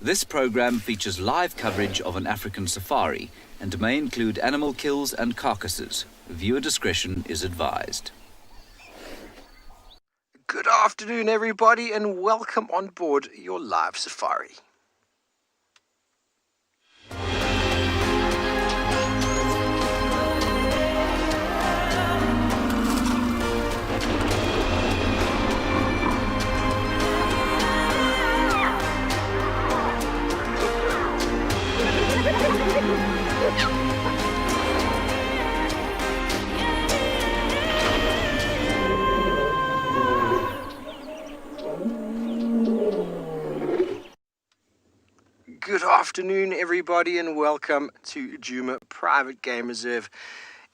This program features live coverage of an African safari and may include animal kills and carcasses. Viewer discretion is advised. Good afternoon, everybody, and welcome on board your live safari. Good afternoon, everybody, and welcome to Djuma Private Game Reserve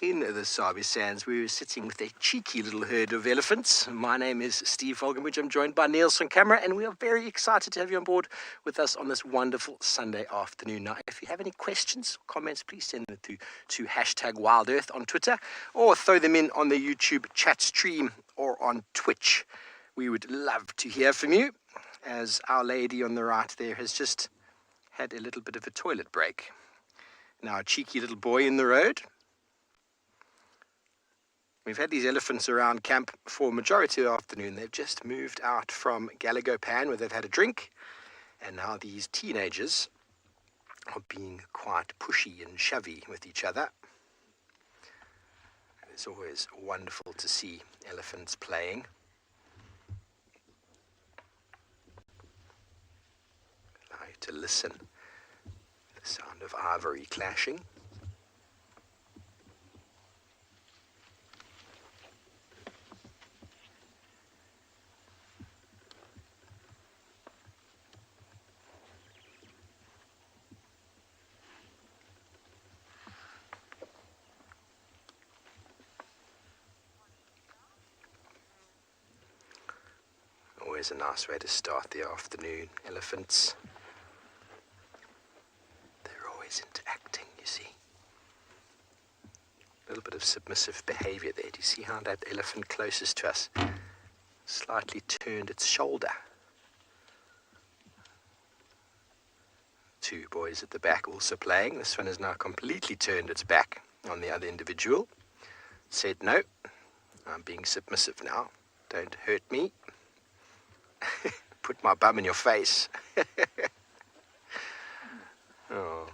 in the Sabi Sands. We're sitting with a cheeky little herd of elephants. My name is Steve FAULCONBRIDGE. I'm joined by Niels on camera, and we are very excited to have you on board with us on this wonderful Sunday afternoon. Now, if you have any questions, comments, please send them to #WildEarth on Twitter, or throw them in on the YouTube chat stream or on Twitch. We would love to hear from you, as our lady on the right there has just had a little bit of a toilet break. Now, a cheeky little boy in the road. We've had these elephants around camp for a majority of the afternoon. They've just moved out from Galagopan, where they've had a drink, and now these teenagers are being quite pushy and shovey with each other. It's always wonderful to see elephants playing. Allow you to listen to the sound of ivory clashing. Always a nice way to start the afternoon. Elephants, they're always interacting, you see. A little bit of submissive behavior there. Do you see how that elephant closest to us slightly turned its shoulder? Two boys at the back also playing. This one has now completely turned its back on the other individual. Said, no, I'm being submissive now. Don't hurt me. Put my bum in your face. Oh.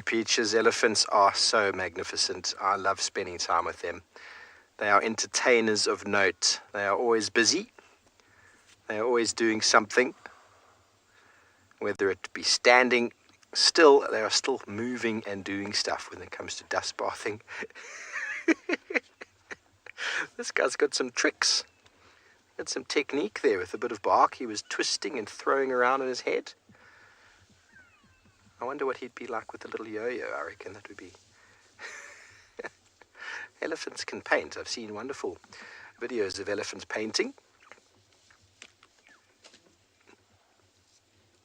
Peaches, elephants are so magnificent. I love spending time with them. They are entertainers of note. They are always busy. They are always doing something. Whether it be standing still, they are still moving and doing stuff when it comes to dust bathing. This guy's got some tricks. Got some technique there with a bit of bark. He was twisting and throwing around in his head. I wonder what he'd be like with a little yo-yo. I reckon that would be... Elephants can paint. I've seen wonderful videos of elephants painting.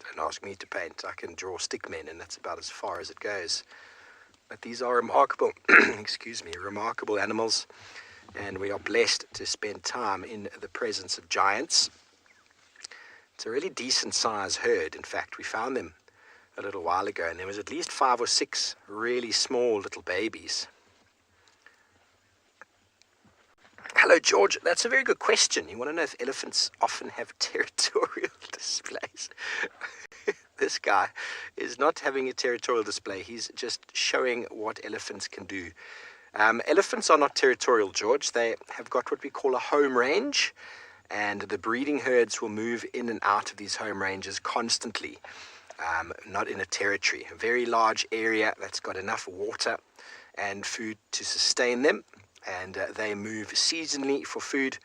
Don't ask me to paint. I can draw stick men, and that's about as far as it goes. But these are remarkable, excuse me, remarkable animals, and we are blessed to spend time in the presence of giants. It's a really decent size herd. In fact, we found them a little while ago, and there was at least 5 or 6 really small little babies. Hello, George. That's a very good question. You want to know if elephants often have territorial displays? This guy is not having a territorial display. He's just showing what elephants can do. Elephants are not territorial, George. They have got what we call a home range, and the breeding herds will move in and out of these home ranges constantly, not in a territory. A very large area that's got enough water and food to sustain them, and they move seasonally for food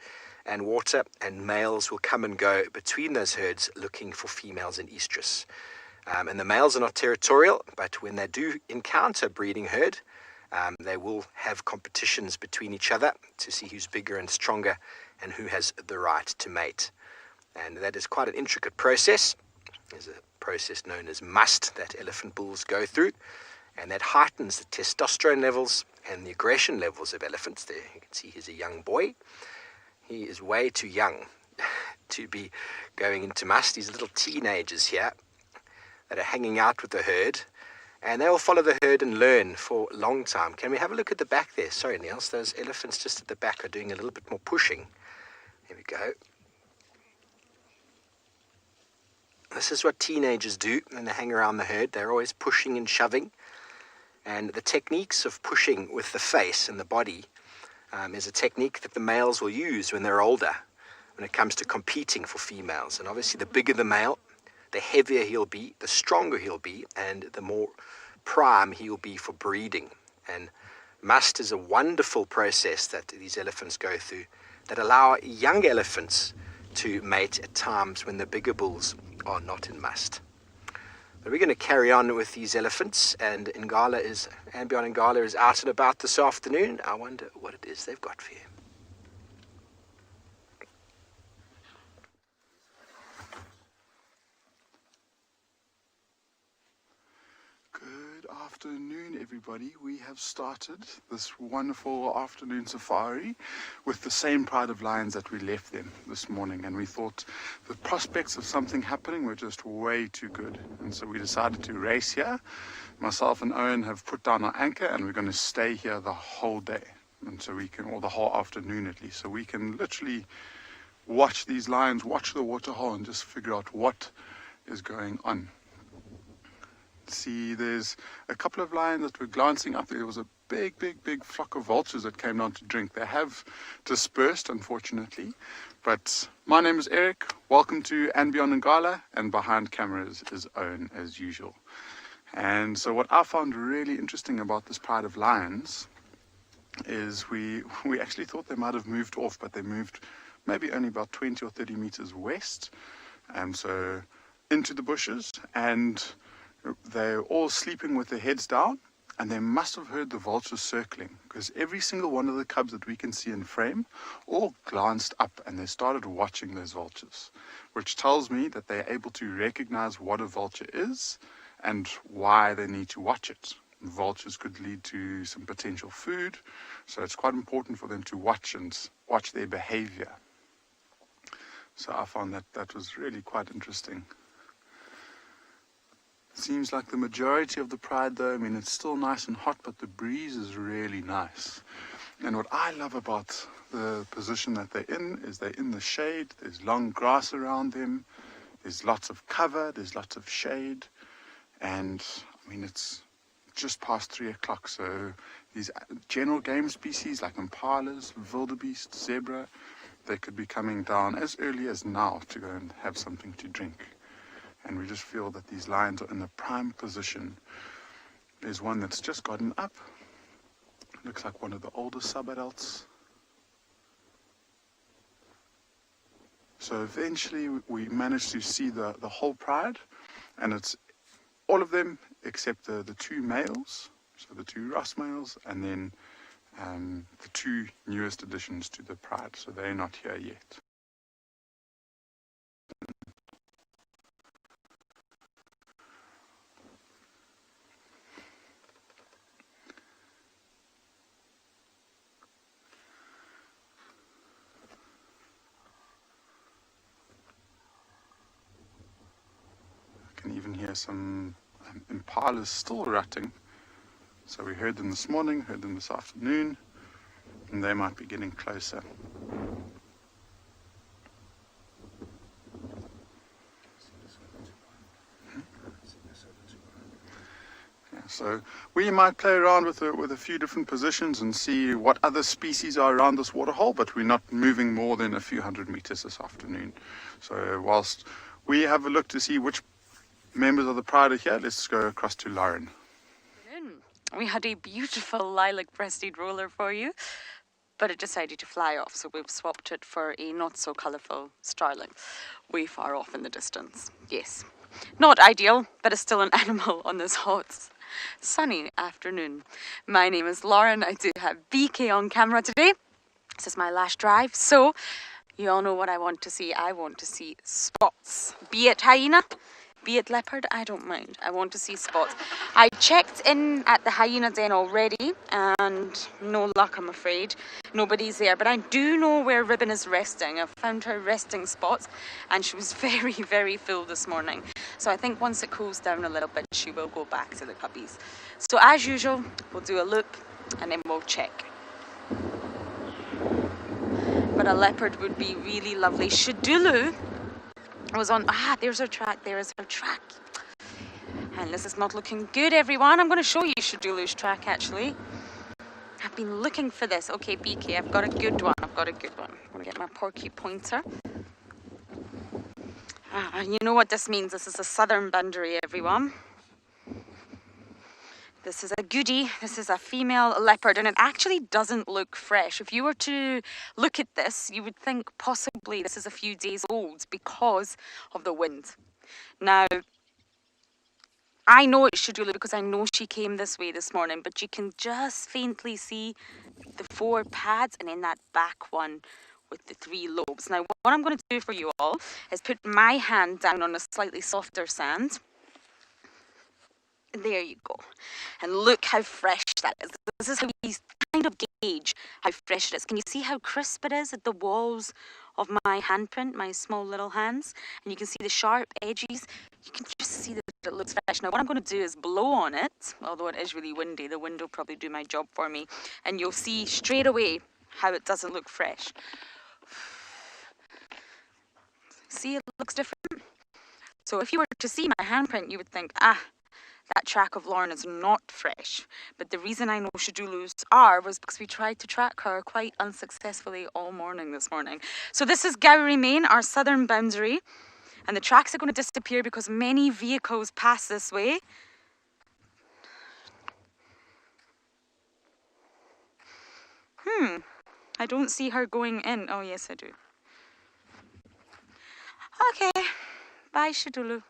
and water, and males will come and go between those herds looking for females in estrus. And the males are not territorial, but when they do encounter a breeding herd, they will have competitions between each other to see who's bigger and stronger and who has the right to mate. And that is quite an intricate process. There's a process known as must that elephant bulls go through, And that heightens the testosterone levels and the aggression levels of elephants. There you can see he's a young boy. He is way too young to be going into must. These little teenagers here that are hanging out with the herd, and they will follow the herd and learn for a long time. Can we have a look at the back there? Sorry, Niels, those elephants just at the back are doing a little bit more pushing. There we go. This is what teenagers do when they hang around the herd. They're always pushing and shoving. And the techniques of pushing with the face and the body is a technique that the males will use when they're older, when it comes to competing for females. And obviously the bigger the male, the heavier he'll be, the stronger he'll be, and the more prime he'll be for breeding. And must is a wonderful process that these elephants go through that allow young elephants to mate at times when the bigger bulls are not in must. But we're going to carry on with these elephants, and Ambion Ngala is out and about this afternoon. I wonder what it is they've got for you. Good afternoon, everybody. We have started this wonderful afternoon safari with the same pride of lions that we left them this morning, and we thought the prospects of something happening were just way too good, and so we decided to race here. Myself and Owen have put down our anchor, and we're going to stay here the whole day, and so we can, or the whole afternoon at least, so we can literally watch these lions, watch the waterhole, and just figure out what is going on. See, there's a couple of lions that were glancing up. There was a big flock of vultures that came down to drink. They have dispersed, unfortunately. But my name is Eric. Welcome to Ambion Ngala, and behind cameras is Owen as usual. And so what I found really interesting about this pride of lions is we actually thought they might have moved off, but they moved maybe only about 20 or 30 meters west, so into the bushes, and they're all sleeping with their heads down, and they must have heard the vultures circling, because every single one of the cubs that we can see in frame all glanced up and they started watching those vultures, which tells me that they're able to recognize what a vulture is and why they need to watch it. Vultures could lead to some potential food, so it's quite important for them to watch their behavior. So I found that was really quite interesting. Seems like the majority of the pride, though, I mean, it's still nice and hot, but the breeze is really nice. And what I love about the position that they're in is they're in the shade. There's long grass around them. There's lots of cover. There's lots of shade. And, I mean, it's just past 3 o'clock, so these general game species like impalas, wildebeest, zebra, they could be coming down as early as now to go and have something to drink. And we just feel that these lions are in a prime position. There's one that's just gotten up. Looks like one of the older sub-adults. So eventually we managed to see the whole pride, and it's all of them except the two males, so the two Ross males, and then the two newest additions to the pride, so they're not here yet. Can even hear some impalas still rutting. So we heard them this morning, heard them this afternoon, and they might be getting closer. Yeah, so we might play around with a few different positions and see what other species are around this waterhole, but we're not moving more than a few hundred meters this afternoon. So whilst we have a look to see which members of the pride are here, let's go across to Lauren. We had a beautiful lilac-breasted roller for you, but it decided to fly off, so we've swapped it for a not-so-colourful starling, way far off in the distance. Yes, not ideal, but it's still an animal on this hot, sunny afternoon. My name is Lauren. I do have BK on camera today. This is my last drive, so you all know what I want to see. I want to see spots, be it hyena, Be it leopard, I don't mind. I want to see spots. I checked in at the hyena den already and no luck, I'm afraid. Nobody's there, but I do know where Ribbon is resting. I've found her resting spots and she was very, very full this morning. So I think once it cools down a little bit, she will go back to the puppies. So as usual, we'll do a loop and then we'll check. But a leopard would be really lovely. Shadulu was on, there's her track, there is her track. And this is not looking good, everyone. I'm going to show you Shadulu's track, actually. I've been looking for this. Okay, BK, I've got a good one. I'm going to get my porky pointer. You know what this means. This is a southern boundary, everyone. This is a goodie. This is a female leopard, and it actually doesn't look fresh. If you were to look at this, you would think possibly this is a few days old because of the wind. Now, I know it's Shadulu because I know she came this way this morning, but you can just faintly see the 4 pads and then that back one with the 3 lobes. Now, what I'm going to do for you all is put my hand down on a slightly softer sand. There you go. And look how fresh that is. This is how we kind of gauge how fresh it is. Can you see how crisp it is at the walls of my handprint, my small little hands? And you can see the sharp edges. You can just see that it looks fresh. Now what I'm going to do is blow on it, although it is really windy. The wind will probably do my job for me. And you'll see straight away how it doesn't look fresh. See, it looks different. So if you were to see my handprint, you would think, that track of Lauren is not fresh. But the reason I know Shadulu's are was because we tried to track her quite unsuccessfully all morning this morning. So this is Gowrie Main, our southern boundary. And the tracks are going to disappear because many vehicles pass this way. I don't see her going in. Oh, yes, I do. Okay. Bye, Shadulu.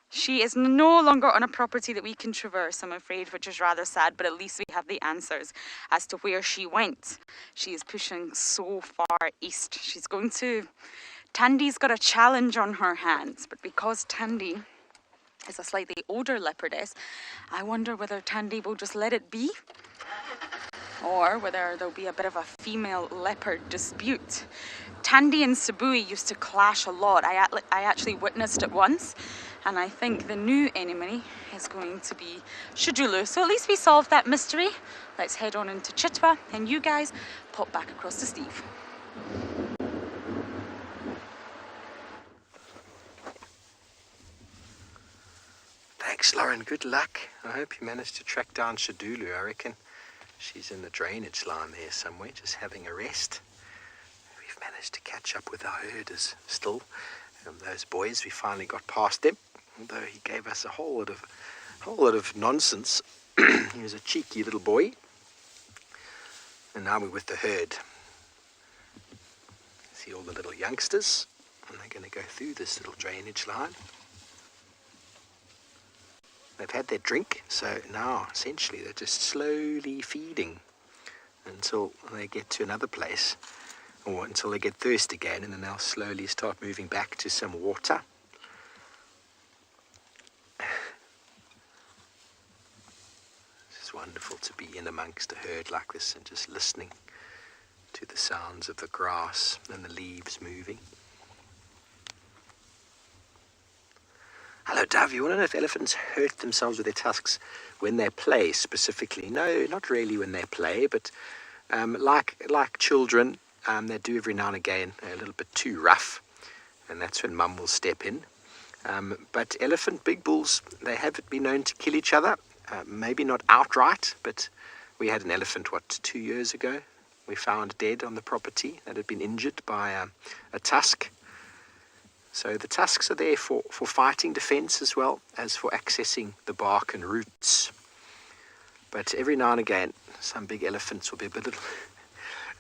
She is no longer on a property that we can traverse, I'm afraid, which is rather sad, but at least we have the answers as to where she went. She is pushing so far east. She's going to... Tandy's got a challenge on her hands, but because Tandy is a slightly older leopardess, I wonder whether Tandy will just let it be, or whether there'll be a bit of a female leopard dispute. Tandy and Sabui used to clash a lot. I actually witnessed it once. And I think the new enemy is going to be Shadulu. So at least we solved that mystery. Let's head on into Chitwa and you guys pop back across to Steve. Thanks, Lauren. Good luck. I hope you managed to track down Shadulu. I reckon she's in the drainage line there somewhere, just having a rest. We've managed to catch up with our herders still. Those boys, we finally got past them, although he gave us a whole lot of nonsense. He was a cheeky little boy. And now we're with the herd. See all the little youngsters, and they're going to go through this little drainage line. They've had their drink, so now essentially they're just slowly feeding until they get to another place, or until they get thirst again, and then they'll slowly start moving back to some water. It's wonderful to be in amongst a herd like this and just listening to the sounds of the grass and the leaves moving. Hello, Dove. You want to know if elephants hurt themselves with their tusks when they play specifically? No, not really when they play, but like children, they do every now and again a little bit too rough, and that's when mum will step in. But elephant big bulls, they have been known to kill each other. Maybe not outright, but we had an elephant, 2 years ago? We found dead on the property that had been injured by a tusk. So the tusks are there for fighting defense as well as for accessing the bark and roots. But every now and again, some big elephants will be a bit little...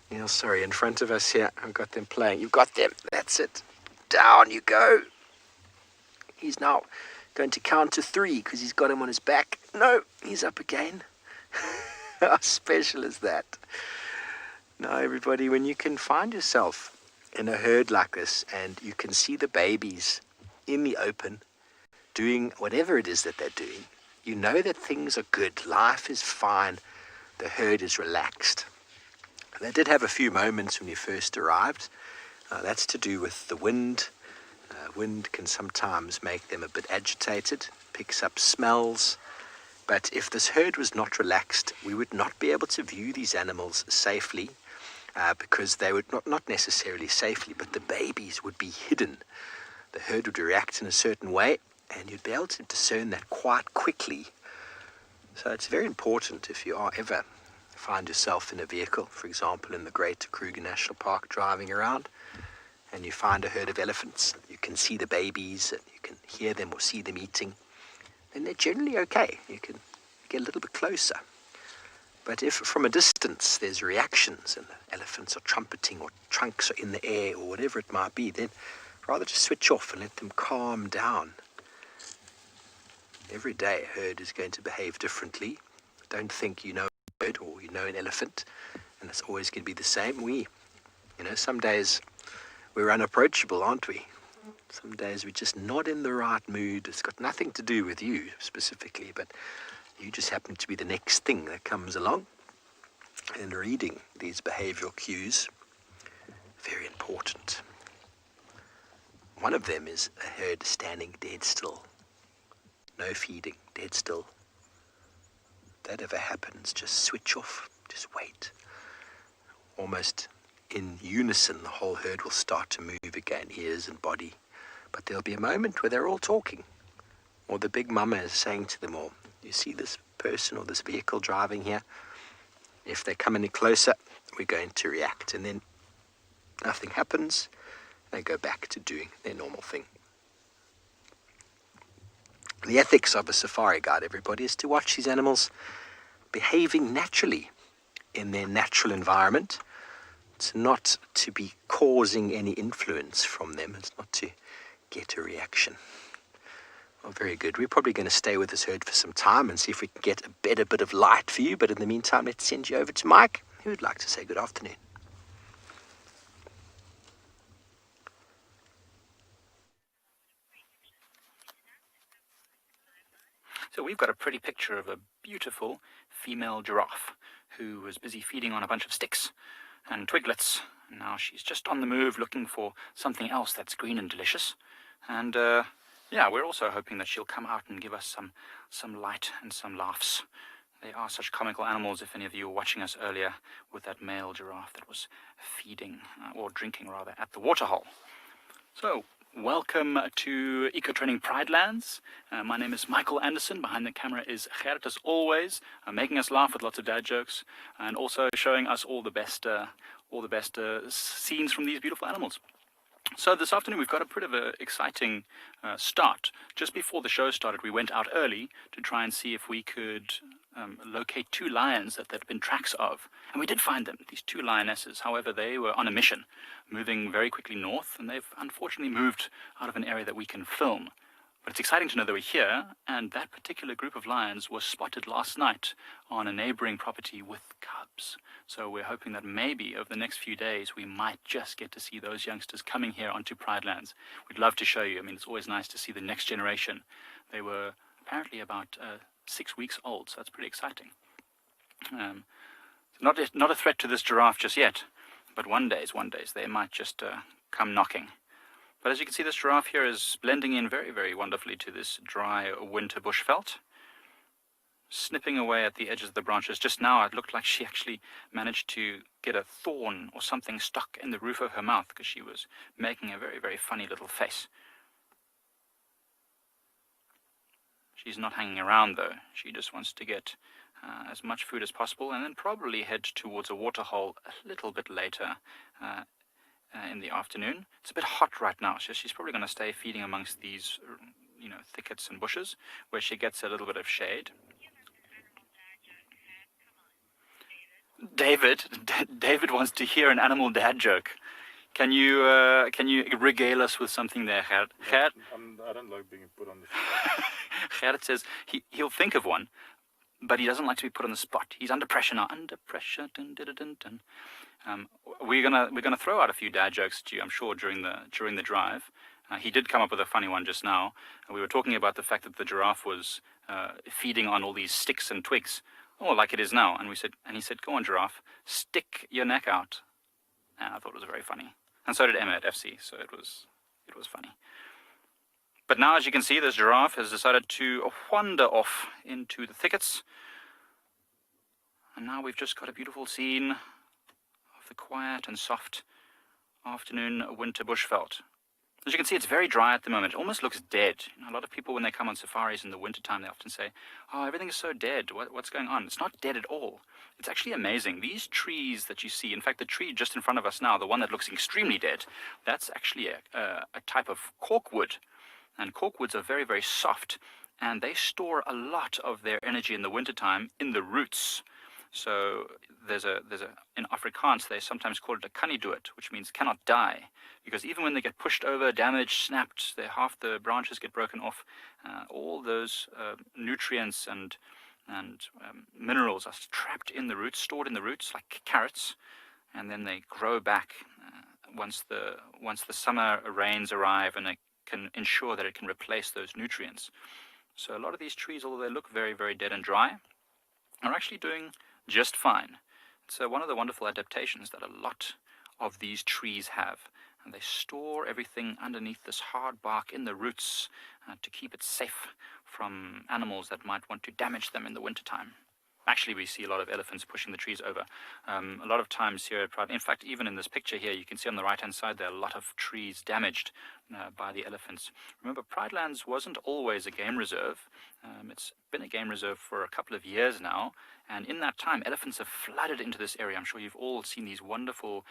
Neil, sorry, in front of us here, I've got them playing. You've got them. That's it. Down you go. He's now going to count to 3 because he's got him on his back. No, he's up again. How special is that? Now, everybody, when you can find yourself in a herd like this and you can see the babies in the open doing whatever it is that they're doing, you know that things are good, life is fine, the herd is relaxed. They did have a few moments when we first arrived. That's to do with the wind. Wind can sometimes make them a bit agitated, picks up smells. But if this herd was not relaxed, we would not be able to view these animals safely, because they would not necessarily safely, but the babies would be hidden. The herd would react in a certain way, and you'd be able to discern that quite quickly. So it's very important if you are ever find yourself in a vehicle, for example in the Great Kruger National Park driving around, and you find a herd of elephants, you can see the babies and you can hear them or see them eating, then they're generally okay. You can get a little bit closer. But if from a distance there's reactions and the elephants are trumpeting or trunks are in the air or whatever it might be, then rather just switch off and let them calm down. Every day a herd is going to behave differently. Don't think you know a herd or you know an elephant and it's always going to be the same. Some days we're unapproachable, aren't we? Some days we're just not in the right mood. It's got nothing to do with you specifically, but you just happen to be the next thing that comes along. And reading these behavioral cues, very important. One of them is a herd standing dead still. No feeding, dead still. If that ever happens, just switch off, just wait. Almost in unison, the whole herd will start to move again, ears and body. But there'll be a moment where they're all talking, or the big mama is saying to them all, you see this person or this vehicle driving here? If they come any closer, we're going to react. And then nothing happens. They go back to doing their normal thing. The ethics of a safari guide, everybody, is to watch these animals behaving naturally in their natural environment. It's not to be causing any influence from them. It's not to get a reaction. Well, very good. We're probably going to stay with this herd for some time and see if we can get a better bit of light for you. But in the meantime, let's send you over to Mike, who would like to say good afternoon. So we've got a pretty picture of a beautiful female giraffe who was busy feeding on a bunch of sticks and twiglets. Now she's just on the move looking for something else that's green and delicious. And we're also hoping that she'll come out and give us some light and some laughs. They are such comical animals. If any of you were watching us earlier with that male giraffe that was feeding, or drinking rather, at the waterhole. So, welcome to Eco Training Pride Lands. My name is Michael Anderson. Behind the camera is Gerrit, as always, making us laugh with lots of dad jokes, and also showing us all the best scenes from these beautiful animals. So this afternoon we've got a bit of an exciting start. Just before the show started, we went out early to try and see if we could locate two lions that there'd been tracks of. And we did find them, these two lionesses. However, they were on a mission, moving very quickly north, and they've unfortunately moved out of an area that we can film. But it's exciting to know that we're here, and that particular group of lions was spotted last night on a neighboring property with cubs. So we're hoping that maybe over the next few days we might just get to see those youngsters coming here onto Pride Lands. We'd love to show you. I mean, it's always nice to see the next generation. They were apparently about 6 weeks old, so that's pretty exciting. Not a threat to this giraffe just yet, but one day they might just come knocking. But as you can see, this giraffe here is blending in very, very wonderfully to this dry winter bushveld, snipping away at the edges of the branches. Just now it looked like she actually managed to get a thorn or something stuck in the roof of her mouth because she was making a very, very funny little face. She's not hanging around though. She just wants to get as much food as possible and then probably head towards a waterhole a little bit later in the afternoon. It's a bit hot right now, so she's probably going to stay feeding amongst these thickets and bushes where she gets a little bit of shade. David wants to hear an animal dad joke. Can you regale us with something there, Gerrit? Gerrit? I don't like being put on the spot. Gerrit says he'll think of one, but he doesn't like to be put on the spot. He's under pressure now. Under pressure. Dun, dun, dun, dun. We're gonna throw out a few dad jokes to you, I'm sure, during the drive. He did come up with a funny one just now. We were talking about the fact that the giraffe was feeding on all these sticks and twigs, like it is now. And he said, "Go on, giraffe, stick your neck out." And I thought it was very funny. And so did Emma at FC. So it was funny. But now, as you can see, this giraffe has decided to wander off into the thickets. And now we've just got a beautiful scene of the quiet and soft afternoon winter bushveld. As you can see, it's very dry at the moment. It almost looks dead. A lot of people, when they come on safaris in the wintertime, they often say, "Oh, everything is so dead. What's going on?" It's not dead at all. It's actually amazing. These trees that you see, in fact, the tree just in front of us now, the one that looks extremely dead, that's actually a type of corkwood. And corkwoods are very, very soft, and they store a lot of their energy in the wintertime in the roots. So in Afrikaans, they sometimes call it a kannidood, which means cannot die, because even when they get pushed over, damaged, snapped, half the branches get broken off. All those nutrients and minerals are trapped in the roots, stored in the roots like carrots, and then they grow back once the summer rains arrive, and they can ensure that it can replace those nutrients. So a lot of these trees, although they look very, very dead and dry, are actually doing just fine. It's one of the wonderful adaptations that a lot of these trees have. And they store everything underneath this hard bark in the roots to keep it safe from animals that might want to damage them in the wintertime. Actually, we see a lot of elephants pushing the trees over. A lot of times here at Pride, in fact, even in this picture here, you can see on the right-hand side there are a lot of trees damaged by the elephants. Remember, Pride Lands wasn't always a game reserve. It's been a game reserve for a couple of years now, and in that time, elephants have flooded into this area. I'm sure you've all seen these wonderful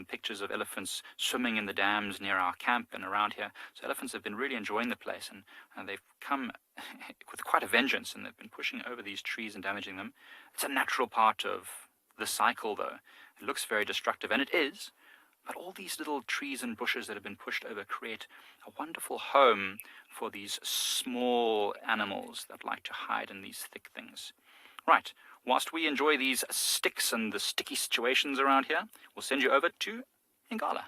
pictures of elephants swimming in the dams near our camp and around here. So elephants have been really enjoying the place, and they've come with quite a vengeance, and they've been pushing over these trees and damaging them. It's a natural part of the cycle, though. It looks very destructive, and it is, but all these little trees and bushes that have been pushed over create a wonderful home for these small animals that like to hide in these thick things. Right, whilst we enjoy these sticks and the sticky situations around here, we'll send you over to Ingala.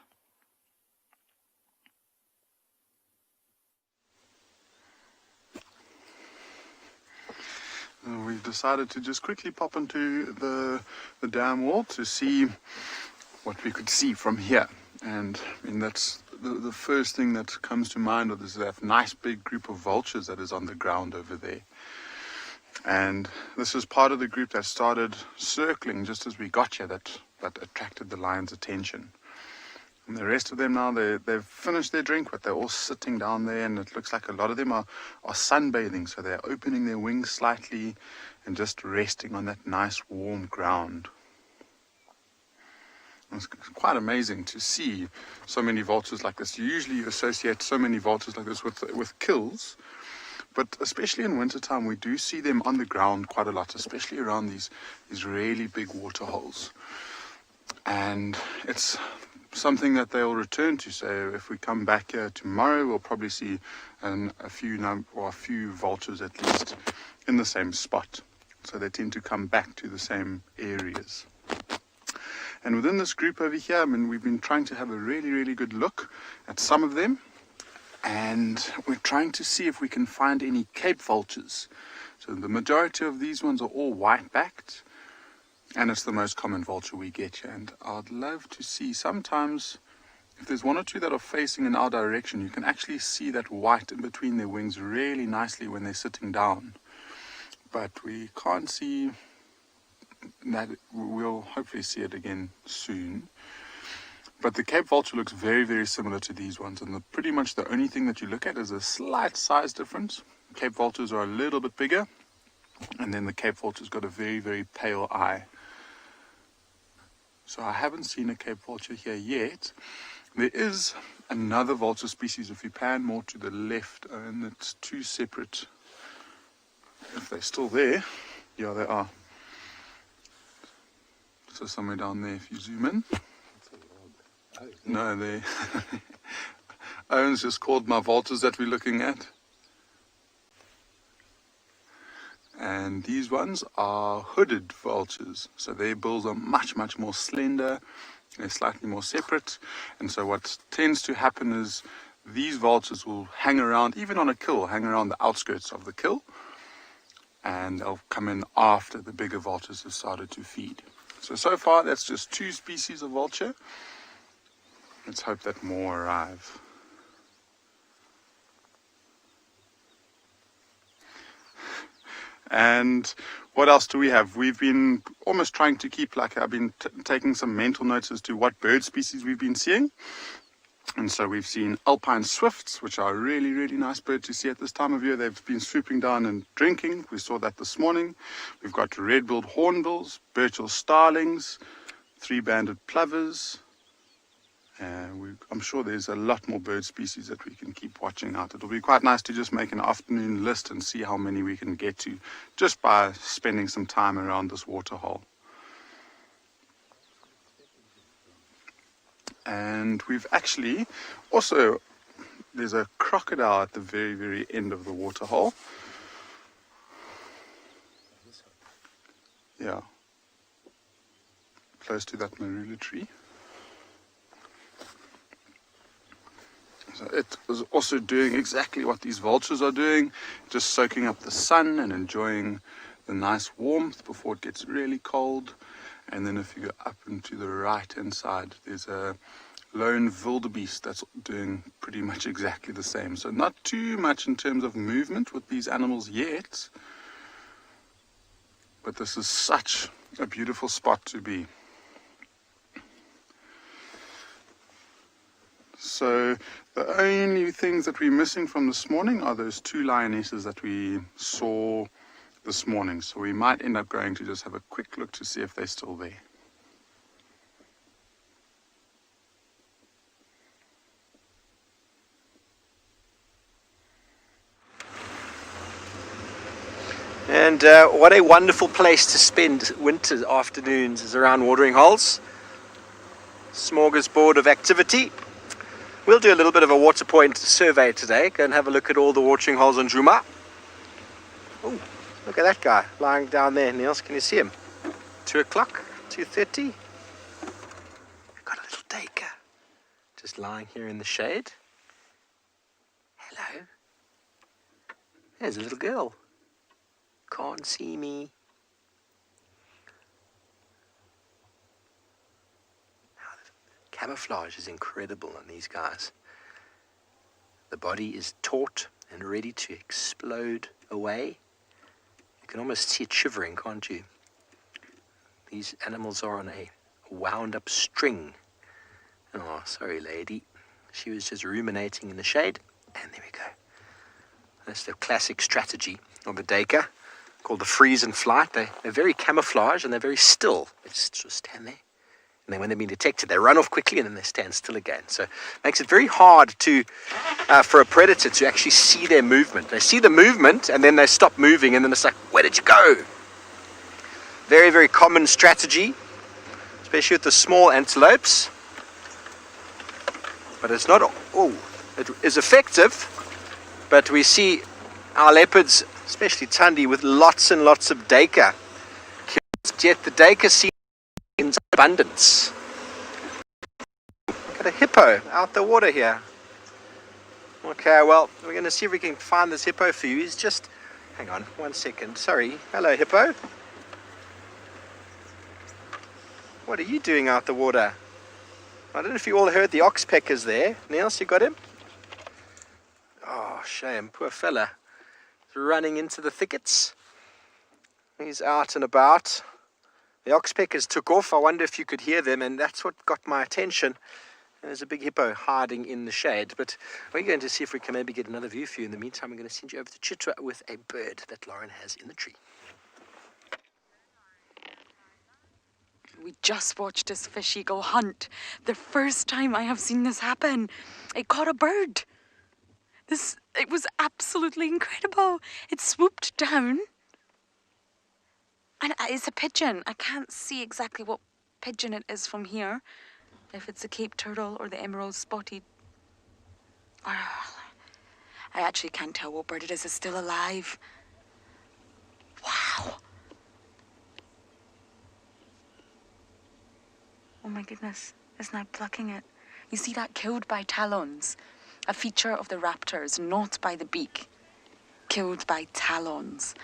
We've decided to just quickly pop into the dam wall to see what we could see from here. And I mean, that's the first thing that comes to mind is that nice big group of vultures that is on the ground over there. And this is part of the group that started circling just as we got here, that attracted the lion's attention. And the rest of them now, they've finished their drink, but they're all sitting down there, and it looks like a lot of them are sunbathing, so they're opening their wings slightly and just resting on that nice warm ground. It's quite amazing to see so many vultures like this. You usually associate so many vultures like this with kills, but especially in wintertime, we do see them on the ground quite a lot, especially around these really big water holes. And it's something that they'll return to. So if we come back here tomorrow, we'll probably see a few vultures at least in the same spot. So they tend to come back to the same areas. And within this group over here, I mean, we've been trying to have a really, really good look at some of them. And we're trying to see if we can find any Cape vultures. So the majority of these ones are all white-backed. And it's the most common vulture we get here. And I'd love to see sometimes, if there's one or two that are facing in our direction, you can actually see that white in between their wings really nicely when they're sitting down. But we can't see that. We'll hopefully see it again soon. But the Cape vulture looks very, very similar to these ones. And pretty much the only thing that you look at is a slight size difference. Cape vultures are a little bit bigger. And then the Cape vulture's got a very, very pale eye. So I haven't seen a Cape vulture here yet. There is another vulture species if you pan more to the left, and it's two separate. If they're still there, yeah, they are. So somewhere down there, if you zoom in. No, they. Owen's just called my vultures that we're looking at. And these ones are hooded vultures, so their bills are much, much more slender, They're slightly more separate, and so what tends to happen is these vultures will hang around, even on a kill, hang around the outskirts of the kill, and they'll come in after the bigger vultures have started to feed. So far that's just 2 species of vulture. Let's hope that more arrive. And what else do we have? We've been almost trying to keep, like I've been taking some mental notes as to what bird species we've been seeing. And so we've seen alpine swifts, which are a really, really nice bird to see at this time of year. They've been swooping down and drinking. We saw that this morning. We've got red-billed hornbills, Burchell starlings, 3-banded plovers. I'm sure there's a lot more bird species that we can keep watching out. It'll be quite nice to just make an afternoon list and see how many we can get to just by spending some time around this waterhole. And we've actually also, there's a crocodile at the very, very end of the waterhole. Yeah, close to that marula tree. So it was also doing exactly what these vultures are doing, just soaking up the sun and enjoying the nice warmth before it gets really cold. And then if you go up into the right hand side, there's a lone wildebeest that's doing pretty much exactly the same. So not too much in terms of movement with these animals yet, but this is such a beautiful spot to be. So the only things that we're missing from this morning are those 2 lionesses that we saw this morning. So we might end up going to just have a quick look to see if they're still there. And what a wonderful place to spend winter afternoons is around watering holes. Smorgasbord of activity. We'll do a little bit of a water point survey today. Go and have a look at all the watering holes on Djuma. Oh, look at that guy lying down there. Niels, can you see him? 2 o'clock, 2:30. Got a little duiker just lying here in the shade. Hello. There's a little girl. Can't see me. Camouflage is incredible on these guys. The body is taut and ready to explode away. You can almost see it shivering, can't you? These animals are on a wound up string. Oh, sorry lady. She was just ruminating in the shade. And there we go. That's the classic strategy of a duiker, called the freeze and flight. They're very camouflaged and they're very still. They just sort of stand there. And then when they've been detected, they run off quickly and then they stand still again. So it makes it very hard to for a predator to actually see their movement. They see the movement and then they stop moving and then it's like, where did you go? Very, very common strategy, especially with the small antelopes. But it's not, it is effective. But we see our leopards, especially Tundi, with lots and lots of duiker. Yet the duiker seems in abundance. Got a hippo out the water here. Okay, well, we're going to see if we can find this hippo for you. He's just, hang on, 1 second. Sorry. Hello, hippo. What are you doing out the water? I don't know if you all heard the oxpeckers there. Niels, you got him? Oh, shame. Poor fella. He's running into the thickets. He's out and about. The oxpeckers took off. I wonder if you could hear them, and that's what got my attention. There's a big hippo hiding in the shade, but we're going to see if we can maybe get another view for you. In the meantime, I'm going to send you over to Chitwa with a bird that Lauren has in the tree. We just watched this fishy go hunt. The first time I have seen this happen. It caught a bird. It was absolutely incredible. It swooped down. And it's a pigeon. I can't see exactly what pigeon it is from here. If it's a Cape Turtle or the Emerald Spotted. I actually can't tell what bird it is. It's still alive. Wow. Oh my goodness. is now plucking it. You see that? Killed by talons. A feature of the raptors, not by the beak. Killed by talons.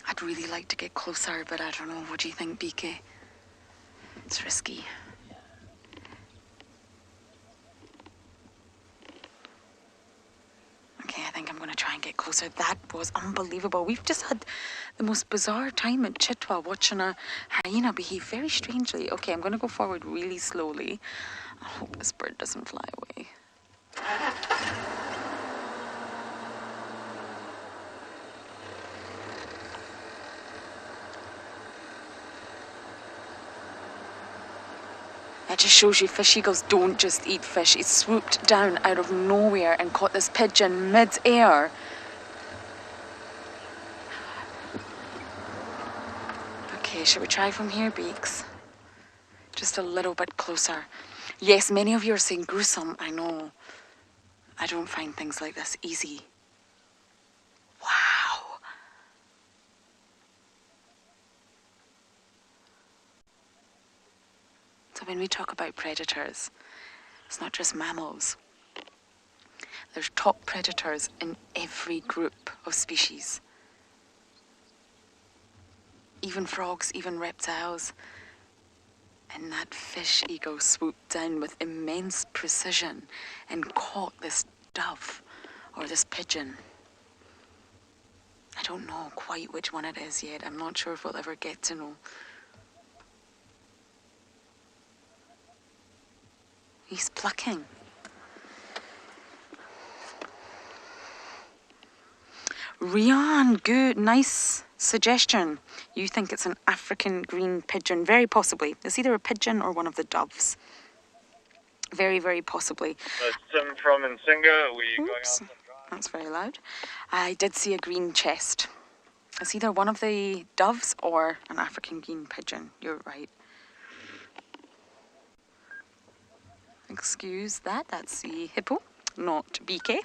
I'd really like to get closer, but I don't know. What do you think, BK? It's risky. Okay, I think I'm going to try and get closer. That was unbelievable. We've just had the most bizarre time at Chitwa watching a hyena behave very strangely. Okay, I'm going to go forward really slowly. I hope this bird doesn't fly away. That just shows you fish eagles don't just eat fish. It swooped down out of nowhere and caught this pigeon mid-air. Okay, shall we try from here, Beaks? Just a little bit closer. Yes, many of you are saying gruesome. I know. I don't find things like this easy. Wow. So when we talk about predators, it's not just mammals. There's top predators in every group of species. Even frogs, even reptiles. And that fish eagle swooped down with immense precision and caught this dove or this pigeon. I don't know quite which one it is yet. I'm not sure if we'll ever get to know. He's plucking. Rian, good, nice suggestion. You think it's an African green pigeon, very possibly. It's either a pigeon or one of the doves. Very, very possibly. Sim from Nsinga, we going Oops, out? that's very loud. I did see a green chest. It's either one of the doves or an African green pigeon. You're right. Excuse that, that's the hippo, not BK.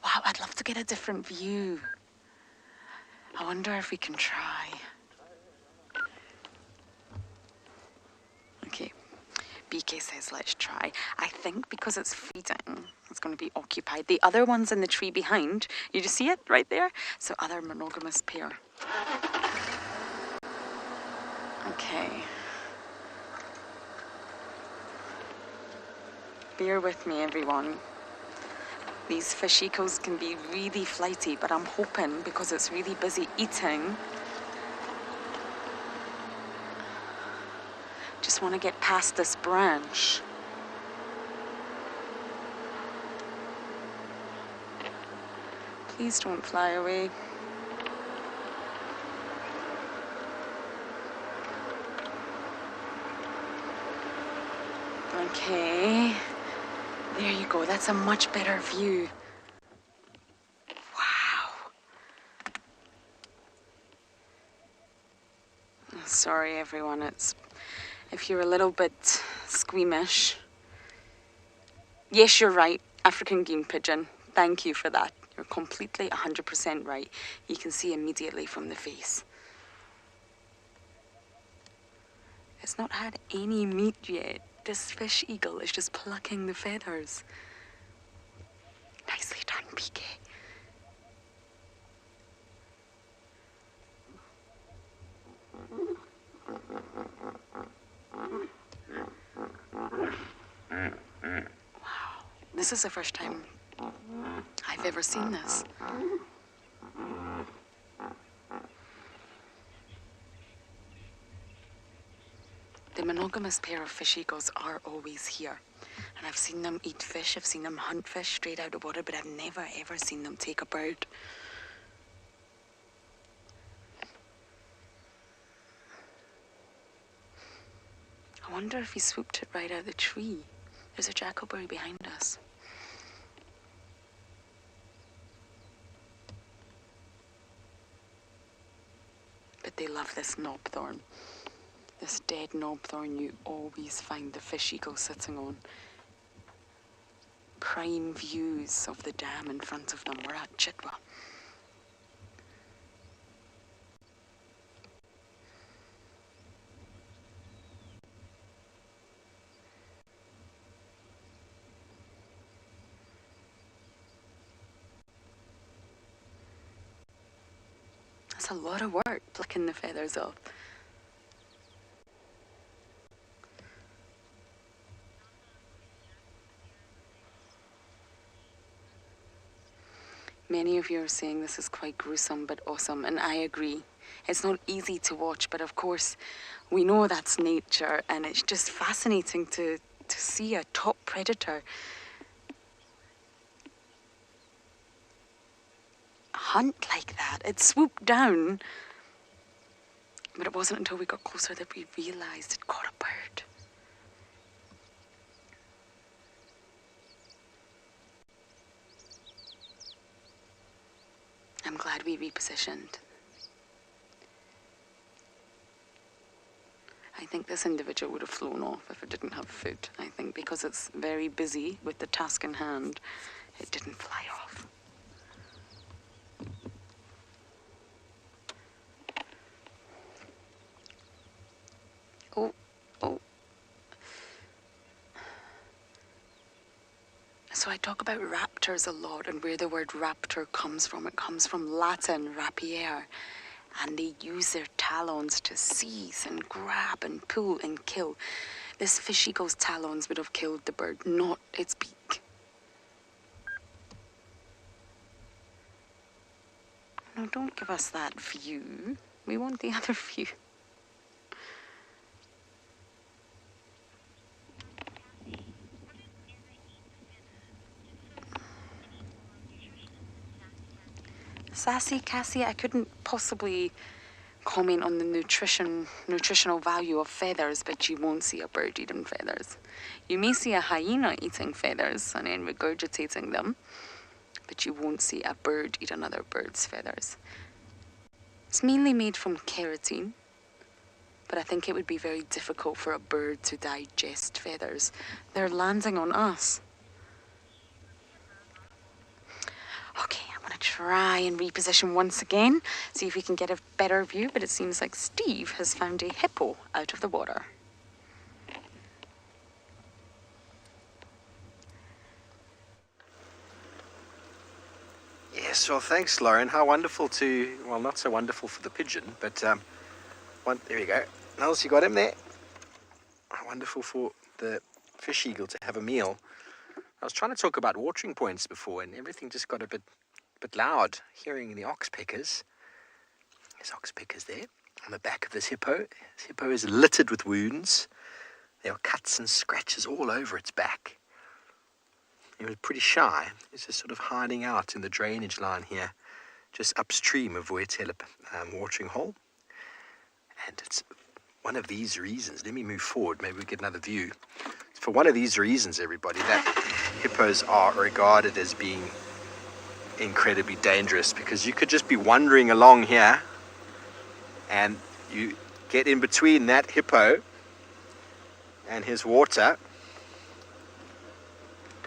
Wow, I'd love to get a different view. I wonder if we can try. Okay, BK says let's try. I think because it's feeding, it's going to be occupied. The other one's in the tree behind. You just see it right there? So other monogamous pair. Okay. Bear with me, everyone. These fish eagles can be really flighty, but I'm hoping because it's really busy eating. Just want to get past this branch. Please don't fly away. Okay. There you go, that's a much better view. Wow. Sorry everyone, if you're a little bit squeamish. Yes, you're right, African green pigeon. Thank you for that. You're completely 100% right. You can see immediately from the face. It's not had any meat yet. This fish eagle is just plucking the feathers. Nicely done, PK. Wow. This is the first time I've ever seen this. The monogamous pair of fish eagles are always here. And I've seen them eat fish, I've seen them hunt fish straight out of water, but I've never ever seen them take a bird. I wonder if he swooped it right out of the tree. There's a jackalberry behind us. But they love this knobthorn. This dead knobthorn you always find the fish eagle sitting on. Prime views of the dam in front of them. We're at Chitwa. a lot of work plucking the feathers off. Many of you are saying this is quite gruesome but awesome, and I agree. It's not easy to watch, but of course we know that's nature, and it's just fascinating to see a top predator hunt like that. It swooped down, but it wasn't until we got closer that we realised it caught a bird. I'm glad we repositioned. I think this individual would have flown off if it didn't have food. I think because it's very busy with the task in hand, it didn't fly off. Oh. So I talk about raptors a lot and where the word raptor comes from. It comes from Latin, rapiere. And they use their talons to seize and grab and pull and kill. This fish eagle's talons would have killed the bird, not its beak. No, don't give us that view. We want the other view. Sassy Cassie, I couldn't possibly comment on the nutritional value of feathers, but you won't see a bird eating feathers. You may see a hyena eating feathers and then regurgitating them, but you won't see a bird eat another bird's feathers. It's mainly made from keratin, but I think it would be very difficult for a bird to digest feathers. They're landing on us. Okay, I'm going to try and reposition once again, see if we can get a better view, but it seems like Steve has found a hippo out of the water. Yes, well, thanks, Lauren. How wonderful to, well, not so wonderful for the pigeon, but there we go. Nels, you got him there. How wonderful for the fish eagle to have a meal. I was trying to talk about watering points before, and everything just got a bit loud, hearing the oxpeckers. There's oxpeckers there on the back of this hippo. This hippo is littered with wounds. There are cuts and scratches all over its back. He was pretty shy. He's just sort of hiding out in the drainage line here, just upstream of Voyatella watering hole. And it's one of these reasons. Let me move forward. Maybe we get another view. For one of these reasons, everybody, that hippos are regarded as being incredibly dangerous, because you could just be wandering along here and you get in between that hippo and his water,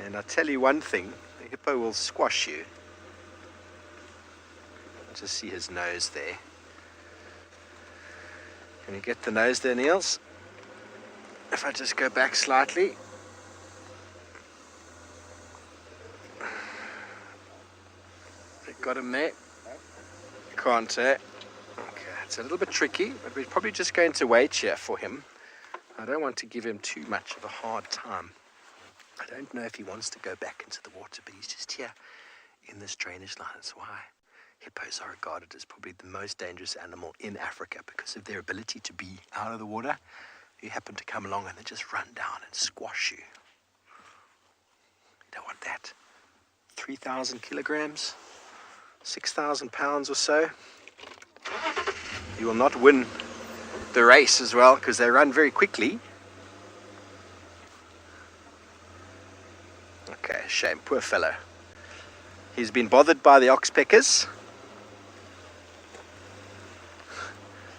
and I'll tell you one thing, the hippo will squash you. Just see his nose there. Can you get the nose there, Niels? If I just go back slightly. Got him there. Can't, eh? Okay, it's a little bit tricky, but we're probably just going to wait here for him. I don't want to give him too much of a hard time. I don't know if he wants to go back into the water, but he's just here in this drainage line. That's why hippos are regarded as probably the most dangerous animal in Africa, because of their ability to be out of the water. You happen to come along and they just run down and squash you. You don't want that. 3,000 kilograms, 6,000 pounds or so. You will not win the race as well, because they run very quickly. Okay, shame, poor fellow. He's been bothered by the oxpeckers.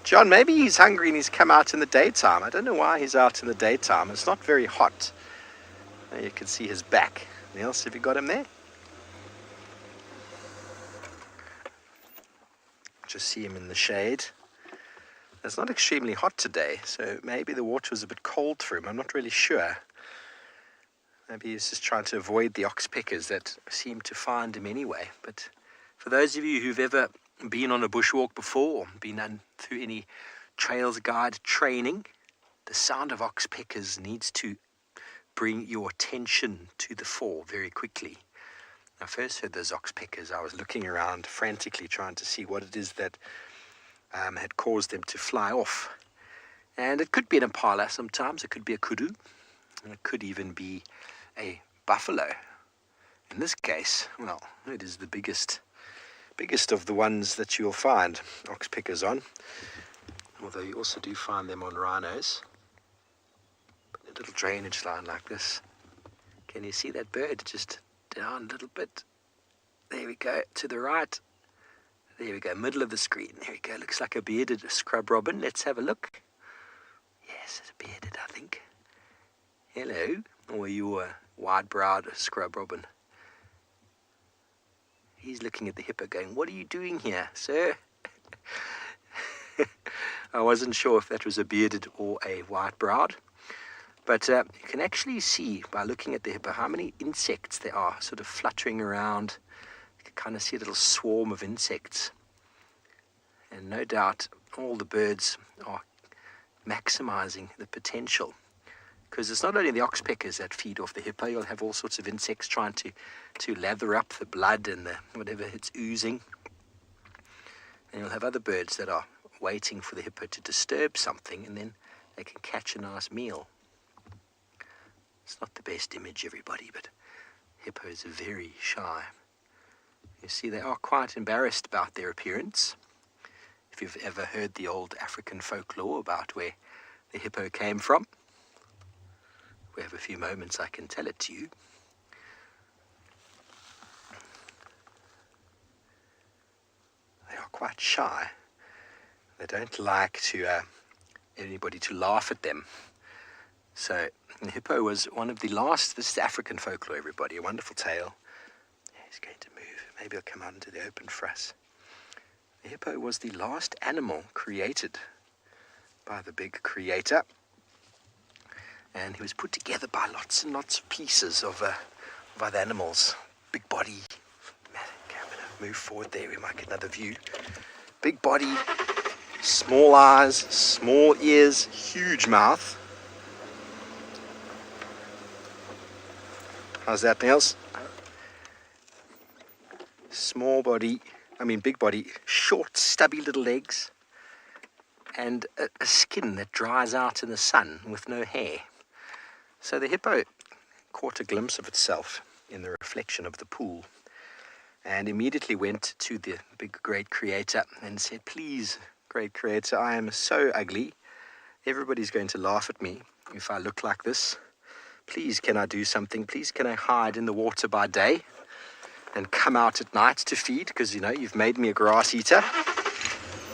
John, maybe he's hungry and he's come out in the daytime. I don't know why he's out in the daytime. It's not very hot. There you can see his back. Niels, have you got him there? Just see him in the shade. It's not extremely hot today, so maybe the water was a bit cold for him. I'm not really sure. Maybe he's just trying to avoid the oxpeckers that seem to find him anyway. But for those of you who've ever been on a bushwalk before, or been through any trails guide training, the sound of oxpeckers needs to bring your attention to the fore very quickly. When I first heard those oxpeckers, I was looking around frantically trying to see what it is that had caused them to fly off. And it could be an impala sometimes, it could be a kudu, and it could even be a buffalo. In this case, well, it is the biggest of the ones that you'll find oxpeckers on, although you also do find them on rhinos. A little drainage line like this. Can you see that bird just down a little bit? There we go, to the right. There we go, middle of the screen. There we go, looks like a bearded scrub robin. Let's have a look. Yes, it's bearded, I think. Hello. Or are you a wide-browed scrub robin? He's looking at the hippo going, "What are you doing here, sir?" I wasn't sure if that was a bearded or a white-browed. But you can actually see by looking at the hippo how many insects there are sort of fluttering around. You can kind of see a little swarm of insects. And no doubt all the birds are maximizing the potential. Because it's not only the oxpeckers that feed off the hippo, you'll have all sorts of insects trying to lather up the blood and the whatever it's oozing. And you'll have other birds that are waiting for the hippo to disturb something, and then they can catch a nice meal. It's not the best image, everybody, but hippos are very shy. You see, they are quite embarrassed about their appearance. If you've ever heard the old African folklore about where the hippo came from, we have a few moments, I can tell it to you. They are quite shy. They don't like anybody to laugh at them. So the hippo was one of the last. This is African folklore, everybody. A wonderful tale. Yeah, he's going to move. Maybe he'll come out into the open for us. The hippo was the last animal created by the big creator. And he was put together by lots and lots of pieces of other animals. Big body. Okay, I'm going to move forward there. We might get another view. Big body, small eyes, small ears, huge mouth. How's that, Niels? Big body, short, stubby little legs, and a skin that dries out in the sun with no hair. So the hippo caught a glimpse of itself in the reflection of the pool and immediately went to the big great creator and said, "Please, great creator, I am so ugly. Everybody's going to laugh at me if I look like this. Please, can I do something? Please, can I hide in the water by day and come out at night to feed? Because, you've made me a grass eater."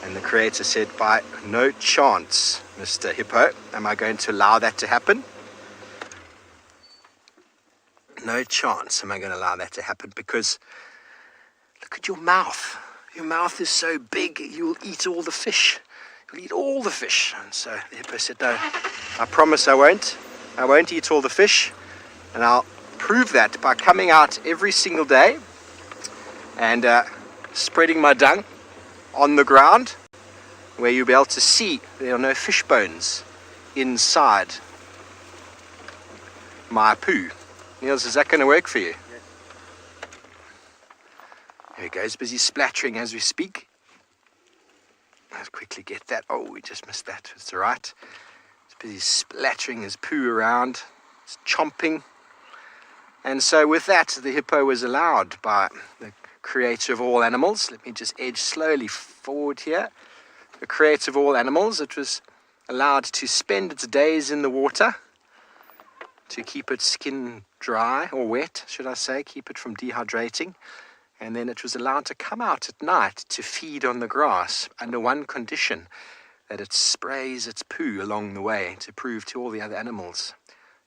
And the creator said, "By no chance, Mr. Hippo, am I going to allow that to happen. No chance am I going to allow that to happen, because look at your mouth. Your mouth is so big, you'll eat all the fish. You'll eat all the fish." And so the hippo said, "No, I promise I won't. I won't eat all the fish, and I'll prove that by coming out every single day and spreading my dung on the ground where you'll be able to see there are no fish bones inside my poo." Niels, is that going to work for you? Yes. There he goes, busy splattering as we speak. Let's quickly get that. Oh, we just missed that. It's all right. Busy splattering his poo around. It's chomping. And so with that, the hippo was allowed by the creator of all animals. Let me just edge slowly forward here. The creator of all animals, it was allowed to spend its days in the water to keep its skin dry, or wet, should I say, keep it from dehydrating. And then it was allowed to come out at night to feed on the grass under one condition, that it sprays its poo along the way to prove to all the other animals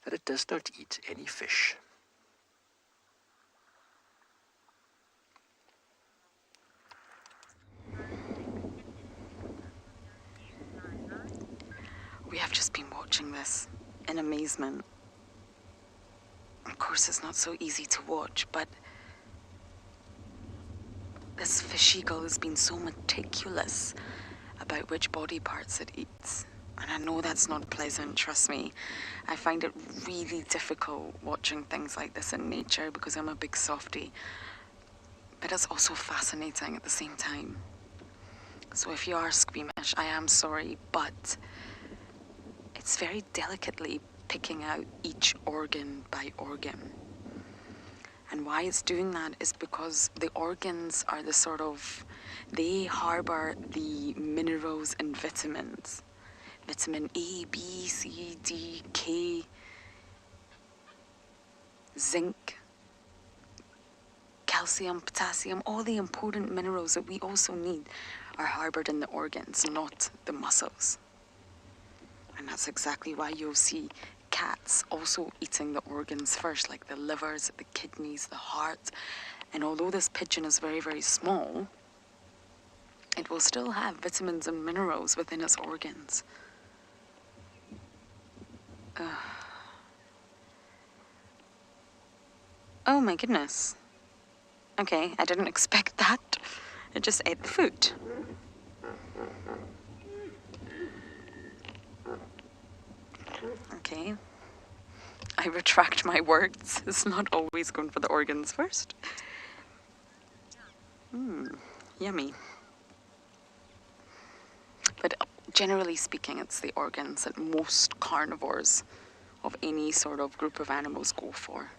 that it does not eat any fish. We have just been watching this in amazement. Of course, it's not so easy to watch, but this fish eagle has been so meticulous about which body parts it eats. And I know that's not pleasant, trust me. I find it really difficult watching things like this in nature because I'm a big softie. But it's also fascinating at the same time. So if you are squeamish, I am sorry, but it's very delicately picking out each organ by organ. And why it's doing that is because the organs are they harbour the minerals and vitamins. Vitamin A, B, C, D, K, zinc, calcium, potassium, all the important minerals that we also need are harboured in the organs, not the muscles. And that's exactly why you'll see cats also eating the organs first, like the livers, the kidneys, the heart. And although this pigeon is very, very small, it will still have vitamins and minerals within its organs. Oh my goodness. Okay, I didn't expect that. It just ate the food. Okay. I retract my words. It's not always going for the organs first. Yummy. But generally speaking, it's the organs that most carnivores of any sort of group of animals go for.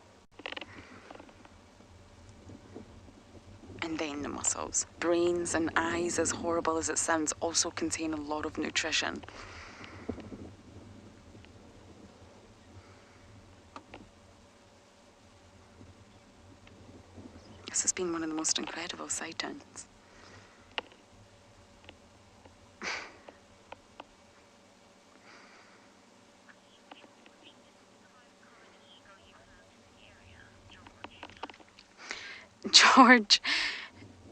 And then the muscles. Brains and eyes, as horrible as it sounds, also contain a lot of nutrition. This has been one of the most incredible sightings. George,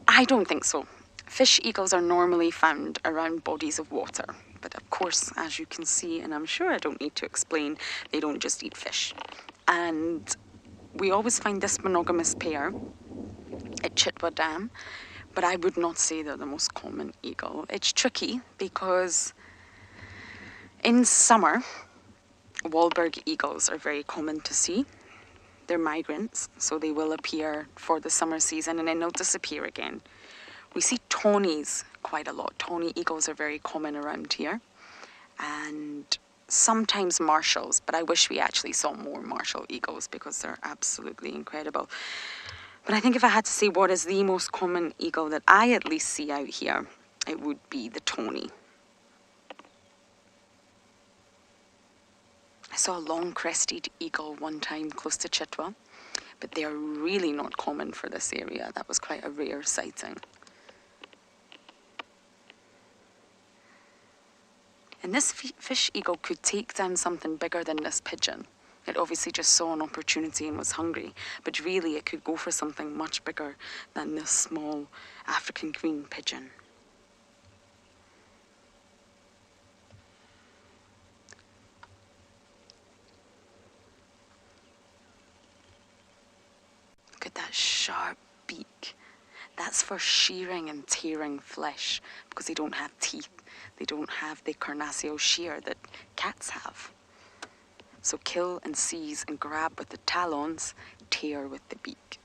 I don't think so. Fish eagles are normally found around bodies of water. But of course, as you can see, and I'm sure I don't need to explain, they don't just eat fish. And we always find this monogamous pair at Chitwa Dam, but I would not say they're the most common eagle. It's tricky because in summer, Wahlberg eagles are very common to see. They're migrants, so they will appear for the summer season and then they'll disappear again. We see tawnies quite a lot. Tawny eagles are very common around here. And sometimes marshals, but I wish we actually saw more marshal eagles because they're absolutely incredible. But I think if I had to say what is the most common eagle that I at least see out here, it would be the tawny. I saw a long-crested eagle one time close to Chitwa, but they are really not common for this area. That was quite a rare sighting. And this fish eagle could take down something bigger than this pigeon. It obviously just saw an opportunity and was hungry, but really it could go for something much bigger than this small African green pigeon. Look at that sharp beak. That's for shearing and tearing flesh because they don't have teeth. They don't have the carnassial shear that cats have. So kill and seize and grab with the talons, tear with the beak.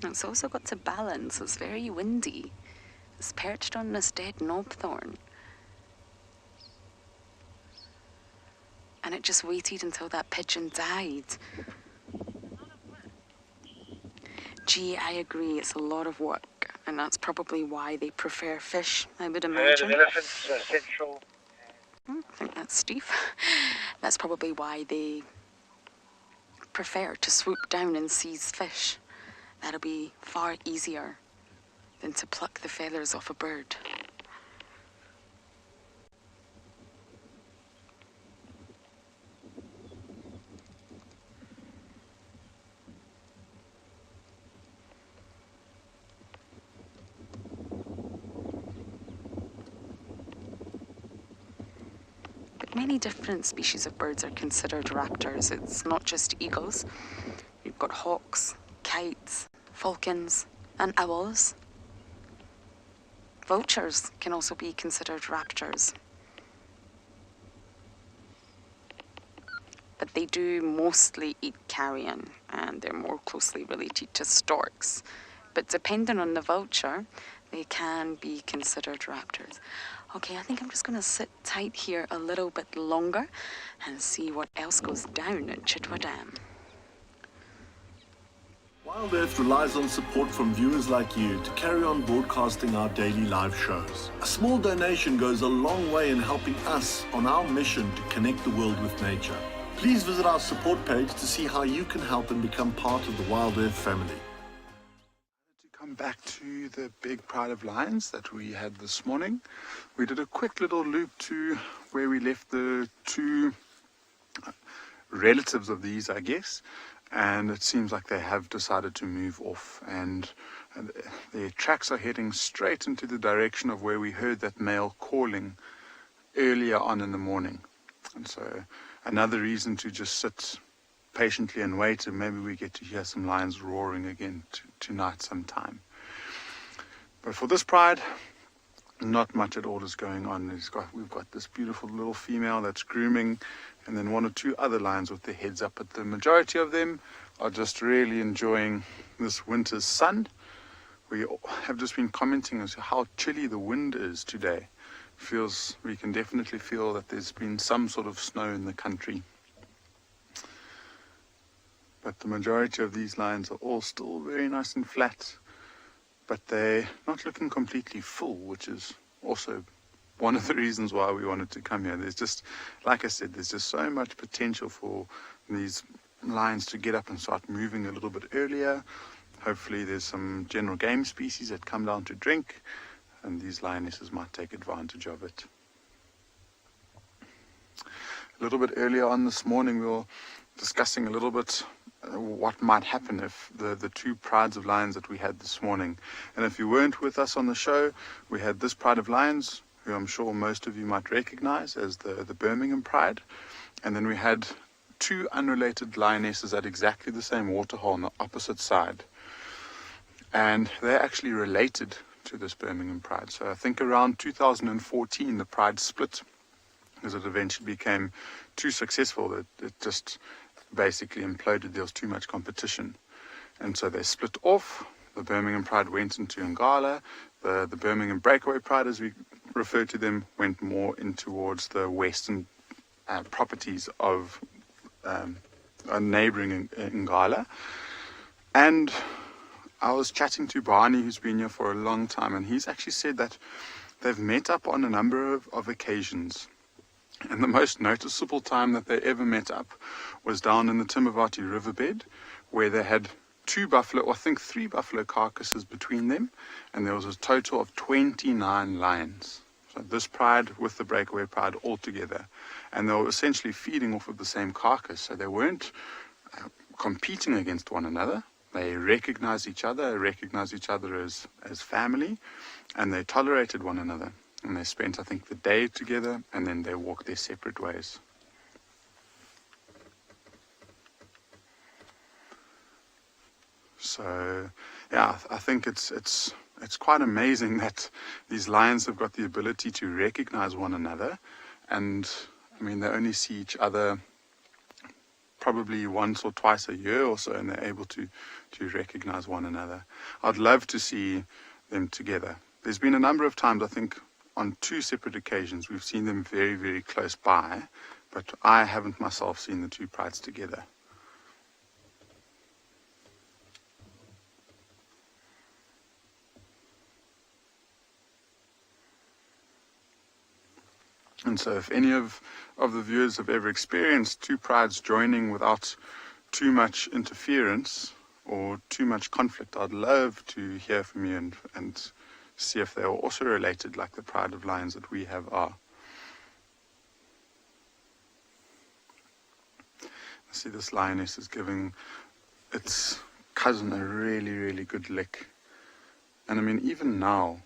It's also got to balance. It's very windy. It's perched on this dead knobthorn. And it just waited until that pigeon died. Gee, I agree, it's a lot of work. And that's probably why they prefer fish, I would imagine. The elephant's central. I think that's Steve. That's probably why they prefer to swoop down and seize fish. That'll be far easier than to pluck the feathers off a bird. many different species of birds are considered raptors. It's not just eagles. We've got hawks, kites, falcons, and owls. Vultures can also be considered raptors. But they do mostly eat carrion, and they're more closely related to storks. But depending on the vulture, they can be considered raptors. Okay, I think I'm just going to sit tight here a little bit longer and see what else goes down at Chitwa Dam. Wild Earth relies on support from viewers like you to carry on broadcasting our daily live shows. A small donation goes a long way in helping us on our mission to connect the world with nature. Please visit our support page to see how you can help and become part of the Wild Earth family. To come back to the big pride of lions that we had this morning, we did a quick little loop to where we left the two relatives of these, I guess. And it seems like they have decided to move off, and their tracks are heading straight into the direction of where we heard that male calling earlier on in the morning. And so another reason to just sit patiently and wait, and maybe we get to hear some lions roaring again tonight sometime. But for this pride, not much at all is going on. We've got this beautiful little female that's grooming, and then one or two other lions with their heads up, but the majority of them are just really enjoying this winter's sun. We have just been commenting as to how chilly the wind is today. We can definitely feel that there's been some sort of snow in the country. But the majority of these lions are all still very nice and flat, but they're not looking completely full, which is also one of the reasons why we wanted to come here. There's just, like I said, there's just so much potential for these lions to get up and start moving a little bit earlier. Hopefully there's some general game species that come down to drink, and these lionesses might take advantage of it. A little bit earlier on this morning, we were discussing a little bit what might happen if the two prides of lions that we had this morning. And if you weren't with us on the show, we had this pride of lions, who I'm sure most of you might recognize as the Birmingham pride. And then we had two unrelated lionesses at exactly the same waterhole on the opposite side. And they're actually related to this Birmingham pride. So I think around 2014 the pride split, because it eventually became too successful that it just basically imploded. There was too much competition. And so they split off. The Birmingham pride went into Ngala. The Birmingham breakaway pride, as we refer to them, went more in towards the western properties of a neighboring Ngala. And I was chatting to Barney, who's been here for a long time, and he's actually said that they've met up on a number of occasions. And the most noticeable time that they ever met up was down in the Timavati riverbed, where they had two buffalo, or I think 3 buffalo carcasses between them, and there was a total of 29 lions. So this pride with the breakaway pride all together, and they were essentially feeding off of the same carcass. So they weren't competing against one another. They recognized each other as family, and they tolerated one another. And they spent, I think, the day together, and then they walked their separate ways. So, yeah, I think it's quite amazing that these lions have got the ability to recognize one another. And, I mean, they only see each other probably once or twice a year or so, and they're able to recognize one another. I'd love to see them together. There's been a number of times, I think, on 2 separate occasions, we've seen them very, very close by, but I haven't myself seen the two prides together. And so if any of the viewers have ever experienced two prides joining without too much interference or too much conflict, I'd love to hear from you and see if they are also related like the pride of lions that we have are. I see this lioness is giving its cousin a really, really good lick. And I mean, even now,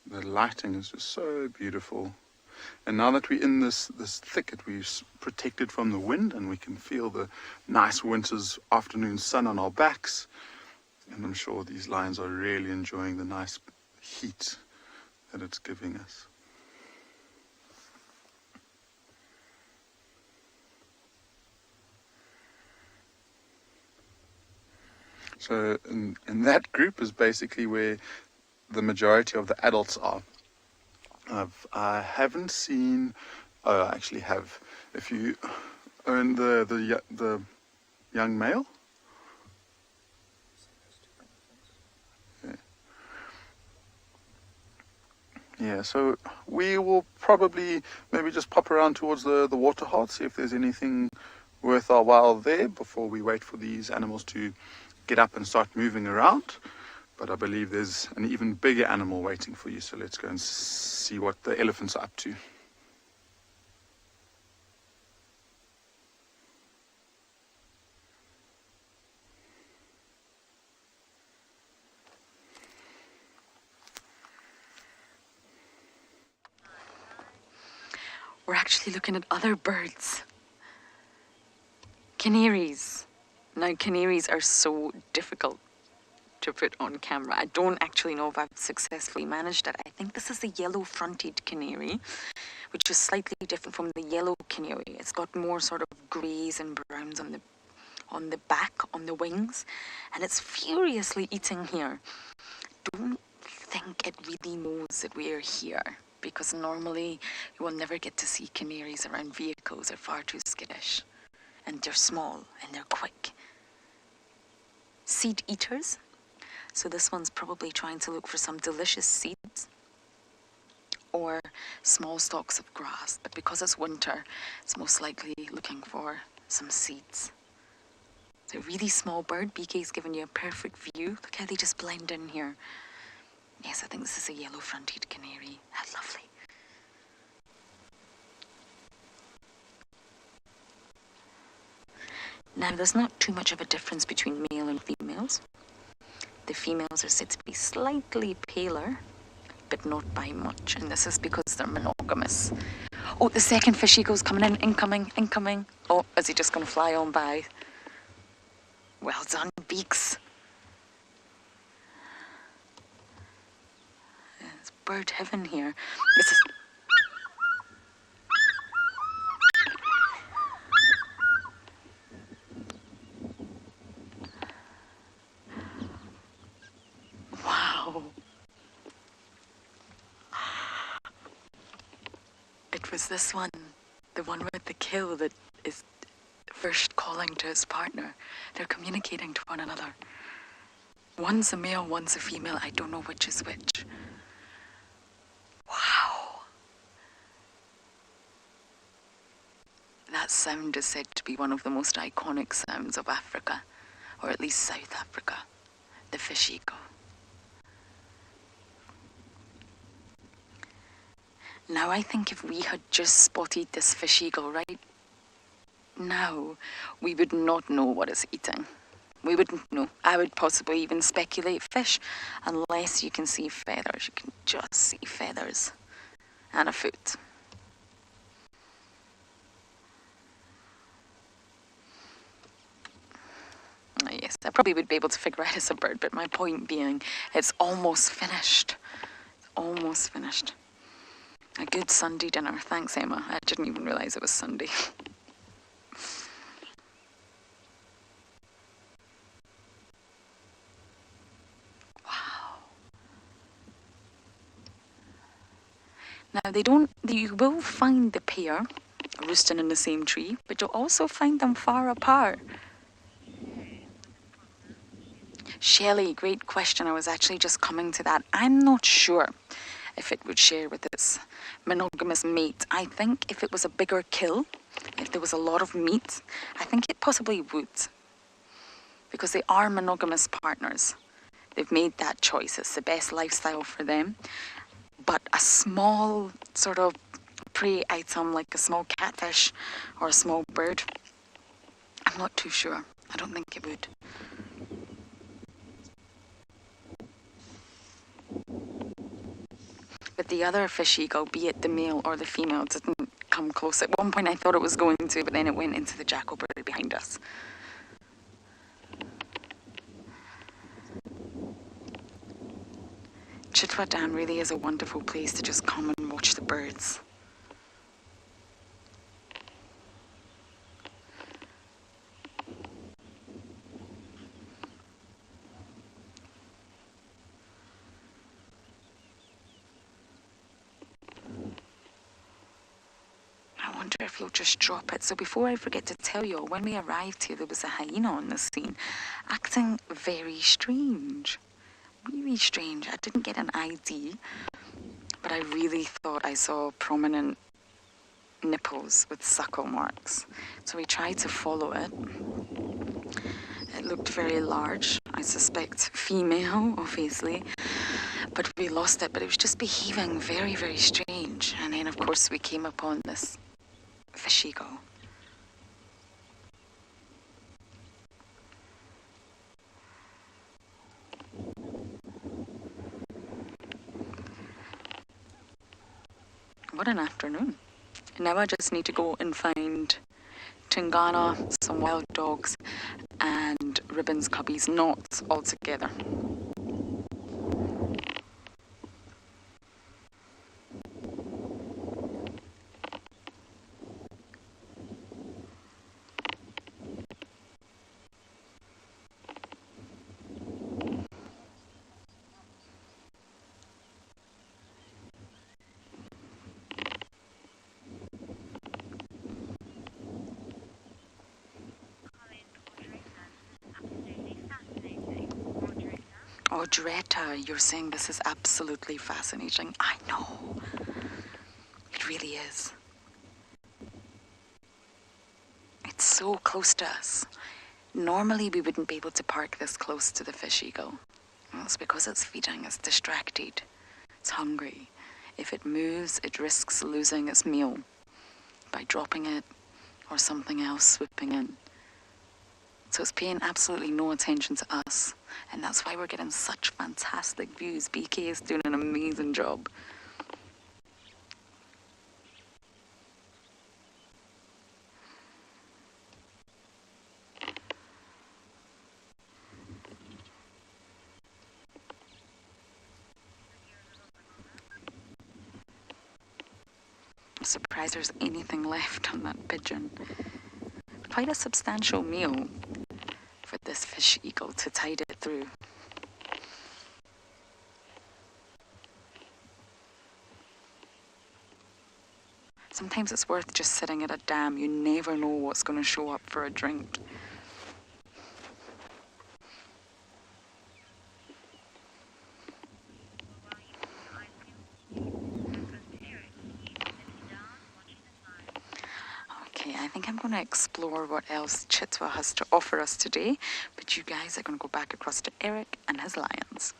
the lighting is just so beautiful. And now that we're in this thicket, we're protected from the wind, and we can feel the nice winter's afternoon sun on our backs. And I'm sure these lions are really enjoying the nice heat that it's giving us. So in that group is basically where the majority of the adults are. I haven't seen, I actually have, if you own the young male. Yeah, so we will probably maybe just pop around towards the water heart, see if there's anything worth our while there before we wait for these animals to get up and start moving around. But I believe there's an even bigger animal waiting for you, so let's go and see what the elephants are up to. We're actually looking at other birds. Canaries. Now, canaries are so difficult to put on camera. I don't actually know if I've successfully managed it. I think this is the yellow-fronted canary, which is slightly different from the yellow canary. It's got more sort of greys and browns on the back, on the wings, and it's furiously eating here. Don't think it really knows that we're here, because normally you will never get to see canaries around vehicles. They're far too skittish, and they're small and they're quick. Seed eaters. So this one's probably trying to look for some delicious seeds or small stalks of grass, but because it's winter, it's most likely looking for some seeds. It's a really small bird. BK's given you a perfect view. Look how they just blend in here. Yes, I think this is a yellow-fronted canary. How lovely. Now, there's not too much of a difference between male and females. The females are said to be slightly paler, but not by much, and this is because they're monogamous. Oh, the second fish eagle's coming in, incoming. Oh, is he just going to fly on by? Well done, Beaks. It's bird heaven here. This is... Wow. It was this one, the one with the kill, that is first calling to his partner. They're communicating to one another. One's a male, one's a female. I don't know which is which. Wow. That sound is said to be one of the most iconic sounds of Africa, or at least South Africa, the fish eagle. Now, I think if we had just spotted this fish eagle right now, we would not know what it's eating. We wouldn't know. I would possibly even speculate fish, unless you can see feathers. You can just see feathers and a foot. Yes, I probably would be able to figure out it's a bird, but my point being, it's almost finished. It's almost finished. A good Sunday dinner. Thanks, Emma. I didn't even realise it was Sunday. Wow. Now, you will find the pair roosting in the same tree, but you'll also find them far apart. Shelley, great question. I was actually just coming to that. I'm not sure if it would share with its monogamous mate. I think if it was a bigger kill, if there was a lot of meat, I think it possibly would. Because they are monogamous partners. They've made that choice. It's the best lifestyle for them. But a small sort of prey item like a small catfish or a small bird, I'm not too sure. I don't think it would. But the other fish eagle, be it the male or the female, didn't come close. At one point I thought it was going to, but then it went into the jackal bird behind us. Chitwa Dam really is a wonderful place to just come and watch the birds. I wonder if you'll just drop it. So before I forget to tell you, when we arrived here, there was a hyena on the scene, acting very strange. Really strange. I didn't get an ID, but I really thought I saw prominent nipples with suckle marks. So we tried to follow it. It looked very large. I suspect female, obviously. But we lost it, but it was just behaving very, very strange. And then, of course, we came upon this fish eagle. What an afternoon. Now I just need to go and find Tingana, some wild dogs, and Ribbon's cubbies, not all together. Audretta, you're saying this is absolutely fascinating. I know. It really is. It's so close to us. Normally we wouldn't be able to park this close to the fish eagle. Well, it's because it's feeding, it's distracted, it's hungry. If it moves, it risks losing its meal by dropping it or something else swooping in. So it's paying absolutely no attention to us. And that's why we're getting such fantastic views. BK is doing an amazing job. I'm surprised there's anything left on that pigeon. Quite a substantial meal for this fish eagle to tide it through. Sometimes it's worth just sitting at a dam. You never know what's going to show up for a drink. I think I'm going to explore what else Chitwa has to offer us today, but you guys are going to go back across to Eric and his lions.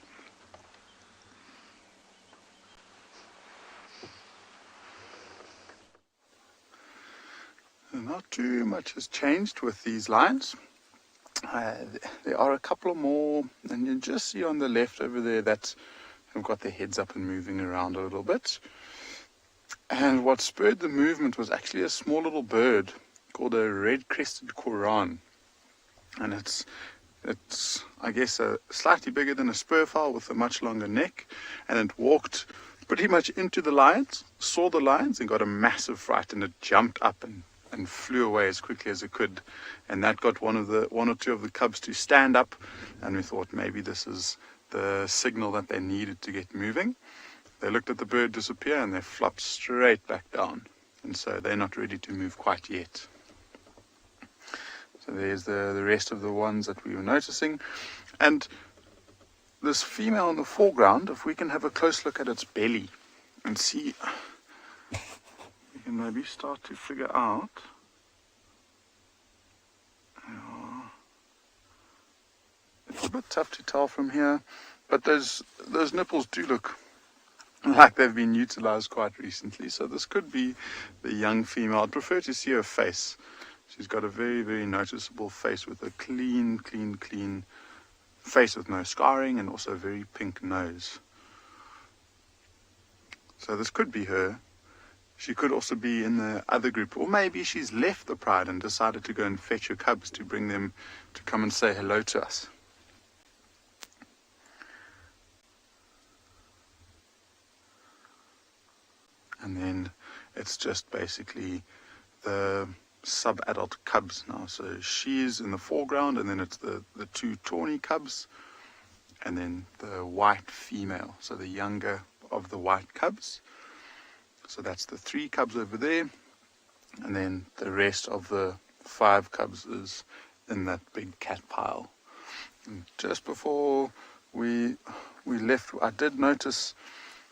Not too much has changed with these lions. There are a couple more, and you just see on the left over there that have got their heads up and moving around a little bit. And what spurred the movement was actually a small little bird called a red-crested koran. And it's I guess slightly bigger than a spurfowl with a much longer neck. And it walked pretty much into the lions, saw the lions and got a massive fright, and it jumped up and flew away as quickly as it could. And that got one or two of the cubs to stand up, and we thought maybe this is the signal that they needed to get moving. They looked at the bird disappear and they flopped straight back down. And so they're not ready to move quite yet. So there's the rest of the ones that we were noticing. And this female in the foreground, if we can have a close look at its belly and see, we can maybe start to figure out. It's a bit tough to tell from here, but those nipples do look like they've been utilized quite recently. So this could be the young female. I'd prefer to see her face. She's got a very, very noticeable face with a clean face with no scarring, and also a very pink nose. So this could be her. She could also be in the other group, or maybe she's left the pride and decided to go and fetch her cubs to bring them to come and say hello to us. And then it's just basically the sub-adult cubs now. So she's in the foreground, and then it's the two tawny cubs, and then the white female, so the younger of the white cubs. So that's the 3 cubs over there, and then the rest of the 5 cubs is in that big cat pile. And just before we left, I did notice,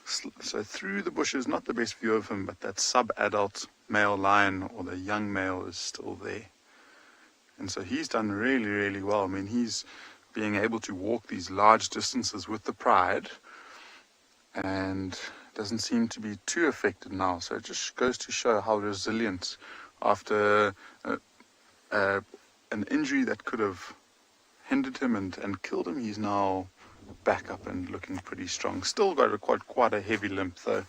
so through the bushes, not the best view of him, but that sub-adult male lion, or the young male, is still there. And so he's done really, really well. I mean, he's being able to walk these large distances with the pride, and doesn't seem to be too affected now. So it just goes to show how resilient, after an injury that could have hindered him and killed him, he's now back up and looking pretty strong. Still got quite a heavy limp though.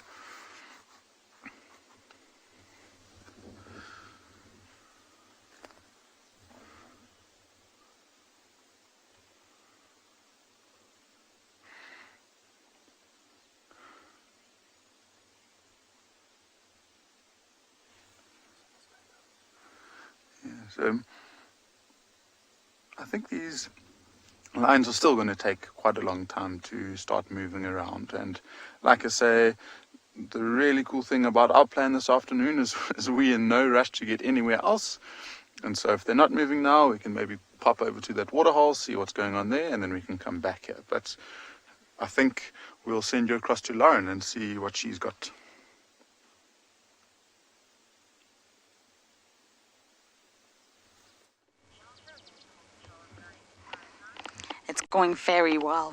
So I think these lions are still going to take quite a long time to start moving around. And like I say, the really cool thing about our plan this afternoon is we're in no rush to get anywhere else. And so if they're not moving now, we can maybe pop over to that waterhole, see what's going on there, and then we can come back here. But I think we'll send you across to Lauren and see what she's got. It's going very well.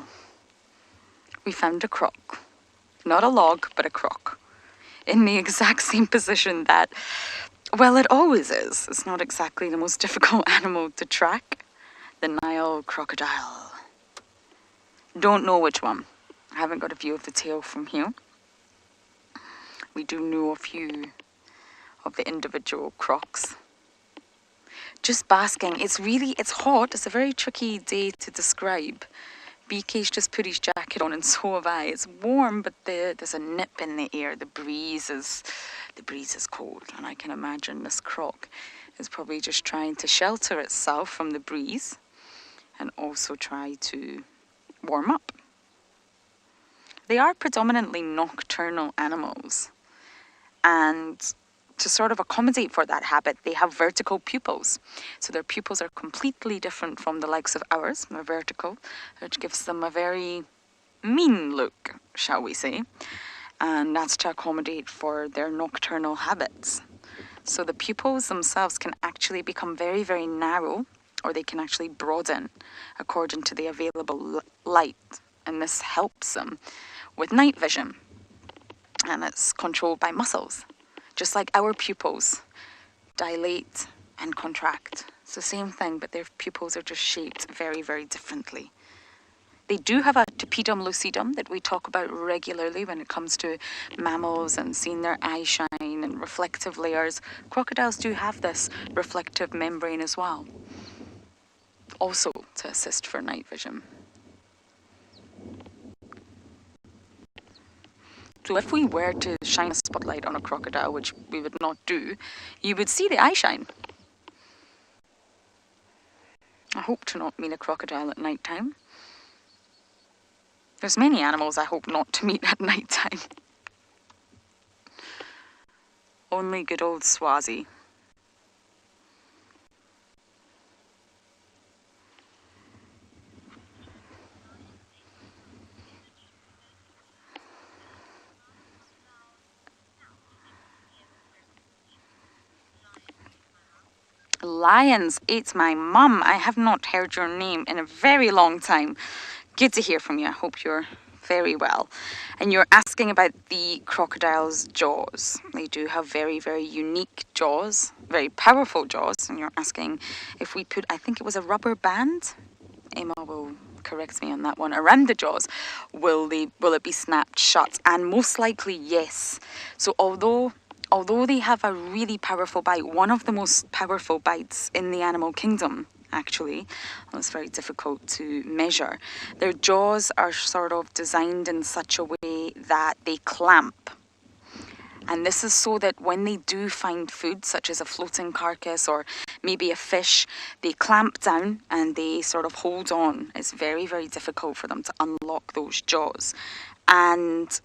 We found a croc. Not a log, but a croc. In the exact same position that, well, it always is. It's not exactly the most difficult animal to track. The Nile crocodile. Don't know which one. I haven't got a view of the tail from here. We do know a few of the individual crocs. Just basking. It's hot. It's a very tricky day to describe. BK's just put his jacket on and so have I. It's warm, but there's a nip in the air. The breeze is cold, and I can imagine this croc is probably just trying to shelter itself from the breeze and also try to warm up. They are predominantly nocturnal animals, and to sort of accommodate for that habit, they have vertical pupils. So their pupils are completely different from the likes of ours. They're vertical, which gives them a very mean look, shall we say. And that's to accommodate for their nocturnal habits. So the pupils themselves can actually become very, very narrow, or they can actually broaden according to the available light. And this helps them with night vision. And it's controlled by muscles. Just like our pupils dilate and contract. It's the same thing, but their pupils are just shaped very, very differently. They do have a tepidum lucidum that we talk about regularly when it comes to mammals and seeing their eye shine and reflective layers. Crocodiles do have this reflective membrane as well, also to assist for night vision. So if we were to shine a spotlight on a crocodile, which we would not do, you would see the eye shine. I hope to not meet a crocodile at night time. There's many animals I hope not to meet at night time. Only good old Swazi. Lions ate my mum. I have not heard your name in a very long time. Good to hear from you. I hope you're very well. And you're asking about the crocodile's jaws. They do have very, very unique jaws, very powerful jaws. And you're asking if we put, I think it was a rubber band. Emma will corrects me on that one, around the jaws, will it be snapped shut? And most likely yes. So although they have a really powerful bite, one of the most powerful bites in the animal kingdom, actually, well, it's very difficult to measure, their jaws are sort of designed in such a way that they clamp. And this is so that when they do find food, such as a floating carcass or maybe a fish, they clamp down and they sort of hold on. It's very, very difficult for them to unlock those jaws. And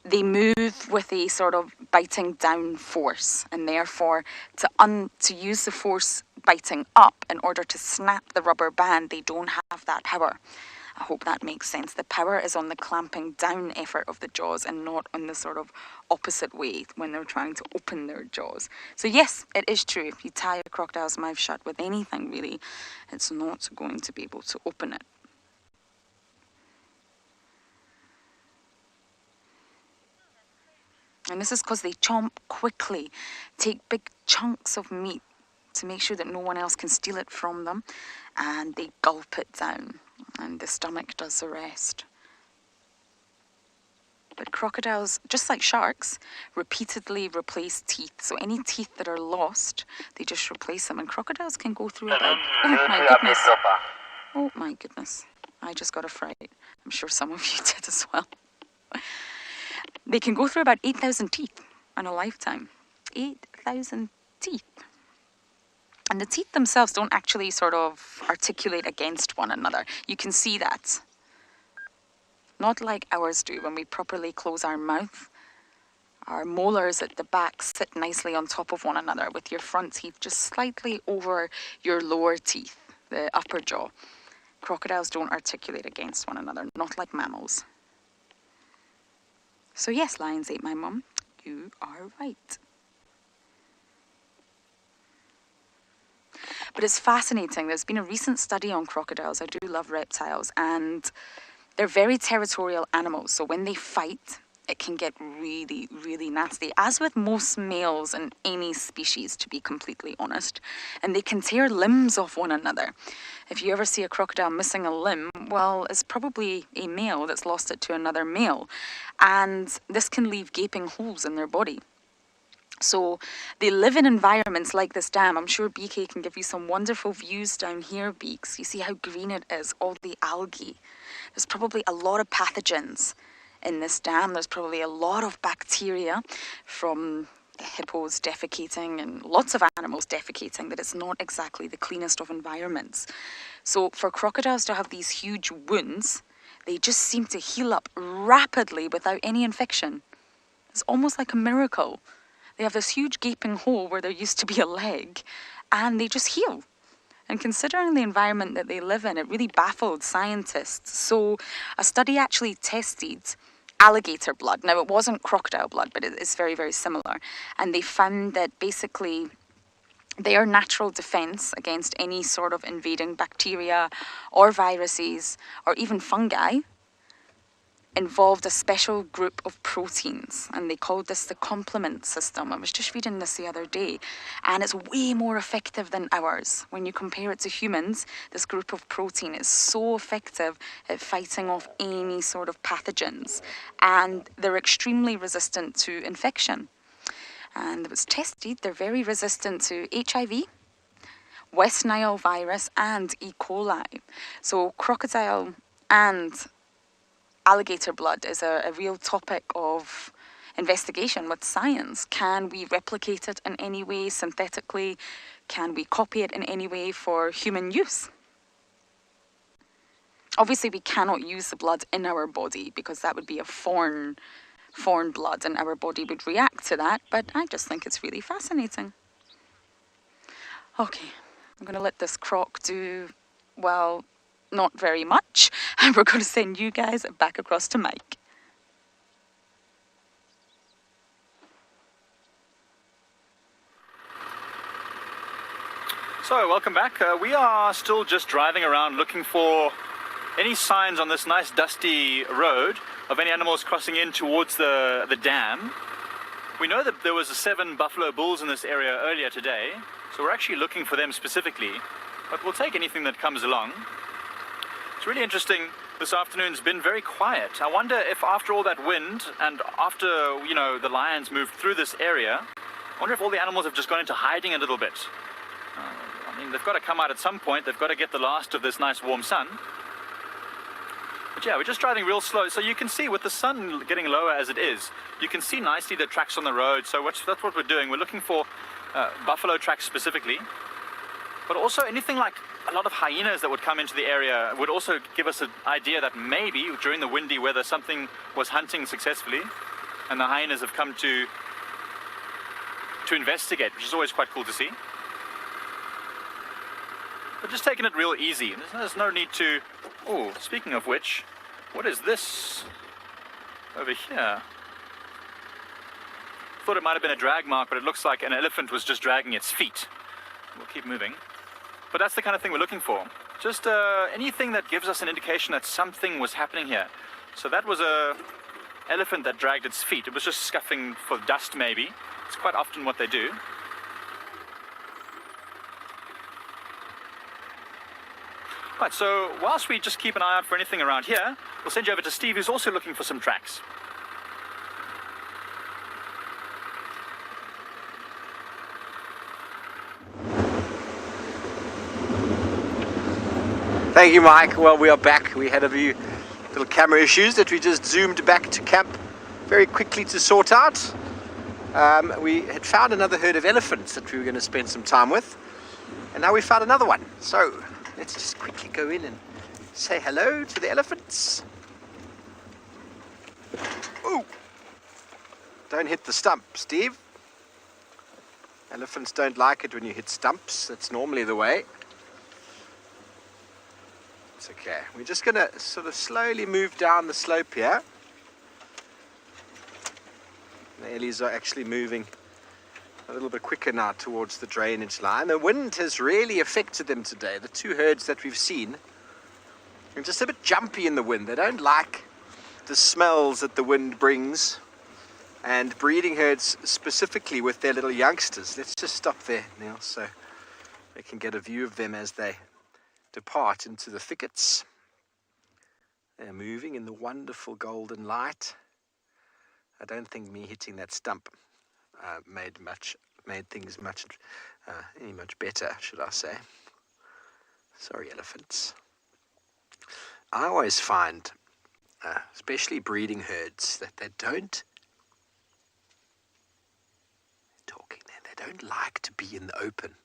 they move with a sort of biting down force. And therefore, to use the force biting up in order to snap the rubber band, they don't have that power. I hope that makes sense. The power is on the clamping down effort of the jaws and not on the sort of opposite way when they're trying to open their jaws. So yes, it is true. If you tie a crocodile's mouth shut with anything really, it's not going to be able to open it. And this is because they chomp quickly, take big chunks of meat to make sure that no one else can steal it from them, and they gulp it down. And the stomach does the rest. But crocodiles, just like sharks, repeatedly replace teeth. So any teeth that are lost, they just replace them. And crocodiles can go through about... Oh my goodness. Oh my goodness. I just got a fright. I'm sure some of you did as well. They can go through about 8,000 teeth in a lifetime. 8,000 teeth. And the teeth themselves don't actually sort of articulate against one another. You can see that. Not like ours do when we properly close our mouth. Our molars at the back sit nicely on top of one another with your front teeth just slightly over your lower teeth, the upper jaw. Crocodiles don't articulate against one another, not like mammals. So yes, lions ate my mum. You are right. But it's fascinating. There's been a recent study on crocodiles. I do love reptiles, and they're very territorial animals. So when they fight, it can get really, really nasty, as with most males in any species, to be completely honest. And they can tear limbs off one another. If you ever see a crocodile missing a limb, well, it's probably a male that's lost it to another male. And this can leave gaping holes in their body. So they live in environments like this dam. I'm sure BK can give you some wonderful views down here, Beaks. You see how green it is, all the algae. There's probably a lot of pathogens in this dam. There's probably a lot of bacteria from the hippos defecating and lots of animals defecating, that it's not exactly the cleanest of environments. So for crocodiles to have these huge wounds, they just seem to heal up rapidly without any infection. It's almost like a miracle. They have this huge gaping hole where there used to be a leg, and they just heal. And considering the environment that they live in, it really baffled scientists. So a study actually tested alligator blood. Now, it wasn't crocodile blood, but it is very, very similar. And they found that basically their natural defense against any sort of invading bacteria or viruses or even fungi involved a special group of proteins, and they called this the complement system. I was just reading this the other day, and it's way more effective than ours. When you compare it to humans, this group of protein is so effective at fighting off any sort of pathogens, and they're extremely resistant to infection. And it was tested, they're very resistant to HIV, West Nile virus, and E. coli. So crocodile and alligator blood is a real topic of investigation with science. Can we replicate it in any way synthetically? Can we copy it in any way for human use? Obviously, we cannot use the blood in our body because that would be a foreign blood and our body would react to that, but I just think it's really fascinating. Okay, I'm going to let this croc do, well, not very much, and we're going to send you guys back across to Mike. So, welcome back. We are still just driving around looking for any signs on this nice dusty road of any animals crossing in towards the dam. We know that there was 7 buffalo bulls in this area earlier today, so we're actually looking for them specifically, but we'll take anything that comes along. It's really interesting. This afternoon's been very quiet. I wonder if after all that wind and after, the lions moved through this area, I wonder if all the animals have just gone into hiding a little bit. They've got to come out at some point. They've got to get the last of this nice warm sun. But yeah, we're just driving real slow. So you can see with the sun getting lower as it is, you can see nicely the tracks on the road. So that's what we're doing. We're looking for buffalo tracks specifically. But also anything like a lot of hyenas that would come into the area would also give us an idea that maybe during the windy weather something was hunting successfully and the hyenas have come to investigate, which is always quite cool to see. But just taking it real easy. There's no need to... Oh, speaking of which, what is this over here? Thought it might have been a drag mark, but it looks like an elephant was just dragging its feet. We'll keep moving. But that's the kind of thing we're looking for. Just anything that gives us an indication that something was happening here. So that was a elephant that dragged its feet. It was just scuffing for dust maybe. It's quite often what they do. Right, so whilst we just keep an eye out for anything around here, we'll send you over to Steve, who's also looking for some tracks. Thank you, Mike. Well, we are back. We had a few little camera issues that we just zoomed back to camp very quickly to sort out. We had found another herd of elephants that we were going to spend some time with, and now we found another one. So let's just quickly go in and say hello to the elephants. Ooh! Don't hit the stump, Steve. Elephants don't like it when you hit stumps. That's normally the way. It's okay. We're just going to sort of slowly move down the slope here. The Ellies are actually moving a little bit quicker now towards the drainage line. The wind has really affected them today. The two herds that we've seen are just a bit jumpy in the wind. They don't like the smells that the wind brings. And breeding herds specifically with their little youngsters. Let's just stop there, Neil, so we can get a view of them as they depart into the thickets. They're moving in the wonderful golden light. I don't think me hitting that stump made things much better, should I say. Sorry, elephants. I always find, especially breeding herds, that they don't like to be in the open.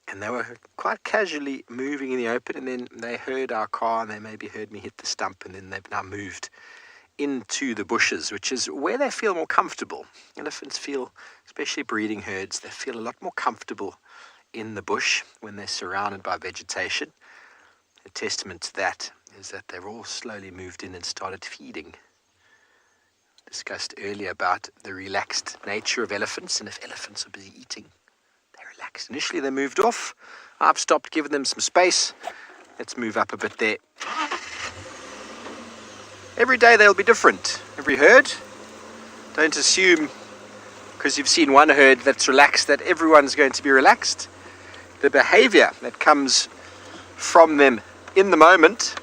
And they were quite casually moving in the open, and then they heard our car and they maybe heard me hit the stump, and then they've now moved into the bushes, which is where they feel more comfortable. Elephants feel, especially breeding herds, they feel a lot more comfortable in the bush when they're surrounded by vegetation. A testament to that is that they've all slowly moved in and started feeding. Discussed earlier about the relaxed nature of elephants, and if elephants are busy eating, they're relaxed. Initially they moved off. I've stopped, given them some space. Let's move up a bit there. Every day they'll be different. Every herd. Don't assume because you've seen one herd that's relaxed that everyone's going to be relaxed. The behavior that comes from them in the moment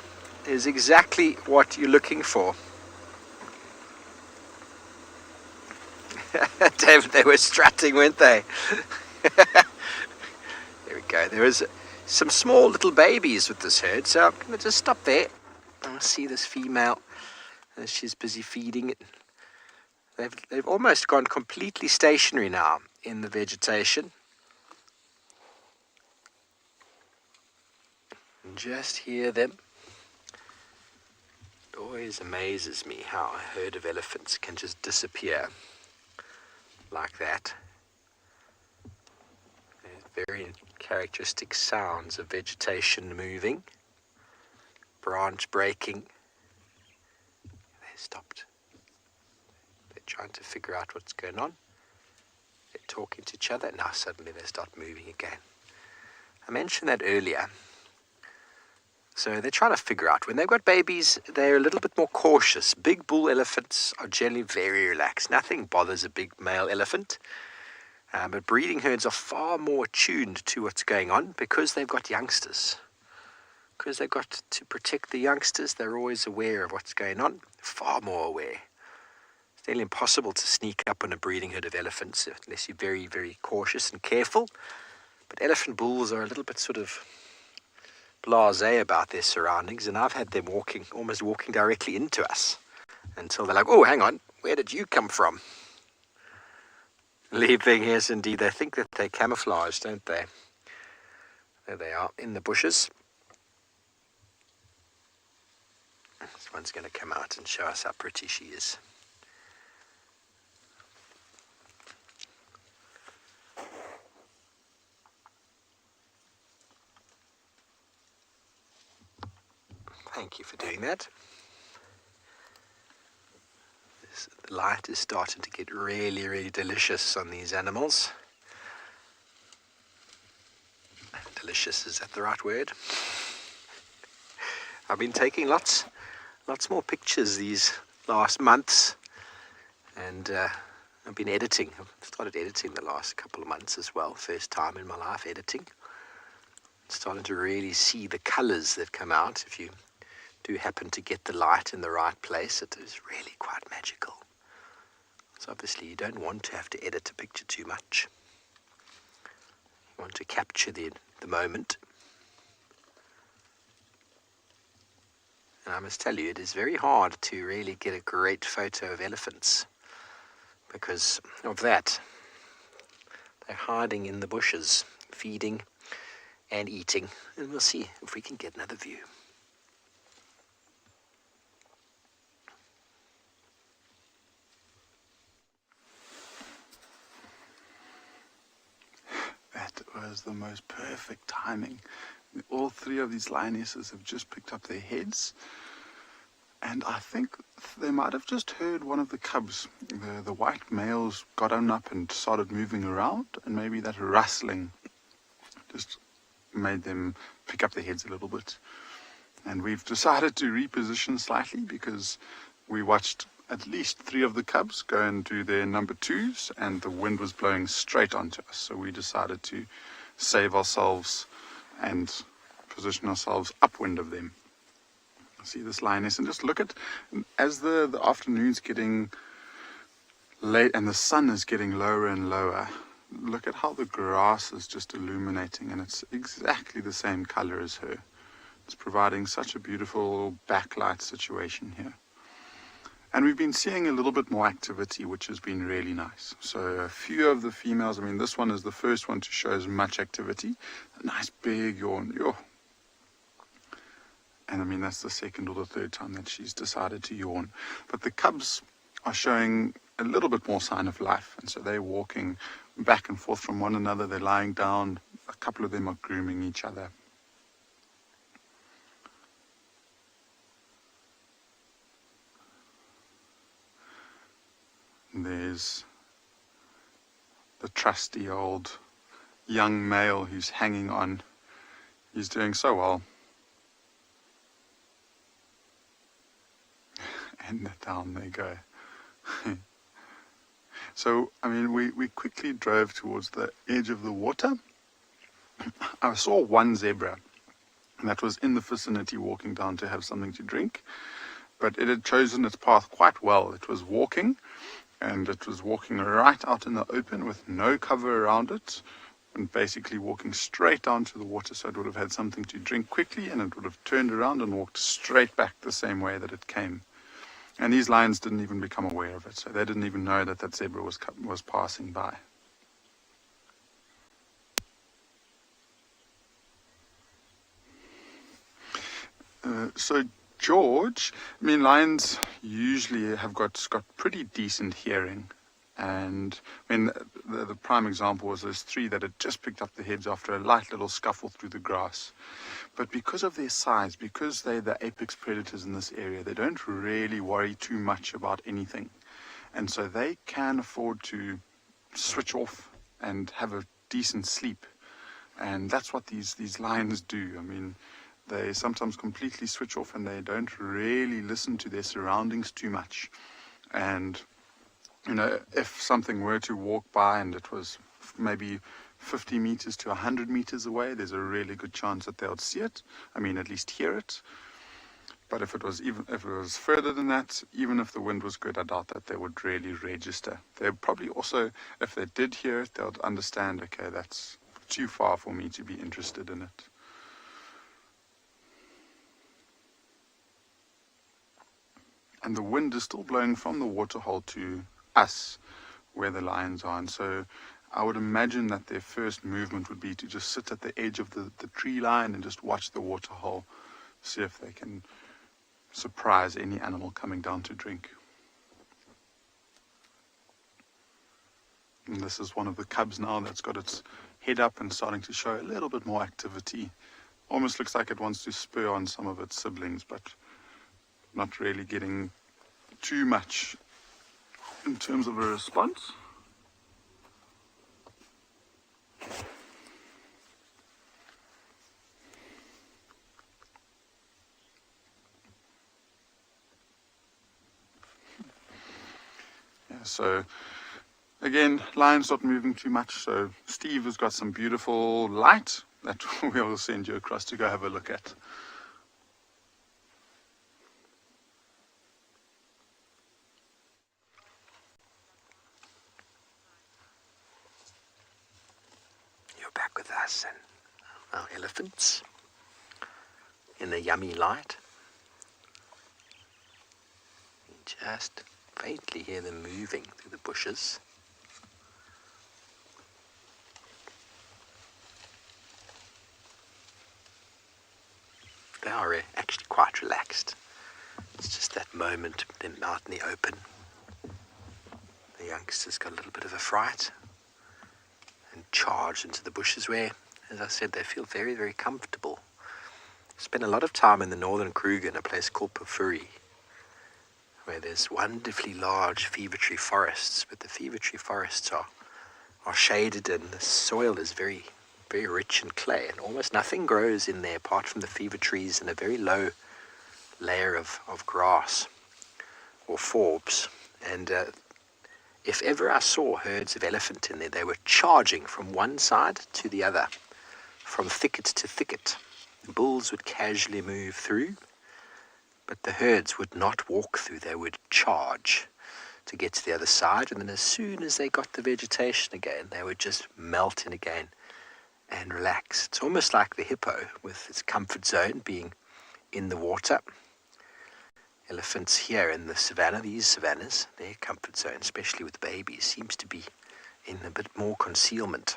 is exactly what you're looking for. David, they were strutting, weren't they? There we go. There was some small little babies with this herd, so I'm going to just stop there. I see this female as she's busy feeding it. They've almost gone completely stationary now in the vegetation. And just hear them. It always amazes me how a herd of elephants can just disappear like that. There's very characteristic sounds of vegetation moving, branch breaking. They stopped. They're trying to figure out what's going on. They're talking to each other. Now suddenly they start moving again. I mentioned that earlier. So they're trying to figure out. When they've got babies, they're a little bit more cautious. Big bull elephants are generally very relaxed. Nothing bothers a big male elephant. But breeding herds are far more attuned to what's going on because they've got youngsters. because they've got to protect the youngsters. They're always aware of what's going on, far more aware. It's nearly impossible to sneak up on a breeding herd of elephants unless you're very, very cautious and careful. But elephant bulls are a little bit sort of blasé about their surroundings, and I've had them almost walking directly into us until they're like, oh, hang on, where did you come from? Leaping, yes, indeed. They think that they're camouflaged, don't they? There they are, in the bushes. This one's going to come out and show us how pretty she is. Thank you for doing that. The light is starting to get really, really delicious on these animals. Delicious, is that the right word? I've been taking lots more pictures these last months, and I've been editing. I've started editing the last couple of months as well. First time in my life editing. Starting to really see the colors that come out. If you do happen to get the light in the right place, it is really quite magical. So obviously you don't want to have to edit a picture too much. You want to capture the moment. And I must tell you, it is very hard to really get a great photo of elephants because of that. They're hiding in the bushes, feeding and eating. And we'll see if we can get another view. That was the most perfect timing. All three of these lionesses have just picked up their heads, and I think they might have just heard one of the cubs. The white males got on up and started moving around, and maybe that rustling just made them pick up their heads a little bit. And we've decided to reposition slightly because we watched at least three of the cubs go and do their number twos, and the wind was blowing straight onto us. So we decided to save ourselves and position ourselves upwind of them. See this lioness, and just look at, as the afternoon's getting late and the sun is getting lower and lower, look at how the grass is just illuminating, and it's exactly the same color as her. It's providing such a beautiful backlight situation here. And we've been seeing a little bit more activity, which has been really nice. So a few of the females, I mean, this one is the first one to show as much activity. A nice big yawn. Yo. And I mean, that's the second or the third time that she's decided to yawn. But the cubs are showing a little bit more sign of life. And so they're walking back and forth from one another. They're lying down. A couple of them are grooming each other. There's the trusty old young male who's hanging on. He's doing so well. And down they go. So, I mean, we quickly drove towards the edge of the water. I saw one zebra that was in the vicinity walking down to have something to drink. But it had chosen its path quite well. It was walking. And it was walking right out in the open with no cover around it, and basically walking straight down to the water, so it would have had something to drink quickly, and it would have turned around and walked straight back the same way that it came. And these lions didn't even become aware of it, so they didn't even know that that zebra was passing by. So George, I mean, lions usually have got pretty decent hearing, and I mean, the prime example was those three that had just picked up the heads after a light little scuffle through the grass. But because of their size, because they're the apex predators in this area, they don't really worry too much about anything, and so they can afford to switch off and have a decent sleep, and that's what these lions do. I mean, they sometimes completely switch off and they don't really listen to their surroundings too much. And, you know, if something were to walk by and it was maybe 50 meters to 100 meters away, there's a really good chance that they would see it. I mean, at least hear it. But if it was further than that, even if the wind was good, I doubt that they would really register. They'd probably also, if they did hear it, they would understand, okay, that's too far for me to be interested in it. And the wind is still blowing from the waterhole to us, where the lions are. And so I would imagine that their first movement would be to just sit at the edge of the tree line and just watch the waterhole, see if they can surprise any animal coming down to drink. And this is one of the cubs now that's got its head up and starting to show a little bit more activity. Almost looks like it wants to spur on some of its siblings, but not really getting too much in terms of a response. Yeah, so again, lion's not moving too much, so Steve has got some beautiful light that we will send you across to go have a look at. Back with us and our elephants in the yummy light. You just faintly hear them moving through the bushes. They are actually quite relaxed. It's just that moment of them out in the open. The youngsters got a little bit of a fright and charge into the bushes where, as I said, they feel very, very comfortable. Spent a lot of time in the northern Kruger in a place called Pafuri, where there's wonderfully large fever tree forests, but the fever tree forests are shaded and the soil is very, very rich in clay, and almost nothing grows in there apart from the fever trees and a very low layer of grass or forbs. And if ever I saw herds of elephant in there, they were charging from one side to the other, from thicket to thicket. The bulls would casually move through, but the herds would not walk through. They would charge to get to the other side, and then as soon as they got the vegetation again, they would just melt in again and relax. It's almost like the hippo with its comfort zone being in the water. Elephants here in the savannah, these savannas, their comfort zone, especially with babies, seems to be in a bit more concealment.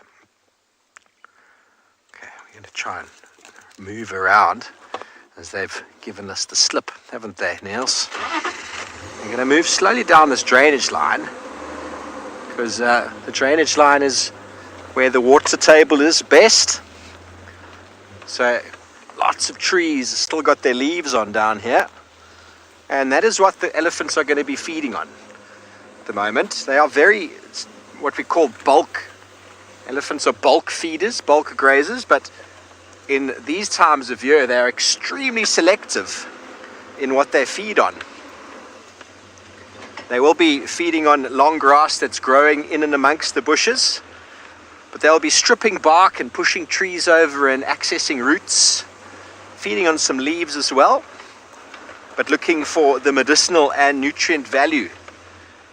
Okay, we're going to try and move around as they've given us the slip, haven't they, Niels? We're going to move slowly down this drainage line because the drainage line is where the water table is best. So lots of trees have still got their leaves on down here. And that is what the elephants are going to be feeding on at the moment. They are very, what we call bulk. Elephants are bulk feeders, bulk grazers, but in these times of year, they are extremely selective in what they feed on. They will be feeding on long grass that's growing in and amongst the bushes, but they'll be stripping bark and pushing trees over and accessing roots, feeding on some leaves as well, but looking for the medicinal and nutrient value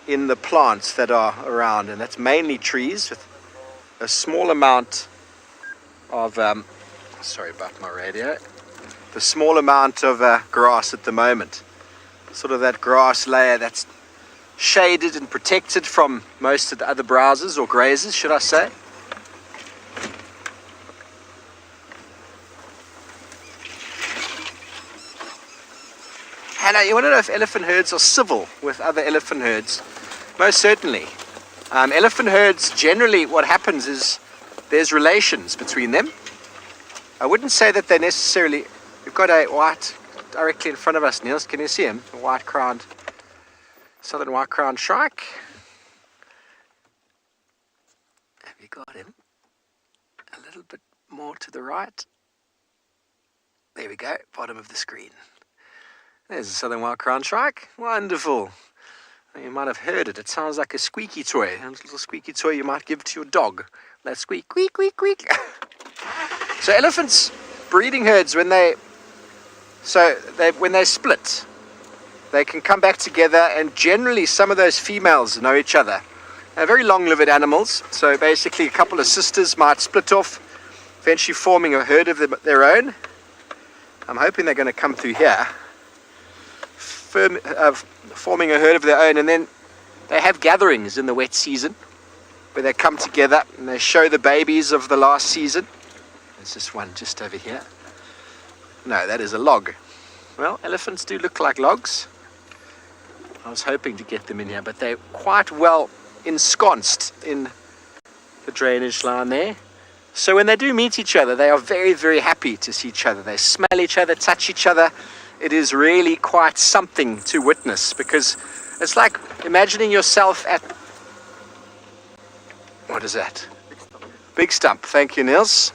in the plants that are around. And that's mainly trees with a small amount of, sorry about my radio, the small amount of grass at the moment. Sort of that grass layer that's shaded and protected from most of the other browsers or grazers, should I say. Hello, you want to know if elephant herds are civil with other elephant herds? Most certainly. Elephant herds, generally what happens is there's relations between them. I wouldn't say that they necessarily... We've got a white directly in front of us, Niels. Can you see him? A white-crowned, southern white-crowned shrike. Have you got him? A little bit more to the right. There we go, bottom of the screen. There's a southern white-crowned shrike. Wonderful. You might have heard it. It sounds like a squeaky toy. A little squeaky toy you might give to your dog. That squeak, squeak, squeak, squeak. So elephants, breeding herds, when they split, they can come back together, and generally some of those females know each other. They're very long-lived animals, so basically a couple of sisters might split off, eventually forming a herd of their own. I'm hoping they're going to come through here, forming a herd of their own, and then they have gatherings in the wet season where they come together and they show the babies of the last season. There's this one just over here. No, that is a log. Well, elephants do look like logs. I was hoping to get them in here, but they're quite well ensconced in the drainage line there. So when they do meet each other, they are very, very happy to see each other. They smell each other, touch each other. It is really quite something to witness, because it's like imagining yourself at, what is that? Big stump. Thank you, Niels.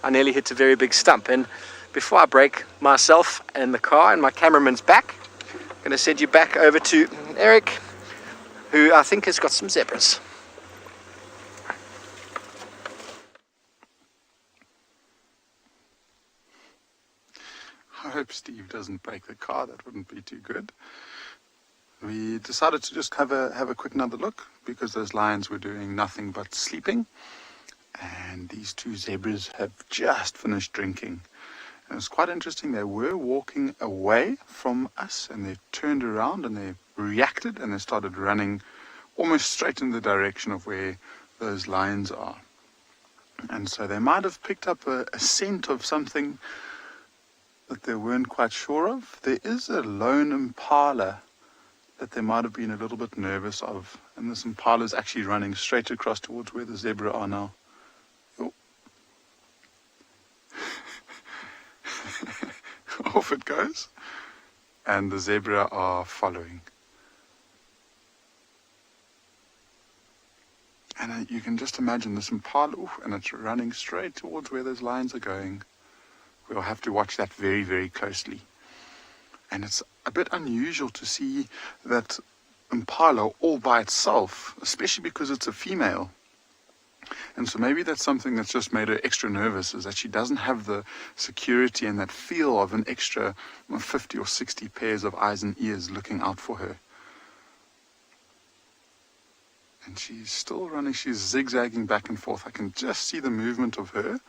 I nearly hit a very big stump. And before I break myself and the car and my cameraman's back, I'm going to send you back over to Eric, who I think has got some zebras. I hope Steve doesn't break the car. That wouldn't be too good. We decided to just have a quick another look, because those lions were doing nothing but sleeping, and these two zebras have just finished drinking. And it's quite interesting. They were walking away from us, and they turned around and they reacted, and they started running almost straight in the direction of where those lions are. And so they might have picked up a scent of something that they weren't quite sure of. There is a lone impala that they might have been a little bit nervous of, and this impala is actually running straight across towards where the zebra are now. Oh. Off it goes, and the zebra are following. And you can just imagine this impala, and it's running straight towards where those lions are going. We'll have to watch that very, very closely. And it's a bit unusual to see that impala all by itself, especially because it's a female. And so maybe that's something that's just made her extra nervous, is that she doesn't have the security and that feel of an extra 50 or 60 pairs of eyes and ears looking out for her. And she's still running, she's zigzagging back and forth. I can just see the movement of her.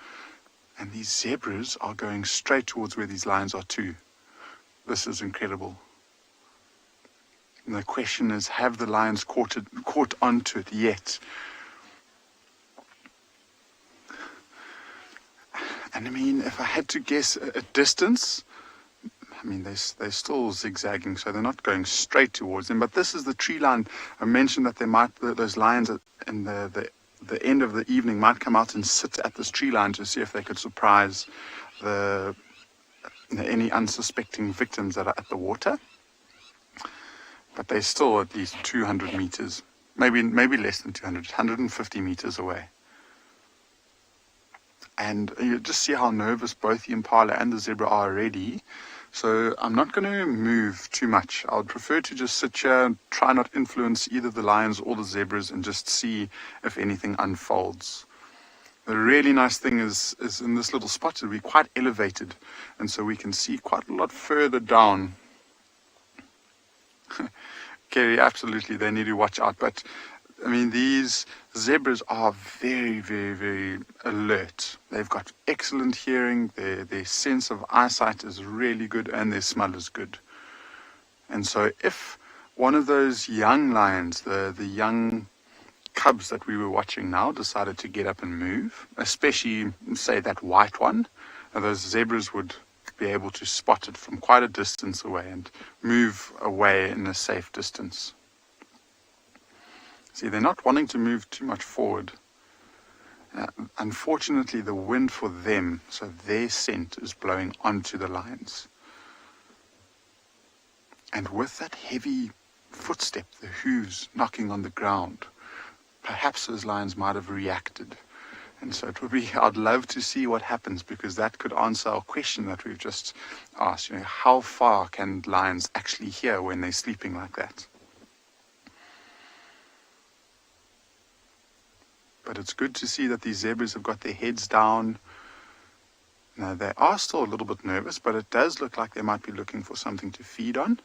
And these zebras are going straight towards where these lions are too. This is incredible. And the question is, have the lions caught onto it yet? And I mean, if I had to guess a distance, I mean, they're still zigzagging, so they're not going straight towards them. But this is the tree line. I mentioned that those lions in the end of the evening might come out and sit at this tree line to see if they could surprise any unsuspecting victims that are at the water. But they're still at least 200 meters, maybe less than 200, 150 meters away. And you just see how nervous both the impala and the zebra are already. So I'm not going to move too much. I would prefer to just sit here and try not influence either the lions or the zebras, and just see if anything unfolds. The really nice thing is in this little spot, it'll be quite elevated, and so we can see quite a lot further down. Kerry, absolutely, they need to watch out. But I mean, these zebras are very, very, very alert. They've got excellent hearing, their sense of eyesight is really good, and their smell is good. And so if one of those young lions, the young cubs that we were watching now, decided to get up and move, especially, say, that white one, those zebras would be able to spot it from quite a distance away and move away in a safe distance. See, they're not wanting to move too much forward. Unfortunately, the wind for them, so their scent is blowing onto the lions. And with that heavy footstep, the hooves knocking on the ground, perhaps those lions might have reacted. And so it would be, I'd love to see what happens, because that could answer our question that we've just asked. How far can lions actually hear when they're sleeping like that? But it's good to see that these zebras have got their heads down. Now, they are still a little bit nervous, but it does look like they might be looking for something to feed on,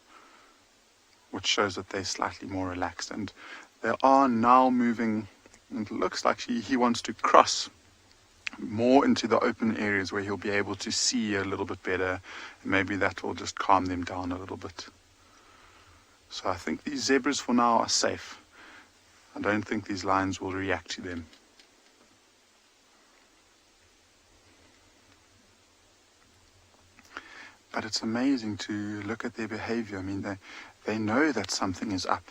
which shows that they're slightly more relaxed. And they are now moving, and it looks like he wants to cross more into the open areas where he'll be able to see a little bit better. Maybe that will just calm them down a little bit. So I think these zebras for now are safe. I don't think these lions will react to them. But it's amazing to look at their behavior. I mean, they know that something is up.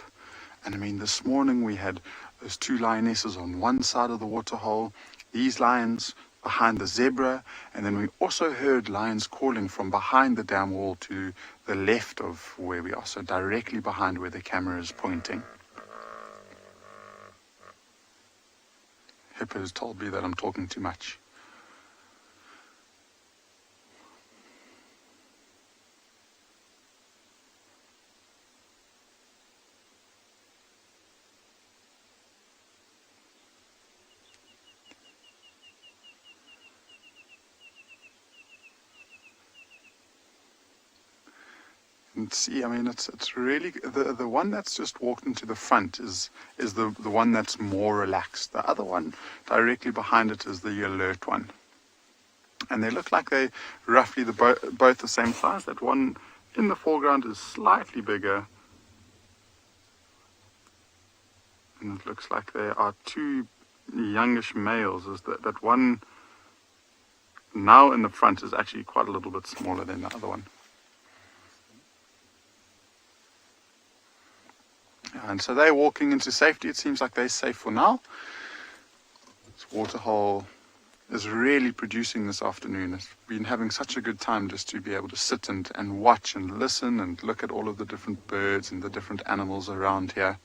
And I mean, this morning we had those two lionesses on one side of the waterhole, these lions behind the zebra, and then we also heard lions calling from behind the dam wall to the left of where we are, so directly behind where the camera is pointing. Hippo's told me that I'm talking too much. And see, I mean, it's really the one that's just walked into the front is the one that's more relaxed. The other one directly behind it is the alert one, and they look like they're roughly both the same size. That one in the foreground is slightly bigger, and it looks like there are two youngish males. Is that one now in the front is actually quite a little bit smaller than the other one. And so they're walking into safety. It seems like they're safe for now. This waterhole is really producing this afternoon. It's been having such a good time just to be able to sit and watch and listen and look at all of the different birds and the different animals around here.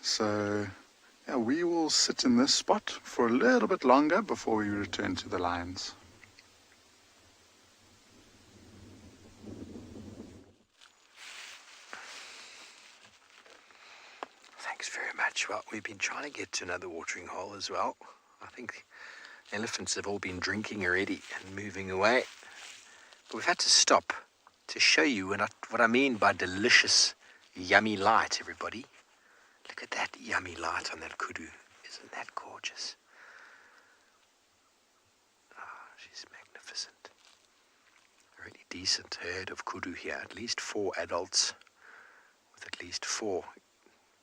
So yeah, we will sit in this spot for a little bit longer before we return to the lions. Thanks very much. Well, we've been trying to get to another watering hole as well. I think elephants have all been drinking already and moving away. But we've had to stop to show you what I mean by delicious, yummy light, everybody. Look at that yummy light on that kudu. Isn't that gorgeous? Oh, she's magnificent. A really decent herd of kudu here. At least 4 adults with at least 4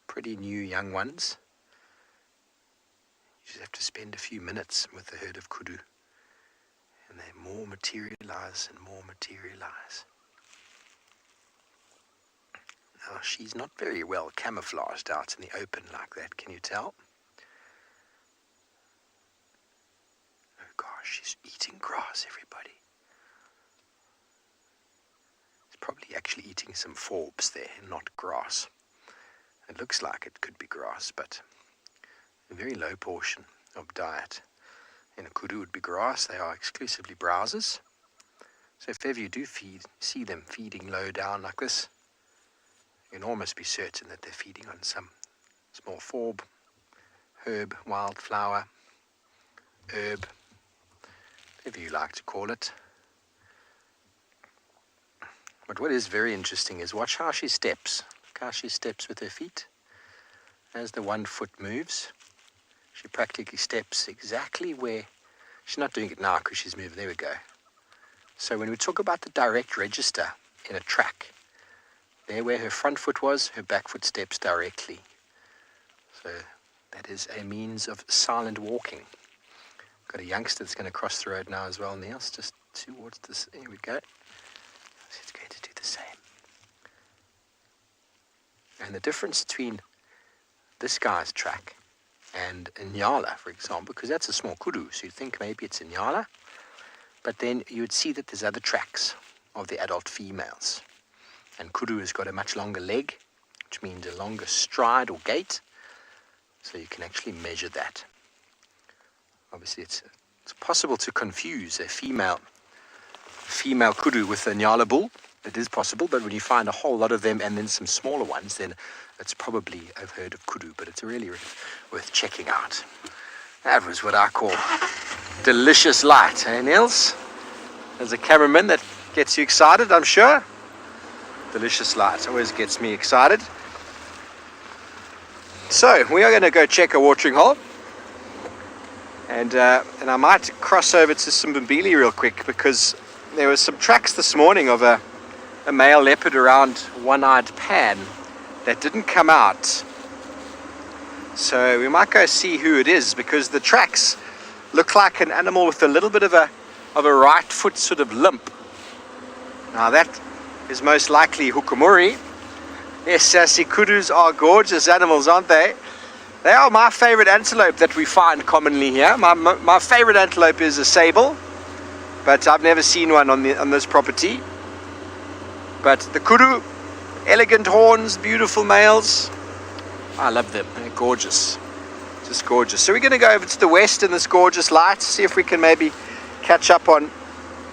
pretty new young ones. You just have to spend a few minutes with the herd of kudu, and they more materialize and more materialize. Now, she's not very well camouflaged out in the open like that, can you tell? Oh gosh, she's eating grass, everybody. She's probably actually eating some forbs there, not grass. It looks like it could be grass, but a very low portion of diet. In a kudu would be grass. They are exclusively browsers. So if ever you do see them feeding low down like this, you can almost be certain that they're feeding on some small forb, herb, wildflower, herb, whatever you like to call it. But what is very interesting is watch how she steps. How she steps with her feet. As the one foot moves, she practically steps exactly where, she's not doing it now because she's moving, there we go. So when we talk about the direct register in a track, there where her front foot was, her back foot steps directly. So that is a means of silent walking. Got a youngster that's going to cross the road now as well, Niels, just towards this, here we go. She's going to do the same. And the difference between this guy's track and Nyala, for example, because that's a small kudu, so you'd think maybe it's Nyala, but then you would see that there's other tracks of the adult females. And kudu has got a much longer leg, which means a longer stride or gait, so you can actually measure that. Obviously, it's possible to confuse a female kudu with a Nyala bull, it is possible, but when you find a whole lot of them and then some smaller ones, then it's probably a herd of kudu, but it's really worth checking out. That was what I call delicious light, eh, Niels? As a cameraman, that gets you excited, I'm sure. Delicious light always gets me excited. So, we are going to go check a watering hole. And I might cross over to Simbambili real quick, because there was some tracks this morning of a male leopard around One-Eyed Pan that didn't come out. So we might go see who it is, because the tracks look like an animal with a little bit of a right foot sort of limp. Now that is most likely Hukumuri. Yes, sassy kudus are gorgeous animals, aren't they? They are my favorite antelope that we find commonly here. My favorite antelope is a sable, but I've never seen one on this property. But the kudu, elegant horns, beautiful males. I love them. They're gorgeous. Just gorgeous. So we're going to go over to the west in this gorgeous light, see if we can maybe catch up on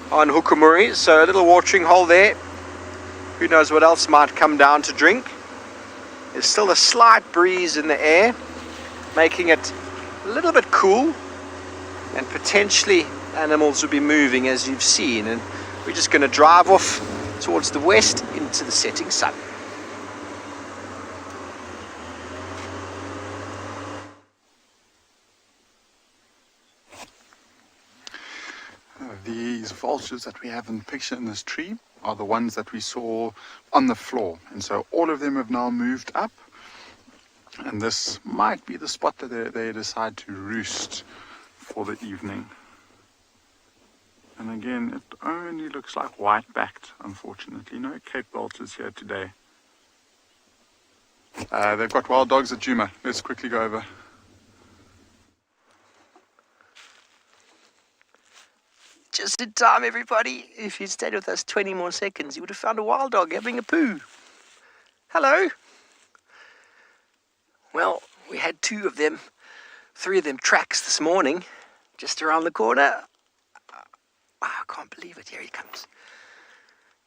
Hukumuri. So a little watering hole there. Who knows what else might come down to drink. There's still a slight breeze in the air, making it a little bit cool, and potentially animals will be moving, as you've seen. And we're just going to drive off towards the west into the setting sun. These vultures that we have in the picture in this tree are the ones that we saw on the floor, and so all of them have now moved up, and this might be the spot that they decide to roost for the evening. And again, it only looks like white-backed, unfortunately. No Cape vultures here today. They've got wild dogs at Juma. Let's quickly go over. Just in time, everybody. If you'd stayed with us 20 more seconds, you would have found a wild dog having a poo. Hello. Well, we had three of them tracks this morning, just around the corner. Wow, I can't believe it. Here he comes.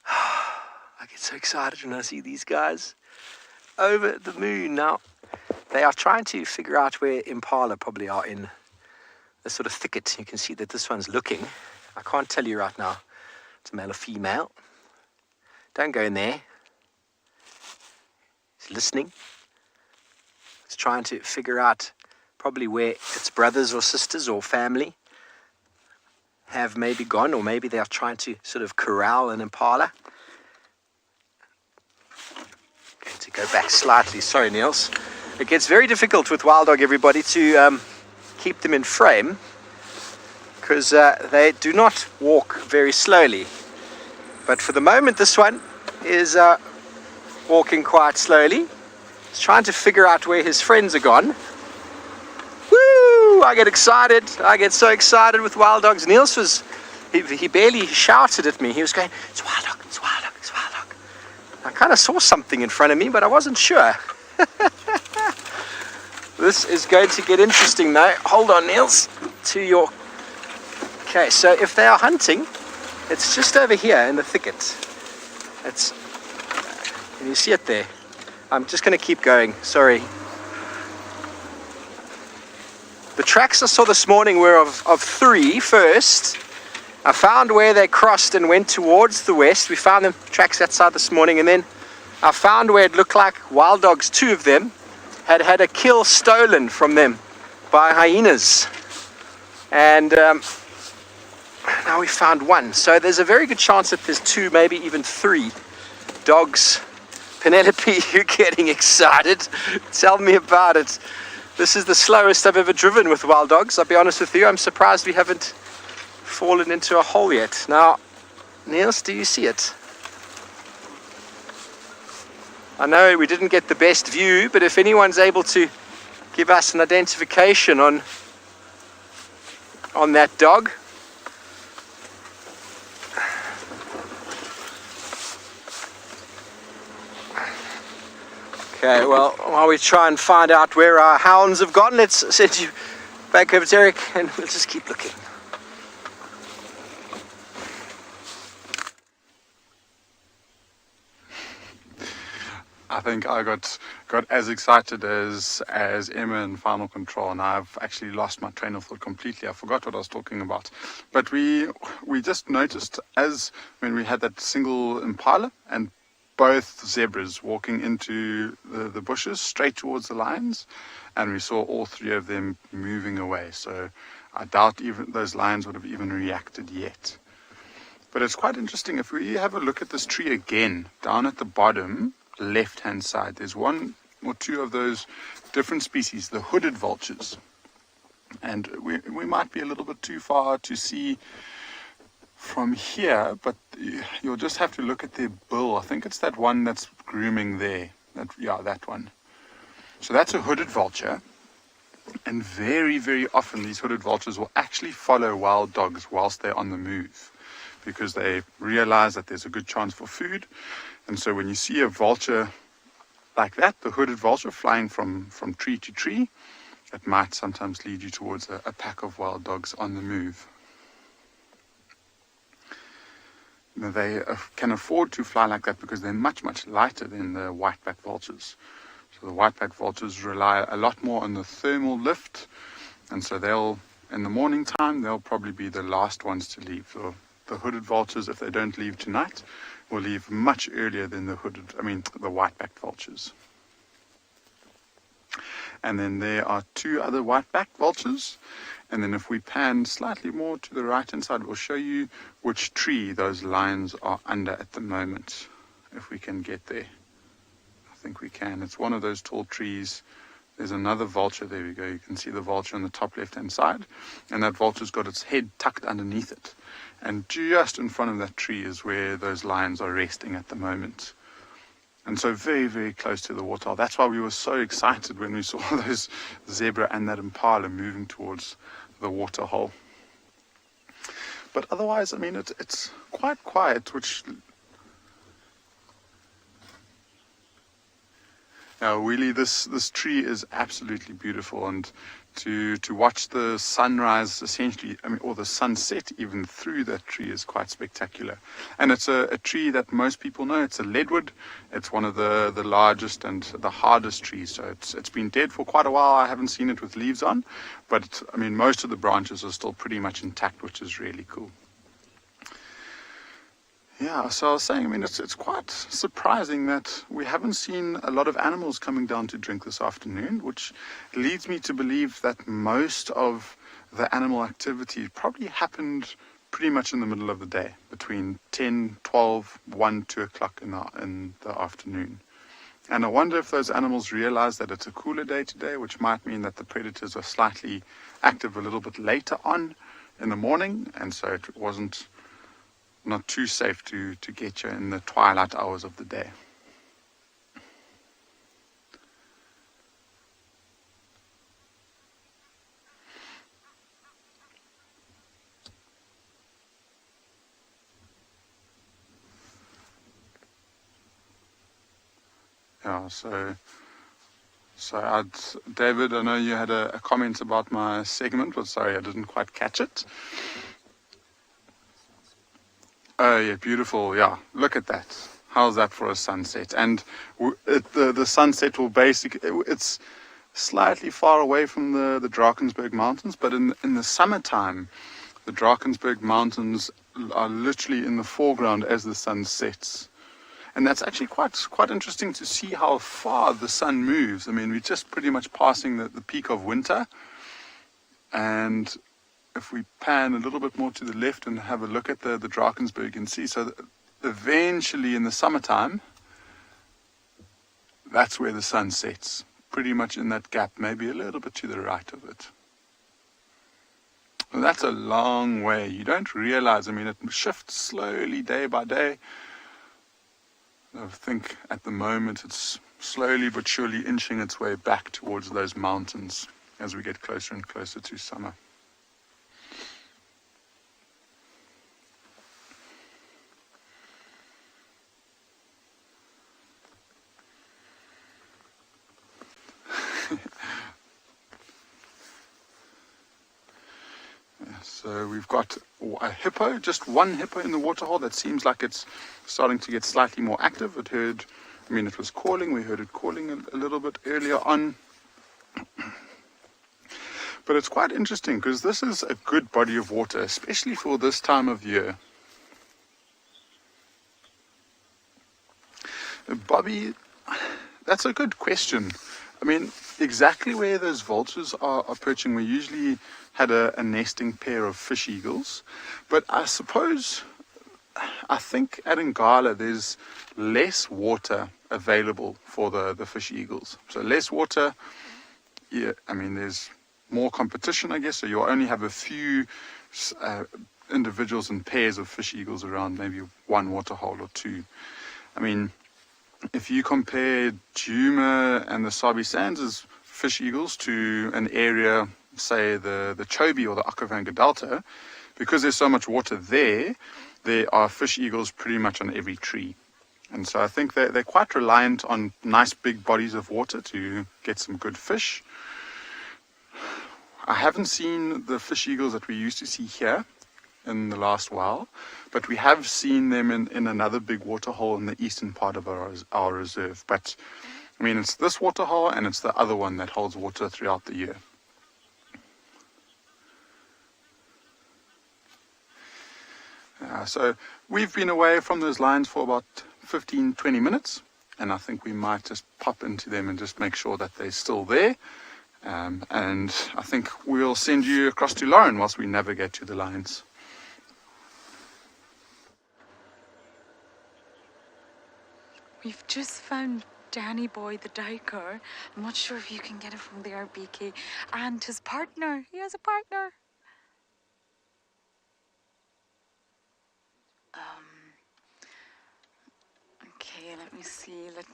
I get so excited when I see these guys over the moon. Now, they are trying to figure out where impala probably are in the sort of thicket. You can see that this one's looking. I can't tell you right now. It's a male or female. Don't go in there. He's listening. It's trying to figure out probably where its brothers or sisters or family have maybe gone, or maybe they are trying to sort of corral an impala. Going to go back slightly. Sorry, Niels. It gets very difficult with wild dog, everybody, to keep them in frame, because they do not walk very slowly. But for the moment, this one is walking quite slowly. He's trying to figure out where his friends are gone. Woo! I get excited. I get so excited with wild dogs. Niels was, he barely shouted at me. He was going, it's wild dog, it's wild dog, it's wild dog. I kind of saw something in front of me, but I wasn't sure. This is going to get interesting though. Hold on, Niels, to your... Okay, so if they are hunting, it's just over here in the thicket. Can you see it there? I'm just going to keep going, sorry. The tracks I saw this morning were of three first. I found where they crossed and went towards the west. We found them tracks outside this morning, and then I found where it looked like wild dogs, two of them, had had a kill stolen from them by hyenas. And now we found one. So there's a very good chance that there's two, maybe even three dogs. Penelope, you're getting excited. Tell me about it. This is the slowest I've ever driven with wild dogs. I'll be honest with you, I'm surprised we haven't fallen into a hole yet. Now, Niels, do you see it? I know we didn't get the best view, but if anyone's able to give us an identification on that dog. Okay, well, while we try and find out where our hounds have gone, let's send you back over to Eric and we'll just keep looking. I think I got as excited as Emma in Final Control, and I've actually lost my train of thought completely. I forgot what I was talking about. But we just noticed when we had that single impala and both zebras walking into the bushes straight towards the lions, and we saw all three of them moving away. So I doubt even those lions would have even reacted yet. But it's quite interesting. If we have a look at this tree again, down at the bottom left hand side, there's one or two of those different species, the hooded vultures. And we might be a little bit too far to see from here, but you'll just have to look at their bill. I think it's that one that's grooming there. That one. So that's a hooded vulture. And very, very often these hooded vultures will actually follow wild dogs whilst they're on the move, because they realize that there's a good chance for food. And so when you see a vulture like that, the hooded vulture flying from tree to tree, it might sometimes lead you towards a pack of wild dogs on the move. Now, they can afford to fly like that because they're much, much lighter than the white-backed vultures. So the white-backed vultures rely a lot more on the thermal lift, and so in the morning time, they'll probably be the last ones to leave. So the hooded vultures, if they don't leave tonight, will leave much earlier than the white-backed vultures. And then there are two other white-backed vultures. And then if we pan slightly more to the right-hand side, we'll show you which tree those lions are under at the moment, if we can get there. I think we can. It's one of those tall trees. There's another vulture. There we go. You can see the vulture on the top left-hand side. And that vulture's got its head tucked underneath it. And just in front of that tree is where those lions are resting at the moment. And so very, very close to the waterhole. That's why we were so excited when we saw those zebra and that impala moving towards the waterhole. But otherwise, it's quite quiet, Now, really, this tree is absolutely beautiful, and to watch the sunrise essentially, or the sunset even through that tree is quite spectacular. And it's a tree that most people know. It's a leadwood. It's one of the largest and the hardest trees. So it's been dead for quite a while. I haven't seen it with leaves on, but most of the branches are still pretty much intact, which is really cool. Yeah, so I was saying, it's quite surprising that we haven't seen a lot of animals coming down to drink this afternoon, which leads me to believe that most of the animal activity probably happened pretty much in the middle of the day, between 10, 12, 1, 2 o'clock in the afternoon. And I wonder if those animals realize that it's a cooler day today, which might mean that the predators are slightly active a little bit later on in the morning, and so it wasn't not too safe to get you in the twilight hours of the day. Yeah, so David, I know you had a comment about my segment, but sorry, I didn't quite catch it. Oh yeah, beautiful. Yeah, look at that. How's that for a sunset? And the sunset will it's slightly far away from the Drakensberg Mountains, but in the summertime, the Drakensberg Mountains are literally in the foreground as the sun sets. And that's actually quite interesting to see how far the sun moves. We're just pretty much passing the peak of winter, and if we pan a little bit more to the left and have a look at the Drakensberg, you can see, so eventually in the summertime, that's where the sun sets, pretty much in that gap, maybe a little bit to the right of it. And that's a long way. You don't realize, it shifts slowly day by day. I think at the moment it's slowly but surely inching its way back towards those mountains as we get closer and closer to summer. So we've got a hippo, just one hippo in the waterhole that seems like it's starting to get slightly more active. It heard I mean, it was calling. We heard it calling a little bit earlier on. But it's quite interesting because this is a good body of water, especially for this time of year. Bobby, that's a good question. I mean, exactly where those vultures are perching, we usually had a nesting pair of fish eagles. But I think at Ngala there's less water available for the fish eagles. So less water, yeah, I mean, there's more competition, I guess, so you'll only have a few individuals and pairs of fish eagles around, maybe one waterhole or two. I mean, if you compare Djuma and the Sabi Sands as fish eagles to an area, say the Chobe or the Okavango Delta, because there's so much water there are fish eagles pretty much on every tree. And so I think they're quite reliant on nice big bodies of water to get some good fish. I haven't seen the fish eagles that we used to see here in the last while, but we have seen them in another big waterhole in the eastern part of our reserve. But I mean, it's this waterhole and it's the other one that holds water throughout the year. So we've been away from those lines for about 15-20 minutes, and I think we might just pop into them and just make sure that they're still there. And I think we'll send you across to Lauren whilst we navigate to the lines. We've just found Danny Boy the diker. I'm not sure if you can get it from there, BK. And his partner. He has a partner. Okay, let me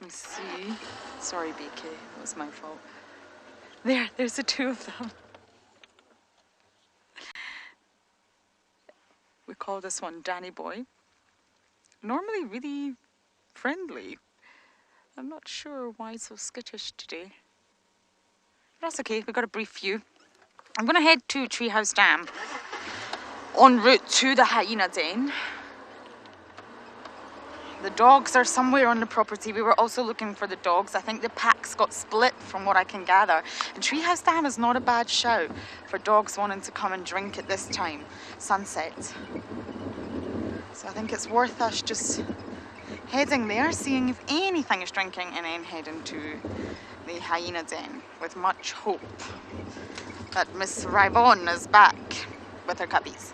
see. Sorry, BK. It was my fault. There's the two of them. We call this one Danny Boy. Normally really friendly. I'm not sure why it's so skittish today. But that's okay, we've got a brief view. I'm going to head to Treehouse Dam en route to the hyena den. The dogs are somewhere on the property. We were also looking for the dogs. I think the packs got split from what I can gather. And Treehouse Dam is not a bad shout for dogs wanting to come and drink at this time, sunset. So I think it's worth us just heading there, seeing if anything is drinking, and then heading to the hyena den with much hope that Miss Rybon is back with her cubbies.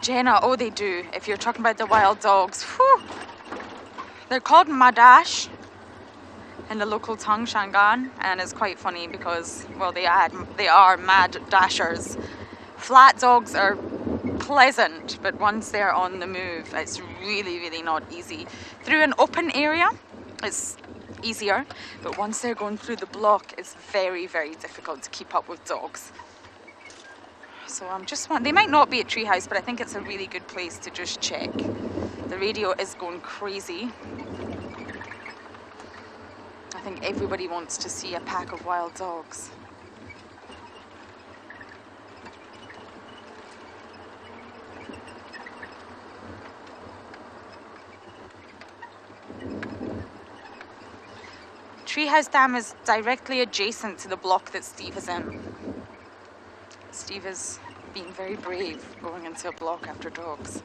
Jenna, oh they do, if you're talking about the wild dogs. Whew. They're called Madash in the local tongue, Shangaan, and it's quite funny because, well, they are mad dashers. Flat dogs are pleasant, but once they're on the move, it's really, really not easy. Through an open area, it's easier, but once they're going through the block, it's very, very difficult to keep up with dogs. So they might not be at Treehouse, but I think it's a really good place to just check. The radio is going crazy. I think everybody wants to see a pack of wild dogs. Treehouse Dam is directly adjacent to the block that Steve is in. Steve is being very brave going into a block after dogs.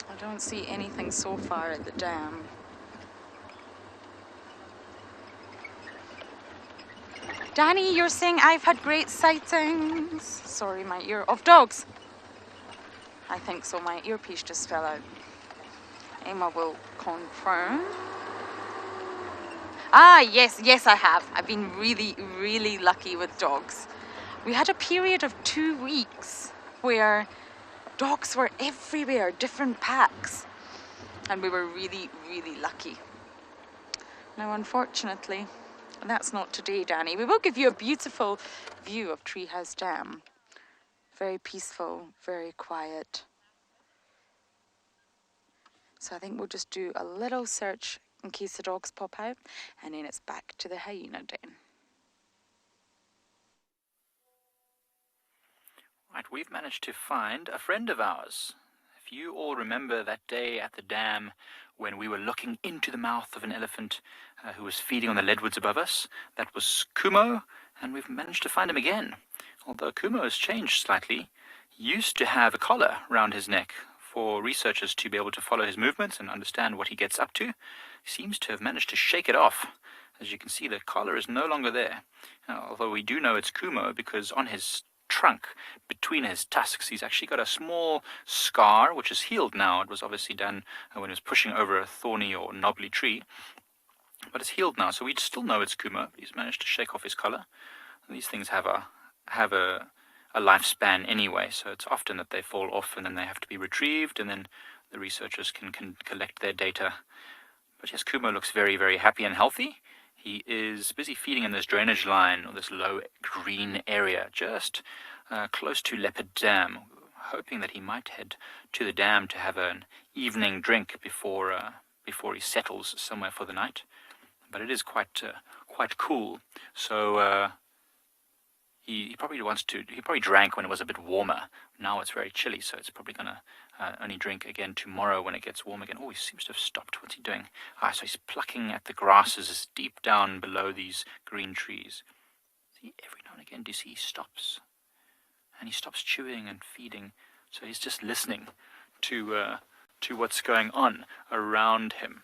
I don't see anything so far at the dam. Danny, you're saying I've had great sightings. Sorry, my ear of dogs. I think so, my earpiece just fell out. Emma will confirm. Ah, yes I have. I've been really, really lucky with dogs. We had a period of 2 weeks where dogs were everywhere, different packs. And we were really, really lucky. Now, unfortunately, But that's not today, Danny. We will give you a beautiful view of Treehouse Dam. Very peaceful, very quiet. So I think we'll just do a little search in case the dogs pop out, and then it's back to the hyena den. Right, we've managed to find a friend of ours. If you all remember that day at the dam when we were looking into the mouth of an elephant who was feeding on the leadwoods above us, that was Kumo, and we've managed to find him again. Although Kumo has changed slightly, he used to have a collar round his neck for researchers to be able to follow his movements and understand what he gets up to. He seems to have managed to shake it off. As you can see, the collar is no longer there. Although we do know it's Kumo because on his trunk, between his tusks, he's actually got a small scar, which is healed now. It was obviously done when he was pushing over a thorny or knobbly tree, but it's healed now, so we still know it's Kumo. He's managed to shake off his collar. And these things have a lifespan anyway, so it's often that they fall off and then they have to be retrieved, and then the researchers can collect their data. But yes, Kumo looks very, very happy and healthy. He is busy feeding in this drainage line, or this low green area, just close to Leopard Dam, hoping that he might head to the dam to have an evening drink before he settles somewhere for the night. But it is quite cool, so he probably he probably drank when it was a bit warmer. Now it's very chilly, so it's probably going to only drink again tomorrow when it gets warm again. Oh, he seems to have stopped. What's he doing? So he's plucking at the grasses deep down below these green trees. See, every now and again, do you see he stops? And he stops chewing and feeding. So he's just listening to what's going on around him.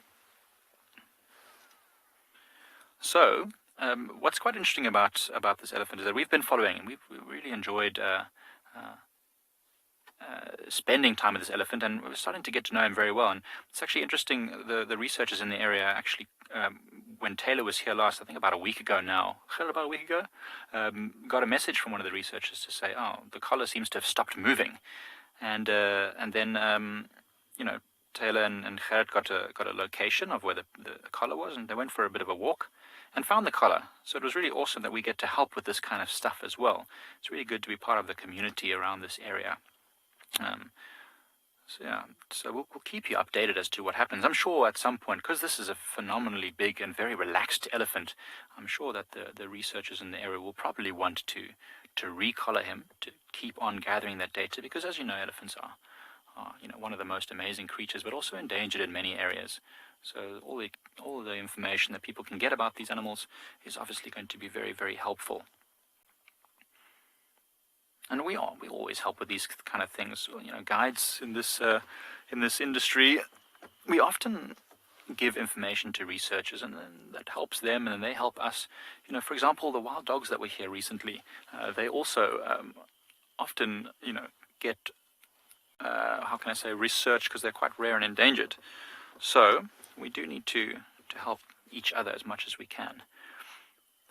So, what's quite interesting about this elephant is that we've been following him. We really enjoyed spending time with this elephant, and we're starting to get to know him very well. And it's actually interesting, the researchers in the area actually, when Taylor was here last, I think about a week ago now, got a message from one of the researchers to say, oh, the collar seems to have stopped moving. And then Taylor and Gerrit got a location of where the collar was, and they went for a bit of a walk and found the collar. So it was really awesome that we get to help with this kind of stuff as well. It's really good to be part of the community around this area. So we'll keep you updated as to what happens. I'm sure at some point, because this is a phenomenally big and very relaxed elephant, I'm sure that the researchers in the area will probably want to recollar him, to keep on gathering that data, because as you know, elephants are one of the most amazing creatures, but also endangered in many areas. So all the information that people can get about these animals is obviously going to be very, very helpful. And we always help with these kind of things. Guides in this industry, we often give information to researchers, and then that helps them, and then they help us. For example, the wild dogs that were here recently, they also often get research, because they're quite rare and endangered. So we do need to help each other as much as we can.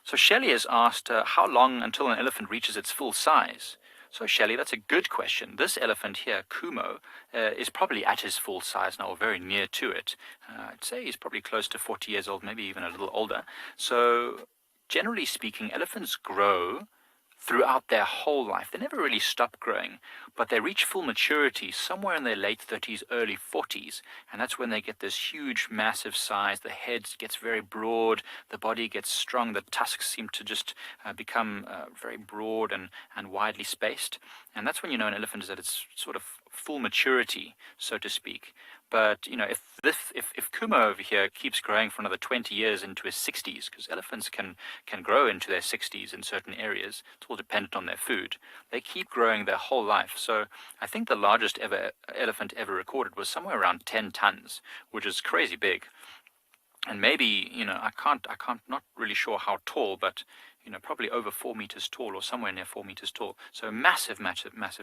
So Shelley has asked, how long until an elephant reaches its full size? So Shelley, that's a good question. This elephant here, Kumo, is probably at his full size now, or very near to it. I'd say he's probably close to 40 years old, maybe even a little older. So generally speaking, elephants grow throughout their whole life. They never really stop growing, but they reach full maturity somewhere in their late 30s, early 40s, and that's when they get this huge, massive size. The head gets very broad, the body gets strong, the tusks seem to just become very broad and widely spaced, and that's when you know an elephant is at its sort of full maturity, so to speak. But if Kumo over here keeps growing for another 20 years into his 60s, because elephants can grow into their 60s in certain areas, it's all dependent on their food. They keep growing their whole life. So I think the largest elephant ever recorded was somewhere around 10 tons, which is crazy big. And maybe not really sure how tall, but probably over 4 meters tall, or somewhere near 4 meters tall. So massive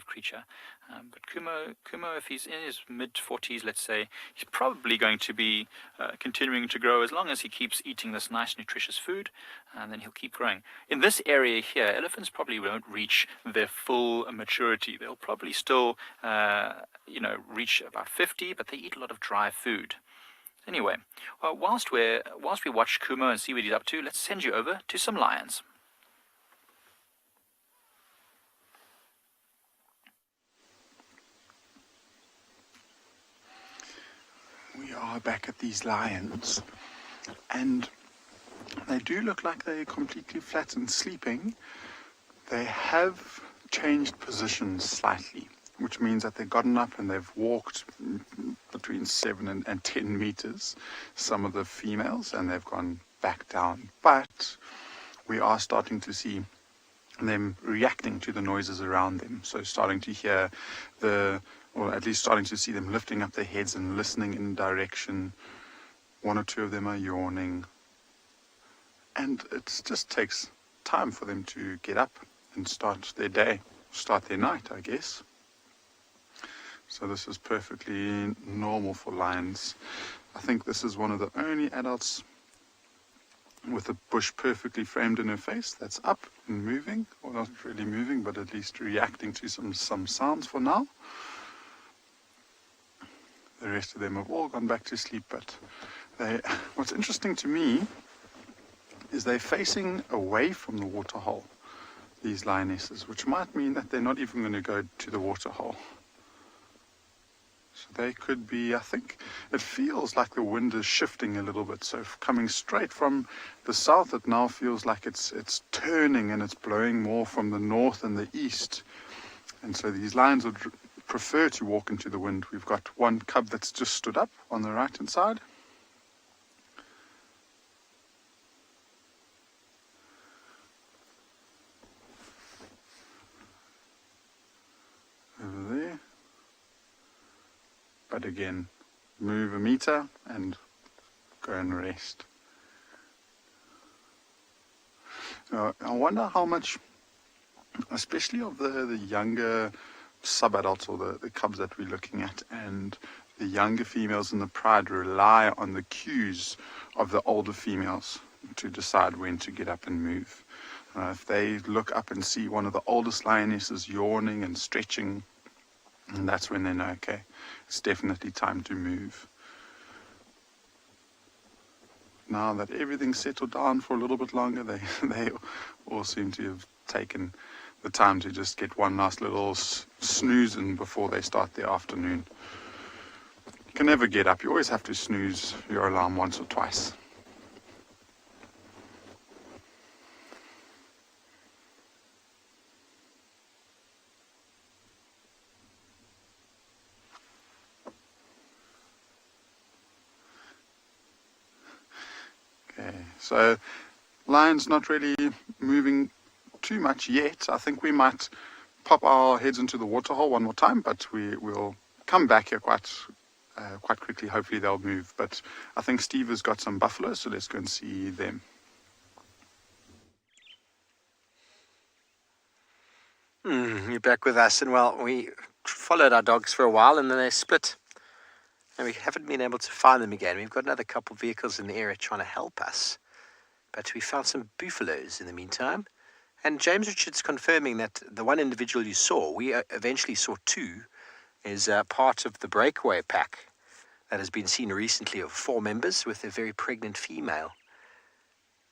creature. But Kumo, if he's in his mid-40s, let's say, he's probably going to be continuing to grow as long as he keeps eating this nice, nutritious food, and then he'll keep growing. In this area here, elephants probably won't reach their full maturity. They'll probably still, reach about 50, but they eat a lot of dry food. Anyway, whilst we watch Kumo and see what he's up to, let's send you over to some lions. We are back at these lions, and they do look like they're completely flat and sleeping. They have changed positions slightly, which means that they've gotten up and they've walked between 7 and 10 meters, some of the females, and they've gone back down. But we are starting to see them reacting to the noises around them. So starting to hear or at least starting to see them lifting up their heads and listening in direction. 1 or 2 of them are yawning. And it just takes time for them to get up and start their day, start their night, I guess. So this is perfectly normal for lions. I think this is one of the only adults with a bush perfectly framed in her face that's up and moving, or not really moving, but at least reacting to some sounds for now. The rest of them have all gone back to sleep, but what's interesting to me is they're facing away from the water hole, these lionesses, which might mean that they're not even going to go to the water hole. So they could be, I think, it feels like the wind is shifting a little bit. So coming straight from the south, it now feels like it's turning and it's blowing more from the north and the east. And so these lions would prefer to walk into the wind. We've got one cub that's just stood up on the right hand side. Over there. But again, move a meter and go and rest. So I wonder how much, especially of the younger sub-adults or the cubs that we're looking at, and the younger females in the pride rely on the cues of the older females to decide when to get up and move. If they look up and see one of the oldest lionesses yawning and stretching, and that's when they know, okay, it's definitely time to move. Now that everything's settled down for a little bit longer, they all seem to have taken the time to just get one last little snooze in before they start their afternoon. You can never get up. You always have to snooze your alarm once or twice. Okay, so lion's not really moving too much yet. I think we might pop our heads into the water hole one more time, but we'll come back here quite quickly. Hopefully they'll move. But I think Steve has got some buffaloes, so let's go and see them. You're back with us, and well, we followed our dogs for a while, and then they split, and we haven't been able to find them again. We've got another couple of vehicles in the area trying to help us, but we found some buffaloes in the meantime. And James Richards confirming that the one individual you saw, we eventually saw 2, is part of the breakaway pack that has been seen recently of 4 members with a very pregnant female.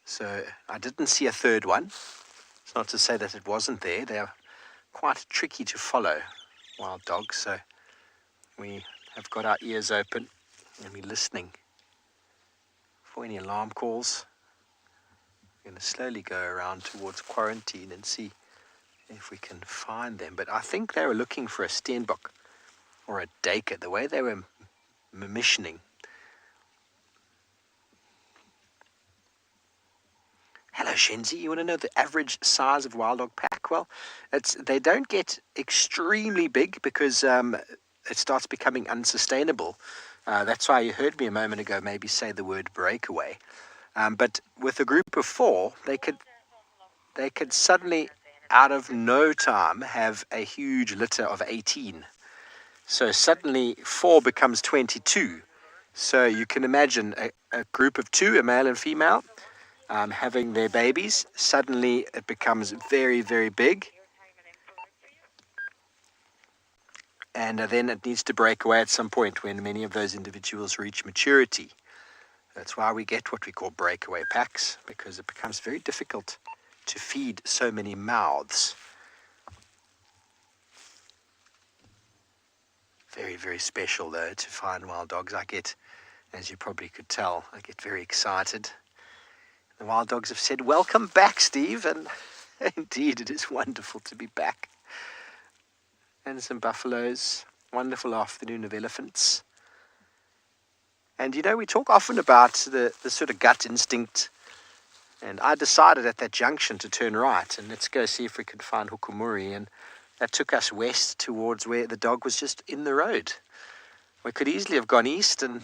So I didn't see a third one. It's not to say that it wasn't there. They are quite tricky to follow, wild dogs. So we have got our ears open and we're listening for any alarm calls. We're going to slowly go around towards quarantine and see if we can find them. But I think they were looking for a steenbok or a duiker, the way they were missioning. Hello, Shenzi. You want to know the average size of wild dog pack? Well, they don't get extremely big because it starts becoming unsustainable. That's why you heard me a moment ago maybe say the word breakaway. But with a group of 4, they could suddenly, out of no time, have a huge litter of 18. So suddenly 4 becomes 22. So you can imagine a group of 2, a male and female, having their babies. Suddenly it becomes very, very big. And then it needs to break away at some point when many of those individuals reach maturity. That's why we get what we call breakaway packs, because it becomes very difficult to feed so many mouths. Very, very special though to find wild dogs. I get, as you probably could tell, I get very excited. The wild dogs have said, "Welcome back, Steve," and indeed it is wonderful to be back. And some buffaloes, wonderful afternoon of elephants. And you know, we talk often about the sort of gut instinct, and I decided at that junction to turn right and let's go see if we could find Hukumuri, and that took us west towards where the dog was just in the road. We could easily have gone east and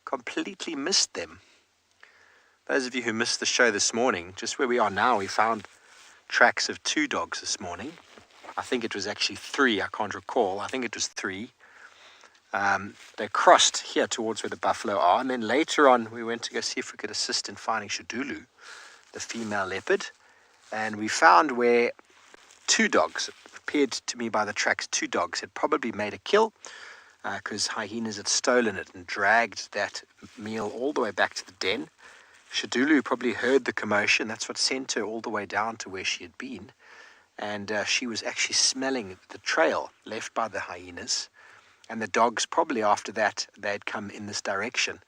completely missed them. Those of you who missed the show this morning, just where we are now, we found tracks of 2 dogs this morning. I think it was actually 3, I can't recall. I think it was 3. They crossed here towards where the buffalo are, and then later on we went to go see if we could assist in finding Shadulu, the female leopard, and we found where 2 dogs, it appeared to me by the tracks, 2 dogs had probably made a kill because hyenas had stolen it and dragged that meal all the way back to the den. Shadulu probably heard the commotion. That's what sent her all the way down to where she had been, and she was actually smelling the trail left by the hyenas, and the dogs probably after that they had come in this direction.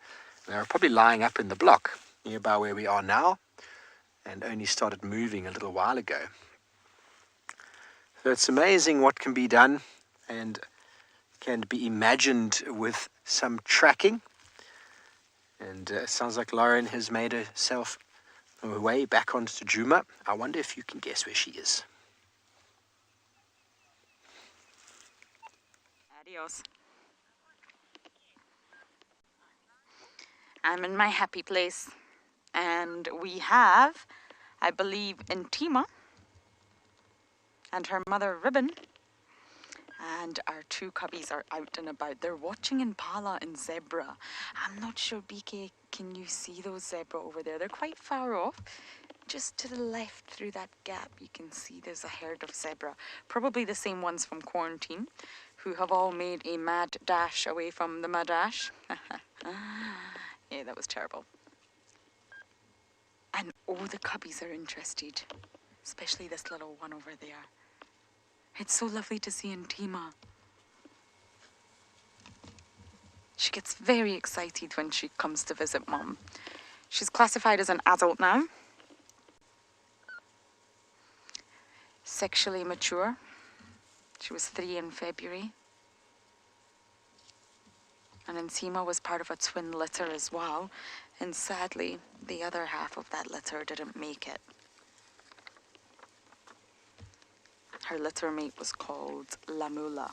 They were probably lying up in the block nearby where we are now and only started moving a little while ago. So it's amazing what can be done and can be imagined with some tracking. And it sounds like Lauren has made herself her way back onto Juma. I wonder if you can guess where she is. Adios. I'm in my happy place. And we have, I believe, Intima and her mother Ribbon, and our 2 cubbies are out and about. They're watching impala and zebra. I'm not sure, BK, can you see those zebra over there? They're quite far off. Just to the left through that gap you can see there's a herd of zebra, probably the same ones from quarantine, who have all made a mad dash away from the madash. Yeah, that was terrible. And oh, the cubbies are interested, especially this little one over there. It's so lovely to see Intima. She gets very excited when she comes to visit Mom. She's classified as an adult now. Sexually mature. She was 3 in February. And Intima was part of a twin litter as well. And sadly, the other half of that litter didn't make it. Her litter mate was called Lamula.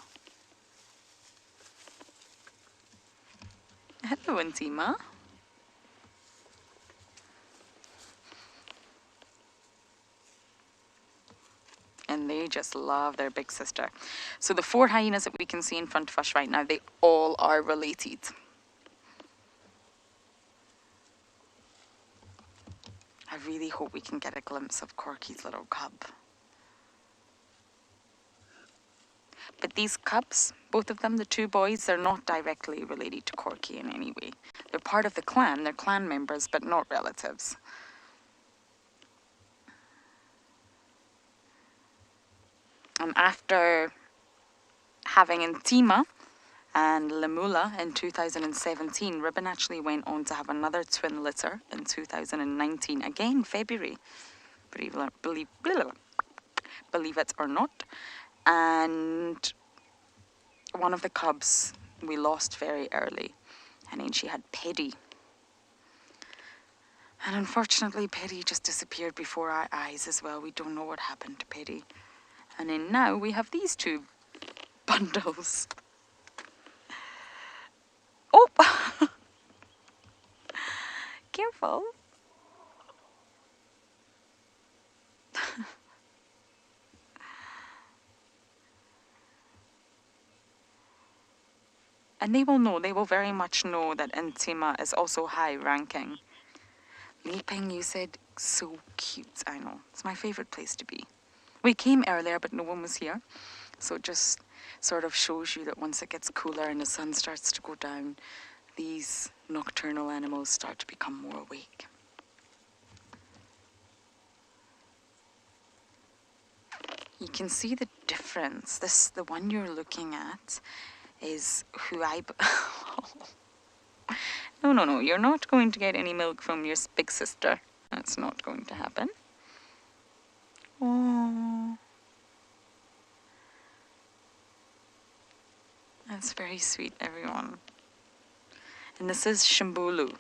Hello, Intima. And they just love their big sister. So the 4 hyenas that we can see in front of us right now, they all are related. I really hope we can get a glimpse of Corky's little cub. But these cubs, both of them, the 2 boys, they're not directly related to Corky in any way. They're part of the clan, they're clan members, but not relatives. And after having Intima and Lamula in 2017, Ribbon actually went on to have another twin litter in 2019, again February, believe it or not. And one of the cubs we lost very early, and then she had Paddy. And unfortunately, Paddy just disappeared before our eyes as well. We don't know what happened to Paddy. And then now we have these 2 bundles. Oh! Careful. And they will know, they will very much know that Intima is also high ranking. Leaping, you said, so cute. I know, it's my favorite place to be. We came earlier, but no one was here. So it just sort of shows you that once it gets cooler and the sun starts to go down, these nocturnal animals start to become more awake. You can see the difference. The one you're looking at is who No, you're not going to get any milk from your big sister. That's not going to happen. Oh, that's very sweet, everyone. And this is Shimbulu.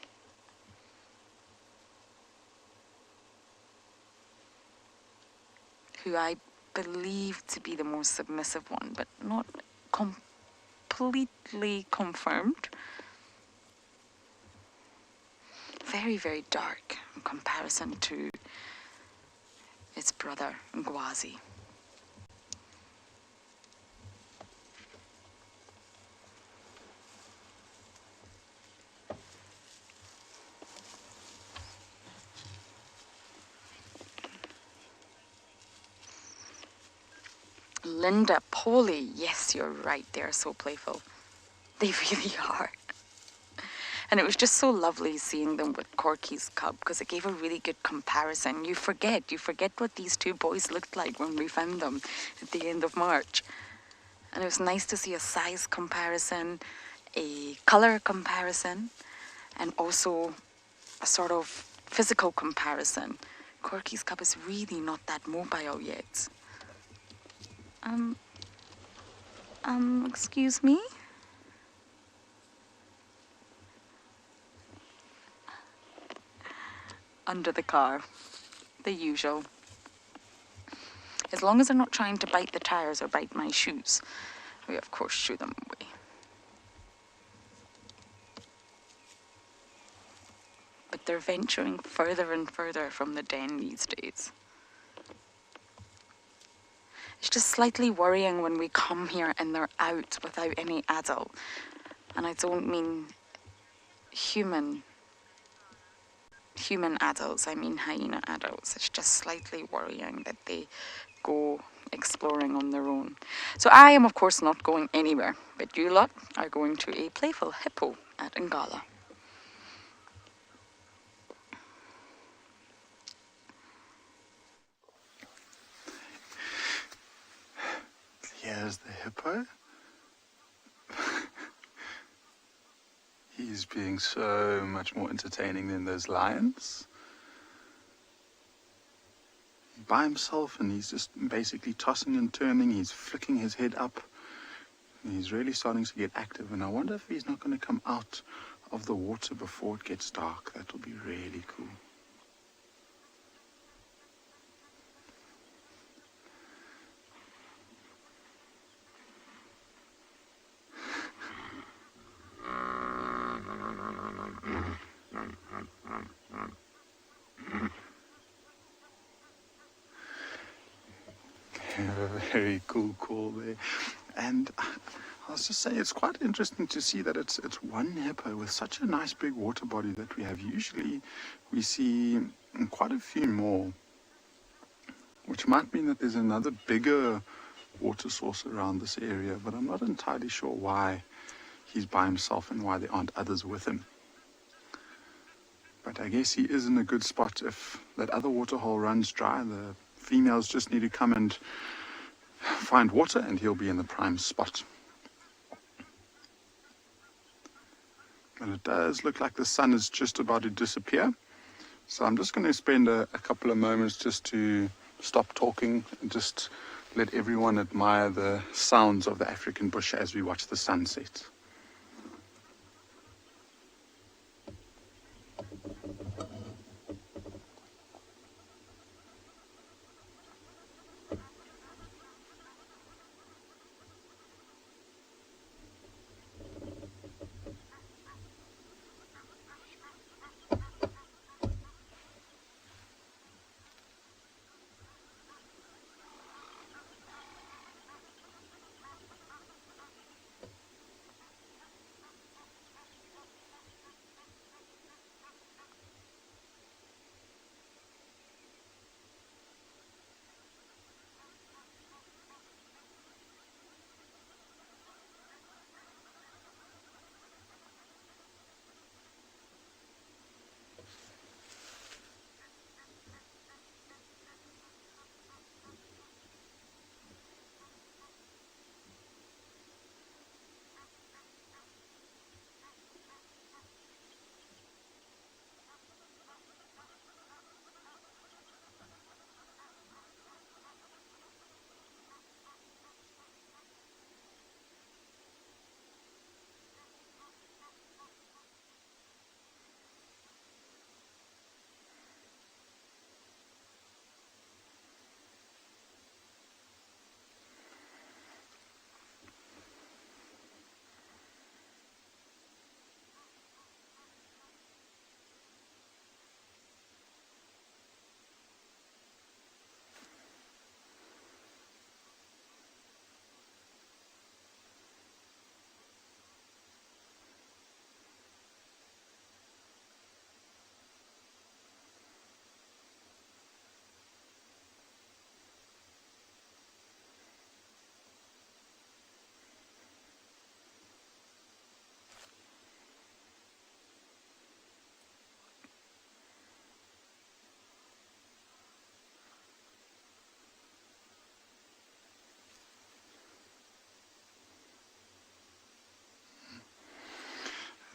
Who I believe to be the most submissive one, but not completely confirmed. Very, very dark in comparison to its brother, Ngwazi. Linda, Polly, yes, you're right, they're so playful. They really are. And it was just so lovely seeing them with Corky's cub, because it gave a really good comparison. You forget what these two boys looked like when we found them at the end of March. And it was nice to see a size comparison, a color comparison, and also a sort of physical comparison. Corky's cub is really not that mobile yet. Excuse me? Under the car. The usual. As long as they're not trying to bite the tires or bite my shoes, we of course shoo them away. But they're venturing further and further from the den these days. It's just slightly worrying when we come here and they're out without any adult. And I don't mean human adults, I mean hyena adults. It's just slightly worrying that they go exploring on their own. So I am of course not going anywhere, but you lot are going to a playful hippo at Ngala. Here's the hippo. He's being so much more entertaining than those lions. By himself, and he's just basically tossing and turning. He's flicking his head up. He's really starting to get active, and I wonder if he's not going to come out of the water before it gets dark. That will be really cool. A very cool call there. And I was just saying, it's quite interesting to see that it's one hippo with such a nice big water body that we have. Usually we see quite a few more, which might mean that there's another bigger water source around this area, but I'm not entirely sure why he's by himself and why there aren't others with him. But I guess he is in a good spot. If that other water hole runs dry, the females just need to come and find water and he'll be in the prime spot. And it does look like the sun is just about to disappear. So I'm just going to spend a couple of moments just to stop talking and just let everyone admire the sounds of the African bush as we watch the sunset.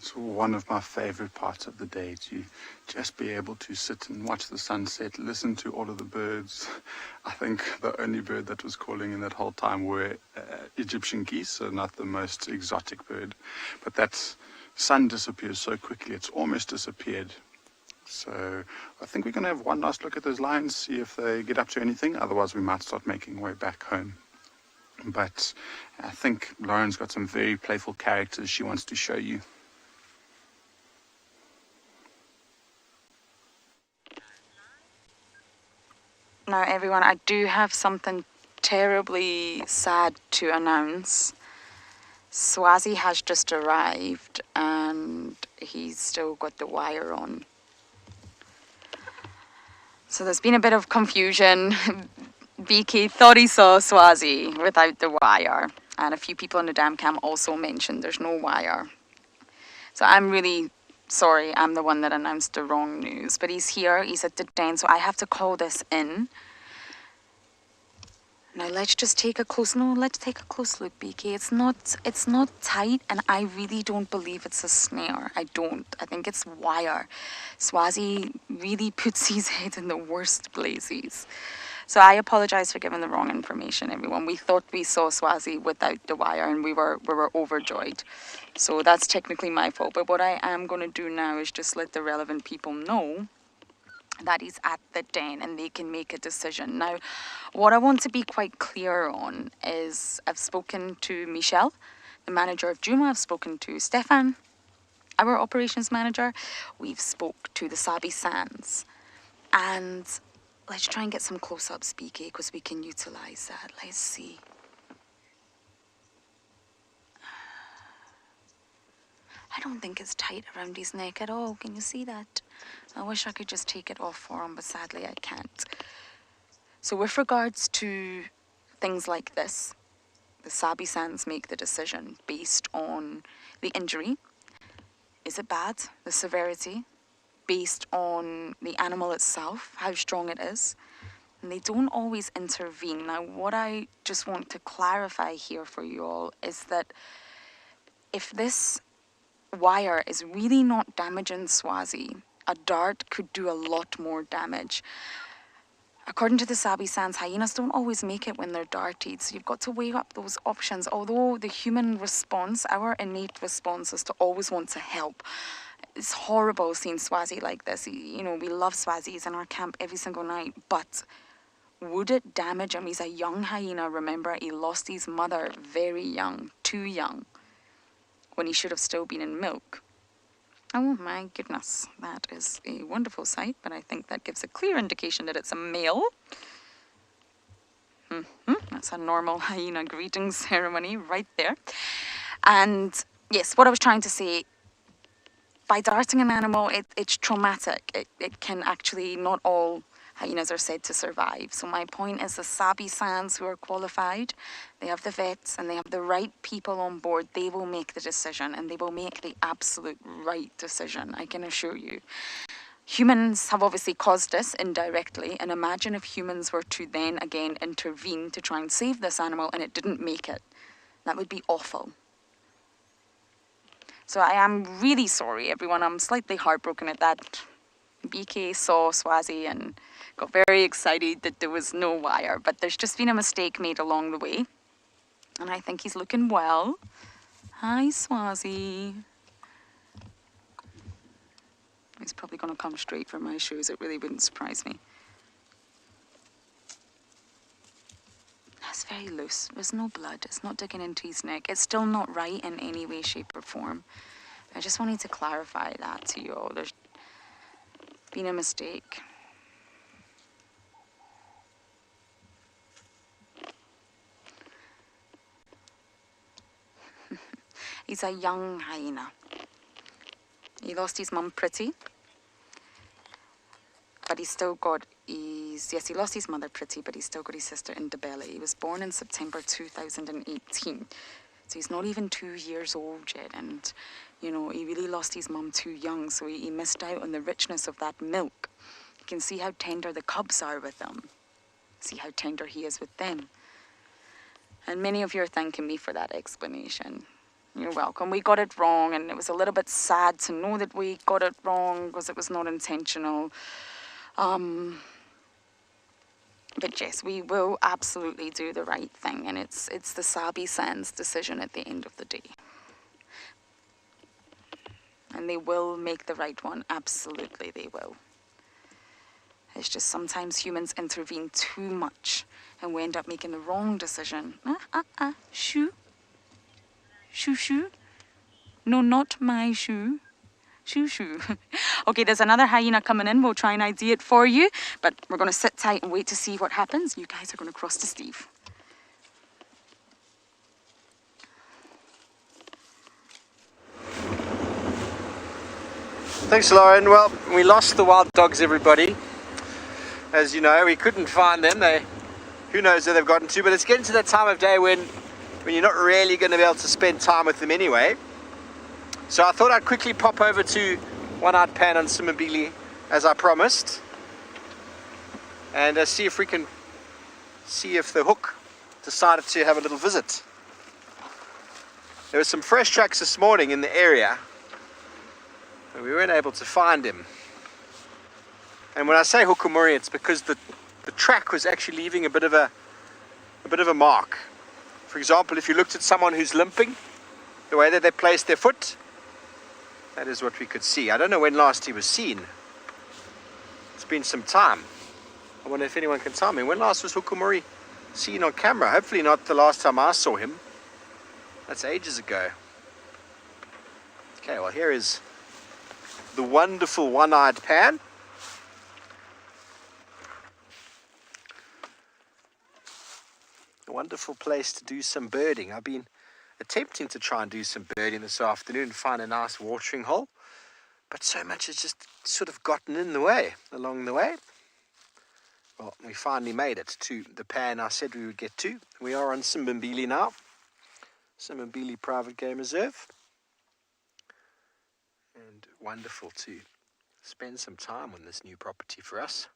It's one of my favorite parts of the day, to just be able to sit and watch the sunset, listen to all of the birds. I think the only bird that was calling in that whole time were Egyptian geese, so not the most exotic bird. But that sun disappears so quickly, it's almost disappeared. So I think we're going to have one last look at those lions, see if they get up to anything. Otherwise we might start making our way back home. But I think Lauren's got some very playful characters she wants to show you. Now everyone, I do have something terribly sad to announce. Tswazi has just arrived and he's still got the wire on. So there's been a bit of confusion. BK thought he saw Tswazi without the wire. And a few people in the dam cam also mentioned there's no wire. So I'm really sorry, I'm the one that announced the wrong news. But he's here, he's at the den, so I have to call this in. Now let's just take a close look, BK. It's not tight, and I really don't believe it's a snare. I think it's wire. Tswazi really puts his head in the worst places. So I apologize for giving the wrong information, everyone. We thought we saw Tswazi without the wire, and we were overjoyed. So that's technically my fault. But what I am going to do now is just let the relevant people know that he's at the den and they can make a decision. Now, what I want to be quite clear on is I've spoken to Michelle, the manager of Juma. I've spoken to Stefan, our operations manager. We've spoke to the Sabi Sands. And let's try and get some close-ups, BK, because we can utilize that. Let's see. I don't think it's tight around his neck at all. Can you see that? I wish I could just take it off for him, but sadly I can't. So with regards to things like this, the Sabi Sands make the decision based on the injury. Is it bad? The severity? Based on the animal itself, how strong it is. And they don't always intervene. Now, what I just want to clarify here for you all is that if this wire is really not damaging Tswazi, a dart could do a lot more damage. According to the Sabi Sands, hyenas don't always make it when they're darted, so you've got to weigh up those options. Although the human response, our innate response, is to always want to help. It's horrible seeing Tswazi like this. You know, we love Tswazi, he's in our camp every single night, but would it damage him? He's a young hyena, remember, he lost his mother very young, too young, when he should have still been in milk. Oh my goodness, that is a wonderful sight, but I think that gives a clear indication that it's a male. That's a normal hyena greeting ceremony right there. And yes, what I was trying to say, by darting an animal, it's traumatic. It can actually, not all hyenas are said to survive. So my point is the Sabi Sands who are qualified, they have the vets and they have the right people on board. They will make the decision and they will make the absolute right decision, I can assure you. Humans have obviously caused this indirectly, and imagine if humans were to then again intervene to try and save this animal and it didn't make it. That would be awful. So I am really sorry, everyone. I'm slightly heartbroken at that. BK saw Tswazi and got very excited that there was no wire, but there's just been a mistake made along the way. And I think he's looking well. Hi, Tswazi. He's probably going to come straight for my shoes. It really wouldn't surprise me. That's very loose. There's no blood. It's not digging into his neck. It's still not right in any way, shape, or form. I just wanted to clarify that to you all. There's been a mistake. He's a young hyena. He lost his mum Pretty, but he's still got his, yes, he lost his mother Pretty, but he's still got his sister Indabella. He was born in September 2018, so he's not even 2 years old yet, and you know, he really lost his mum too young, so he missed out on the richness of that milk. You can see how tender the cubs are with him. See how tender he is with them. And many of you are thanking me for that explanation. You're welcome. We got it wrong, and it was a little bit sad to know that we got it wrong because it was not intentional. But yes, we will absolutely do the right thing, and it's the Sabi San's decision at the end of the day. And they will make the right one. Absolutely, they will. It's just sometimes humans intervene too much, and we end up making the wrong decision. Shoe. Shoo, shoo. No, not my shoe. Shoo, shoo. Okay, there's another hyena coming in. We'll try and ID it for you, but we're going to sit tight and wait to see what happens. You guys are going to cross to Steve. Thanks, Lauren. Well, we lost the wild dogs, everybody. As you know, we couldn't find them. Who knows where they've gotten to, but it's getting to that time of day when you're not really going to be able to spend time with them anyway. So I thought I'd quickly pop over to One-Eyed Pan on Simbili, as I promised, and see if the hook decided to have a little visit. There were some fresh tracks this morning in the area, but we weren't able to find him. And when I say hukumuri, it's because the track was actually leaving a bit of a mark. For example, if you looked at someone who's limping, the way that they placed their foot, that is what we could see. I don't know when last he was seen. It's been some time. I wonder if anyone can tell me. When last was Hukumuri seen on camera? Hopefully not the last time I saw him. That's ages ago. Okay, well, here is the wonderful One-Eyed Pan. A wonderful place to do some birding. I've been attempting to try and do some birding this afternoon, find a nice watering hole, but so much has just sort of gotten in the way along the way. Well, we finally made it to the pan I said we would get to. We are on Simbili now, Simbili Private Game Reserve, and wonderful to spend some time on this new property for us.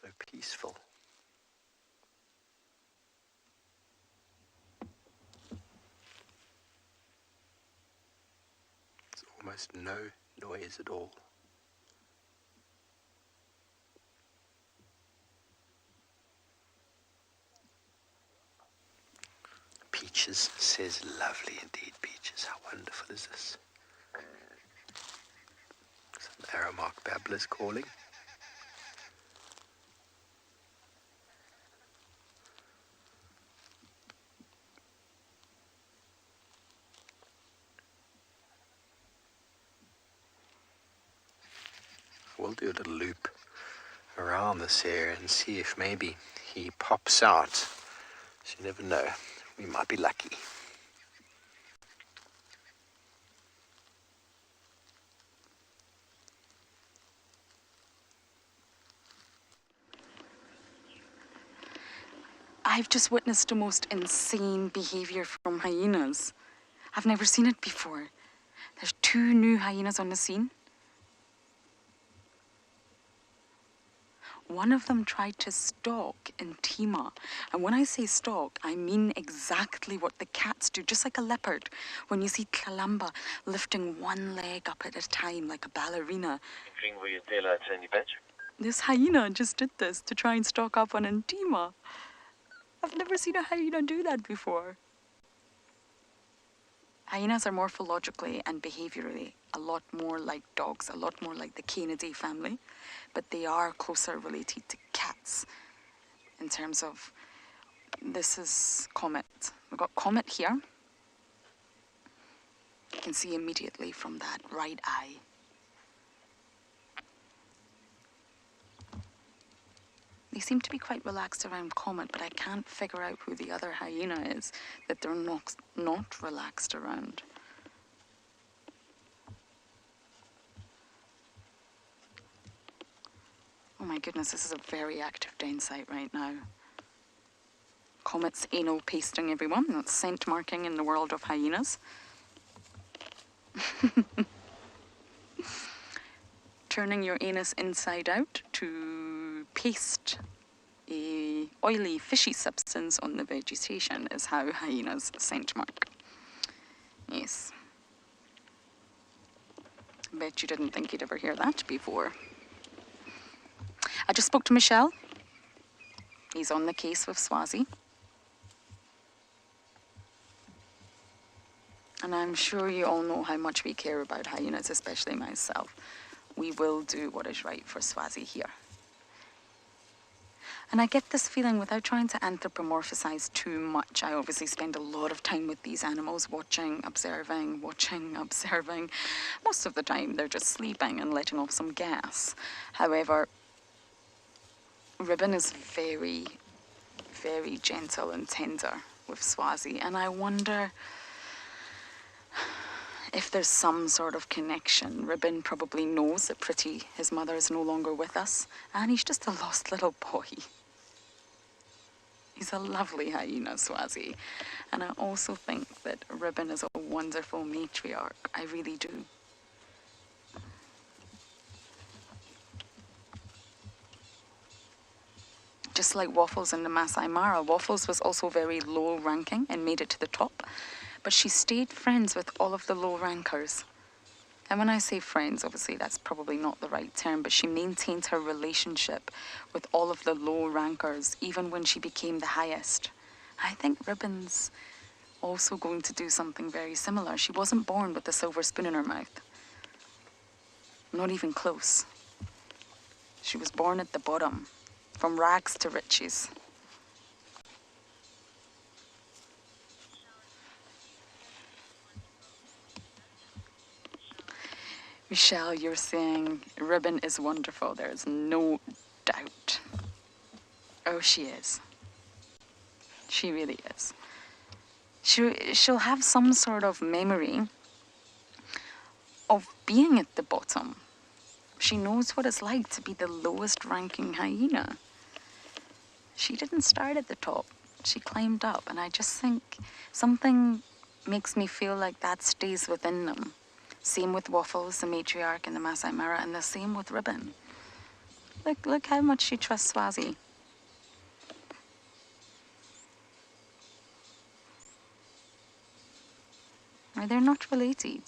So peaceful. There's almost no noise at all. Peaches says lovely indeed, Peaches. How wonderful is this? Some Aramark babblers calling. We'll do a little loop around this area and see if maybe he pops out. So you never know. We might be lucky. I've just witnessed the most insane behavior from hyenas. I've never seen it before. There's 2 new hyenas on the scene. One of them tried to stalk Intima. And when I say stalk, I mean exactly what the cats do, just like a leopard. When you see Kalamba lifting one leg up at a time like a ballerina. This hyena just did this to try and stalk up on Intima. I've never seen a hyena do that before. Hyenas are morphologically and behaviorally a lot more like dogs, a lot more like the Canidae family, but they are closer related to cats in terms of, this is Comet. We've got Comet here. You can see immediately from that right eye. They seem to be quite relaxed around Comet, but I can't figure out who the other hyena is that they're not relaxed around. Oh my goodness, this is a very active den site right now. Comet's anal pasting, everyone. That's scent marking in the world of hyenas. Turning your anus inside out to paste a oily, fishy substance on the vegetation is how hyenas scent mark. Yes. Bet you didn't think you'd ever hear that before. I just spoke to Michelle. He's on the case with Swazi. And I'm sure you all know how much we care about hyenas, especially myself. We will do what is right for Swazi here. And I get this feeling, without trying to anthropomorphize too much, I obviously spend a lot of time with these animals, watching, observing. Most of the time they're just sleeping and letting off some gas. However, Ribbon is very, very gentle and tender with Swazi, and I wonder if there's some sort of connection. Ribbon probably knows that Pretty, his mother, is no longer with us, and he's just a lost little boy. He's a lovely hyena, Swazi. And I also think that Ribbon is a wonderful matriarch. I really do. Just like Waffles in the Masai Mara, Waffles was also very low ranking and made it to the top. But she stayed friends with all of the low rankers. And when I say friends, obviously that's probably not the right term, but she maintained her relationship with all of the low rankers, even when she became the highest. I think Ribbon's also going to do something very similar. She wasn't born with a silver spoon in her mouth. Not even close. She was born at the bottom, from rags to riches. Michelle, you're saying Ribbon is wonderful. There is no doubt. Oh, she is. She really is. She'll have some sort of memory of being at the bottom. She knows what it's like to be the lowest ranking hyena. She didn't start at the top. She climbed up, and I just think something makes me feel like that stays within them. Same with Waffles, the matriarch in the Masai Mara, and the same with Ribbon. Look how much she trusts Swazi. Or they're not related.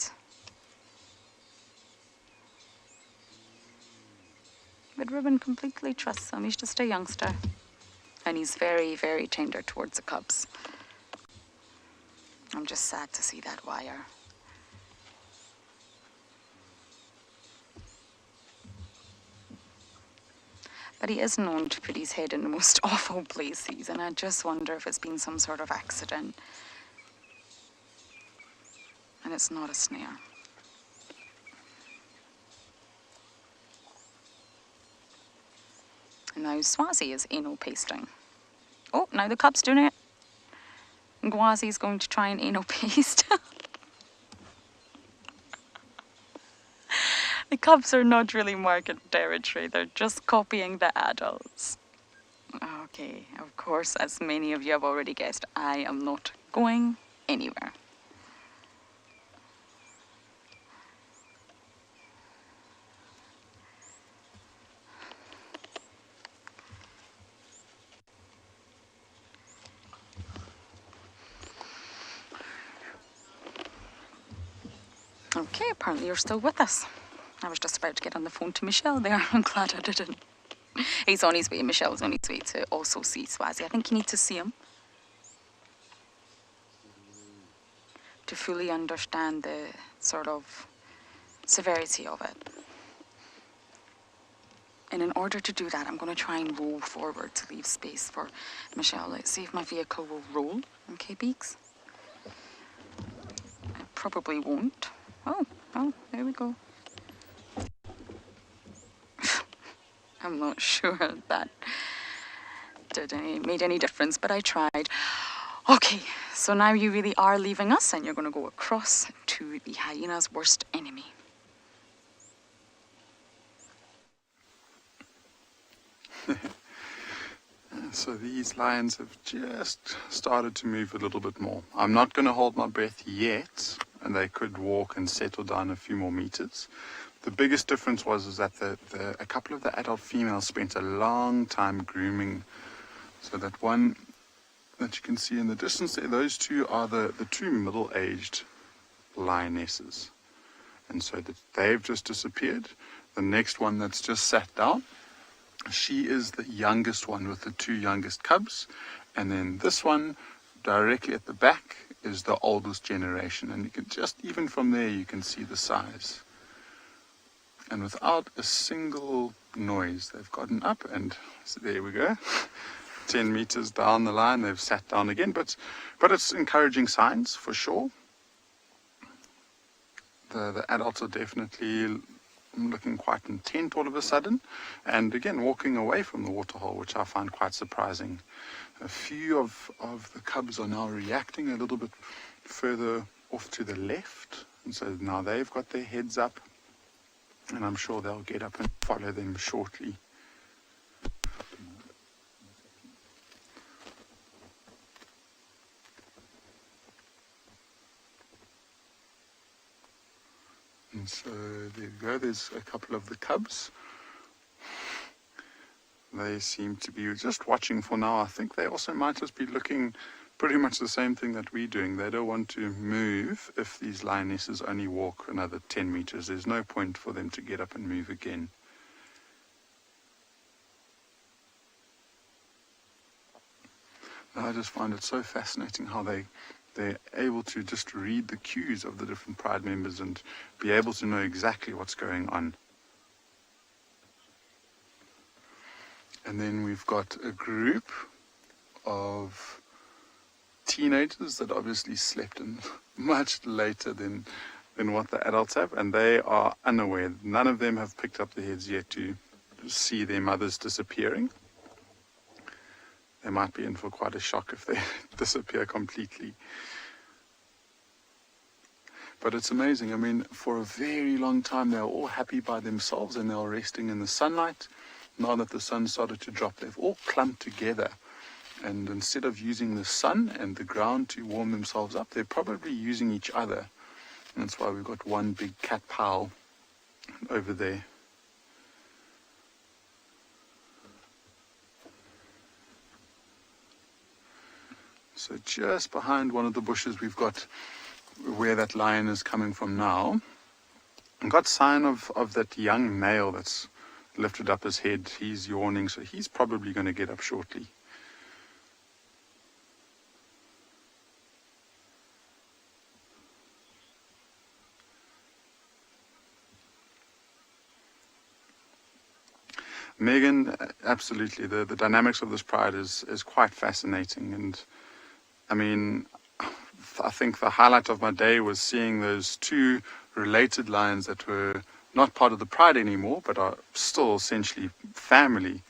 But Ribbon completely trusts him. He's just a youngster. And he's very, very tender towards the cubs. I'm just sad to see that wire. But he is known to put his head in the most awful places, and I just wonder if it's been some sort of accident. And it's not a snare. And now Swazi is anal pasting. Oh, now the cub's doing it. Ngwazi's going to try and anal paste. The cubs are not really market territory, they're just copying the adults. Okay, of course, as many of you have already guessed, I am not going anywhere. Okay, apparently you're still with us. I was just about to get on the phone to Michelle there. I'm glad I didn't. He's on his way. Michelle's on his way to also see Swazi. I think you need to see him to fully understand the sort of severity of it. And in order to do that, I'm going to try and roll forward to leave space for Michelle. Let's see if my vehicle will roll. Okay, Beaks? It probably won't. Oh, there we go. I'm not sure that made any difference, but I tried. Okay, so now you really are leaving us, and you're going to go across to the hyena's worst enemy. So these lions have just started to move a little bit more. I'm not going to hold my breath yet, and they could walk and settle down a few more meters. The biggest difference was that a couple of the adult females spent a long time grooming So that one that you can see in the distance there, those two are the two middle-aged lionesses. And so that they've just disappeared. The next one that's just sat down, she is the youngest one with the two youngest cubs. And then this one directly at the back is the oldest generation. And you can just, even from there, you can see the size. And without a single noise, they've gotten up, and so there we go. 10 meters down the line, they've sat down again, but it's encouraging signs for sure. The adults are definitely looking quite intent all of a sudden, and again walking away from the waterhole, which I find quite surprising. A few of the cubs are now reacting a little bit further off to the left, and so now they've got their heads up, and I'm sure they'll get up and follow them shortly. And so there you go, there's a couple of the cubs. They seem to be just watching for now. I think they also might just be looking pretty much the same thing that we're doing. They don't want to move if these lionesses only walk another 10 meters. There's no point for them to get up and move again. I just find it so fascinating how they're able to just read the cues of the different pride members and be able to know exactly what's going on. And then we've got a group of teenagers that obviously slept in much later than what the adults have, and they are unaware. None of them have picked up their heads yet to see their mothers disappearing. They might be in for quite a shock if they disappear completely. But it's amazing. I mean, for a very long time, they were all happy by themselves and they were resting in the sunlight. Now that the sun started to drop, they've all clumped together. And instead of using the sun and the ground to warm themselves up, they're probably using each other. And that's why we've got one big cat pile over there. So just behind one of the bushes, we've got where that lion is coming from now. I've got sign of that young male that's lifted up his head. He's yawning, so he's probably going to get up shortly. Megan, absolutely. The dynamics of this pride is quite fascinating. And I mean, I think the highlight of my day was seeing those two related lions that were not part of the pride anymore, but are still essentially family.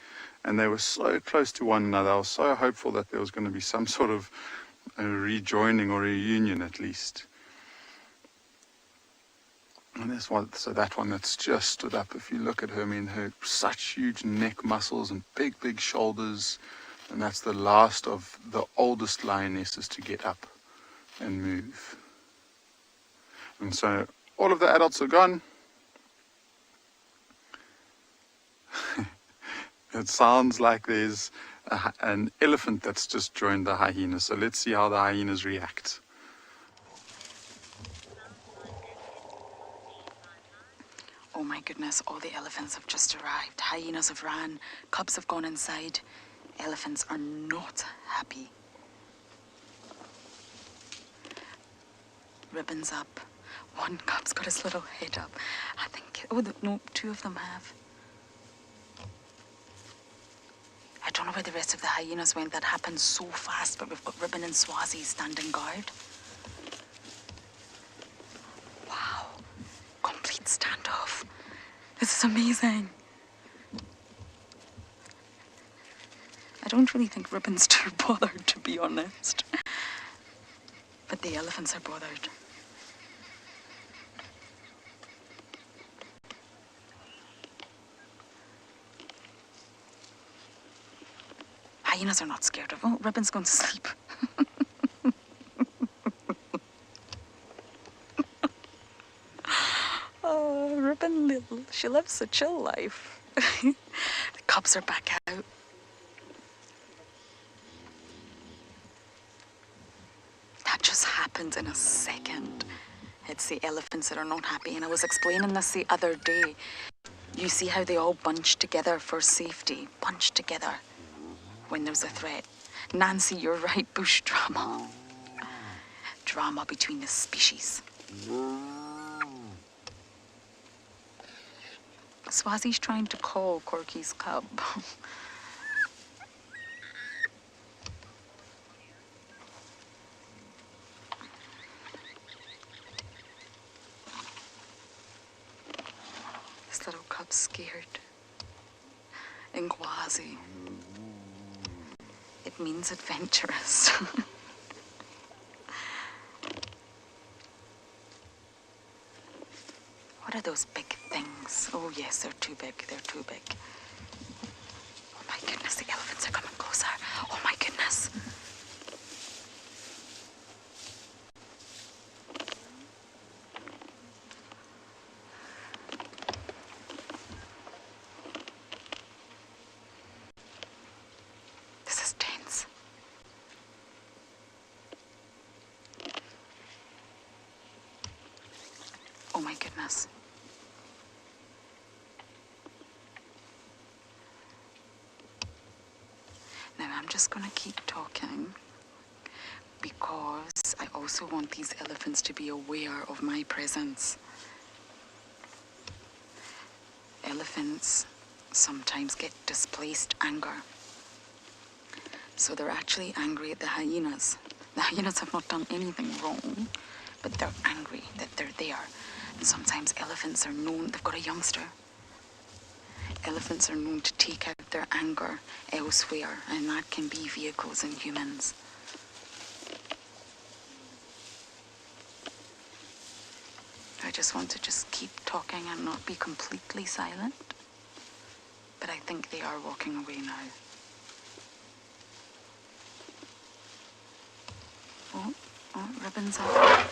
And they were so close to one another. I was so hopeful that there was going to be some sort of a rejoining or reunion at least. And this one, so that one that's just stood up, if you look at her, I mean, her such huge neck muscles and big shoulders. And that's the last of the oldest lionesses to get up and move. And so all of the adults are gone. It sounds like there's an elephant that's just joined the hyenas. So let's see how the hyenas react. Oh my goodness, all the elephants have just arrived. Hyenas have ran, cubs have gone inside. Elephants are not happy. Ribbon's up. One cub's got his little head up. I think, no, two of them have. I don't know where the rest of the hyenas went. That happened so fast, but we've got Ribbon and Swazi standing guard. Wow. Complete standoff. This is amazing. I don't really think Ribbon's too bothered, to be honest. But the elephants are bothered. Hyenas are not scared of. Oh, Ribbon's going to sleep. Oh, Ribbon little. She lives a chill life. The cubs are back out. happens in a second. It's the elephants that are not happy, and I was explaining this the other day. You see how they all bunch together for safety, bunch together when there's a threat. Nancy, you're right, bush drama. Drama between the species. Swazi's trying to call Corky's cub. This little cub's scared. Ngwazi. It means adventurous. What are those big things? Oh yes, they're too big. They're too big. Oh my goodness, the elephants are coming closer. Oh my goodness. This is tense. Oh my goodness. Now I'm just going to keep talking because I also want these elephants to be aware of my presence. Elephants sometimes get displaced anger. So they're actually angry at the hyenas. The hyenas have not done anything wrong, but they're angry that they're there. And sometimes elephants are known, they've got a youngster. Elephants are known to take out their anger elsewhere, and that can be vehicles and humans. I just want to just keep talking and not be completely silent. But I think they are walking away now. Oh, ribbons up.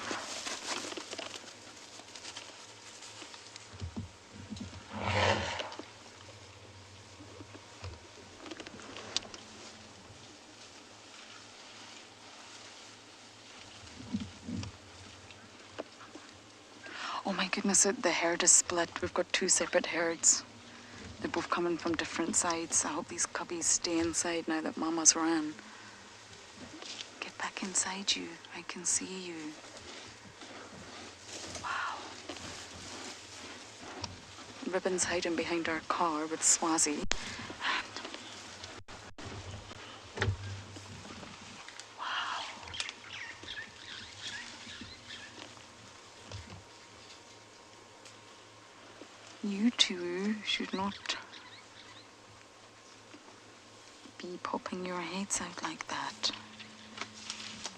Oh my goodness, the herd is split. We've got two separate herds. They're both coming from different sides. I hope these cubbies stay inside now that Mama's ran. Get back inside you. I can see you. Wow. Ribbon's hiding behind our car with Swazi. You two should not be popping your heads out like that.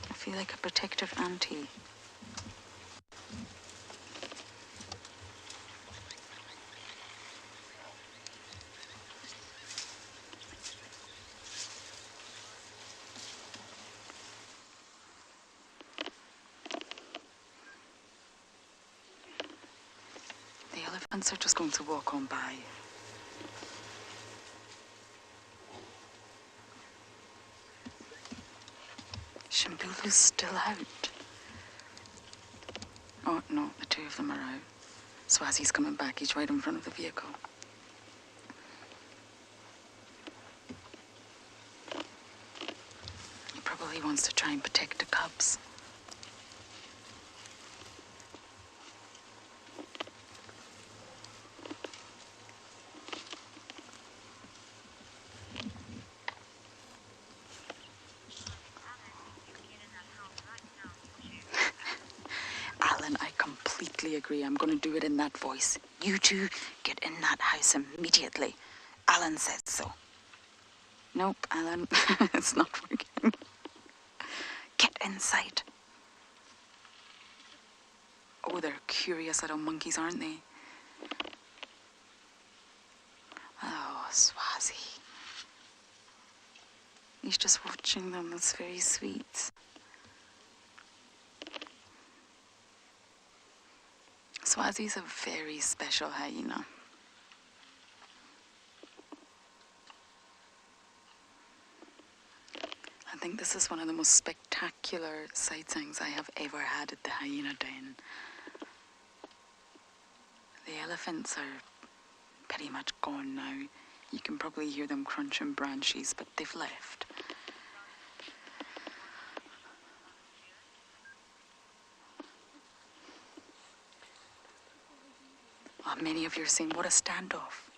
I feel like a protective auntie. The elephants are just going to walk on by. Shimbulu's still out. Oh no, the two of them are out. Swazi's coming back, he's right in front of the vehicle. He probably wants to try and protect the cubs. Agree. I'm going to do it in that voice. You two get in that house immediately. Alan says so. Nope, Alan, it's not working. Get inside. Oh, they're curious little monkeys, aren't they? Oh, Swazi. He's just watching them. That's very sweet. Swazi's a very special hyena. think this is one of the most spectacular sightings I have ever had at the hyena den. The elephants are pretty much gone now. You can probably hear them crunching branches, but they've left. Oh, many of you are saying, what a standoff.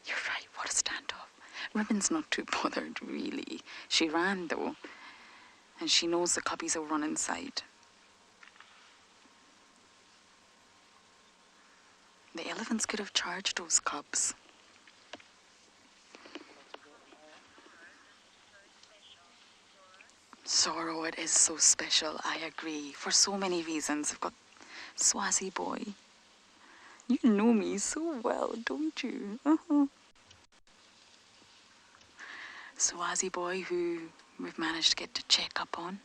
You're right, what a standoff. Ribbon's not too bothered, really. She ran, though, and she knows the cubbies will run inside. The elephants could have charged those cubs. Sorrow, it is so special, I agree. For so many reasons. I've got Swazi boy. You know me so well, don't you? Swazi boy, who we've managed to get to check up on,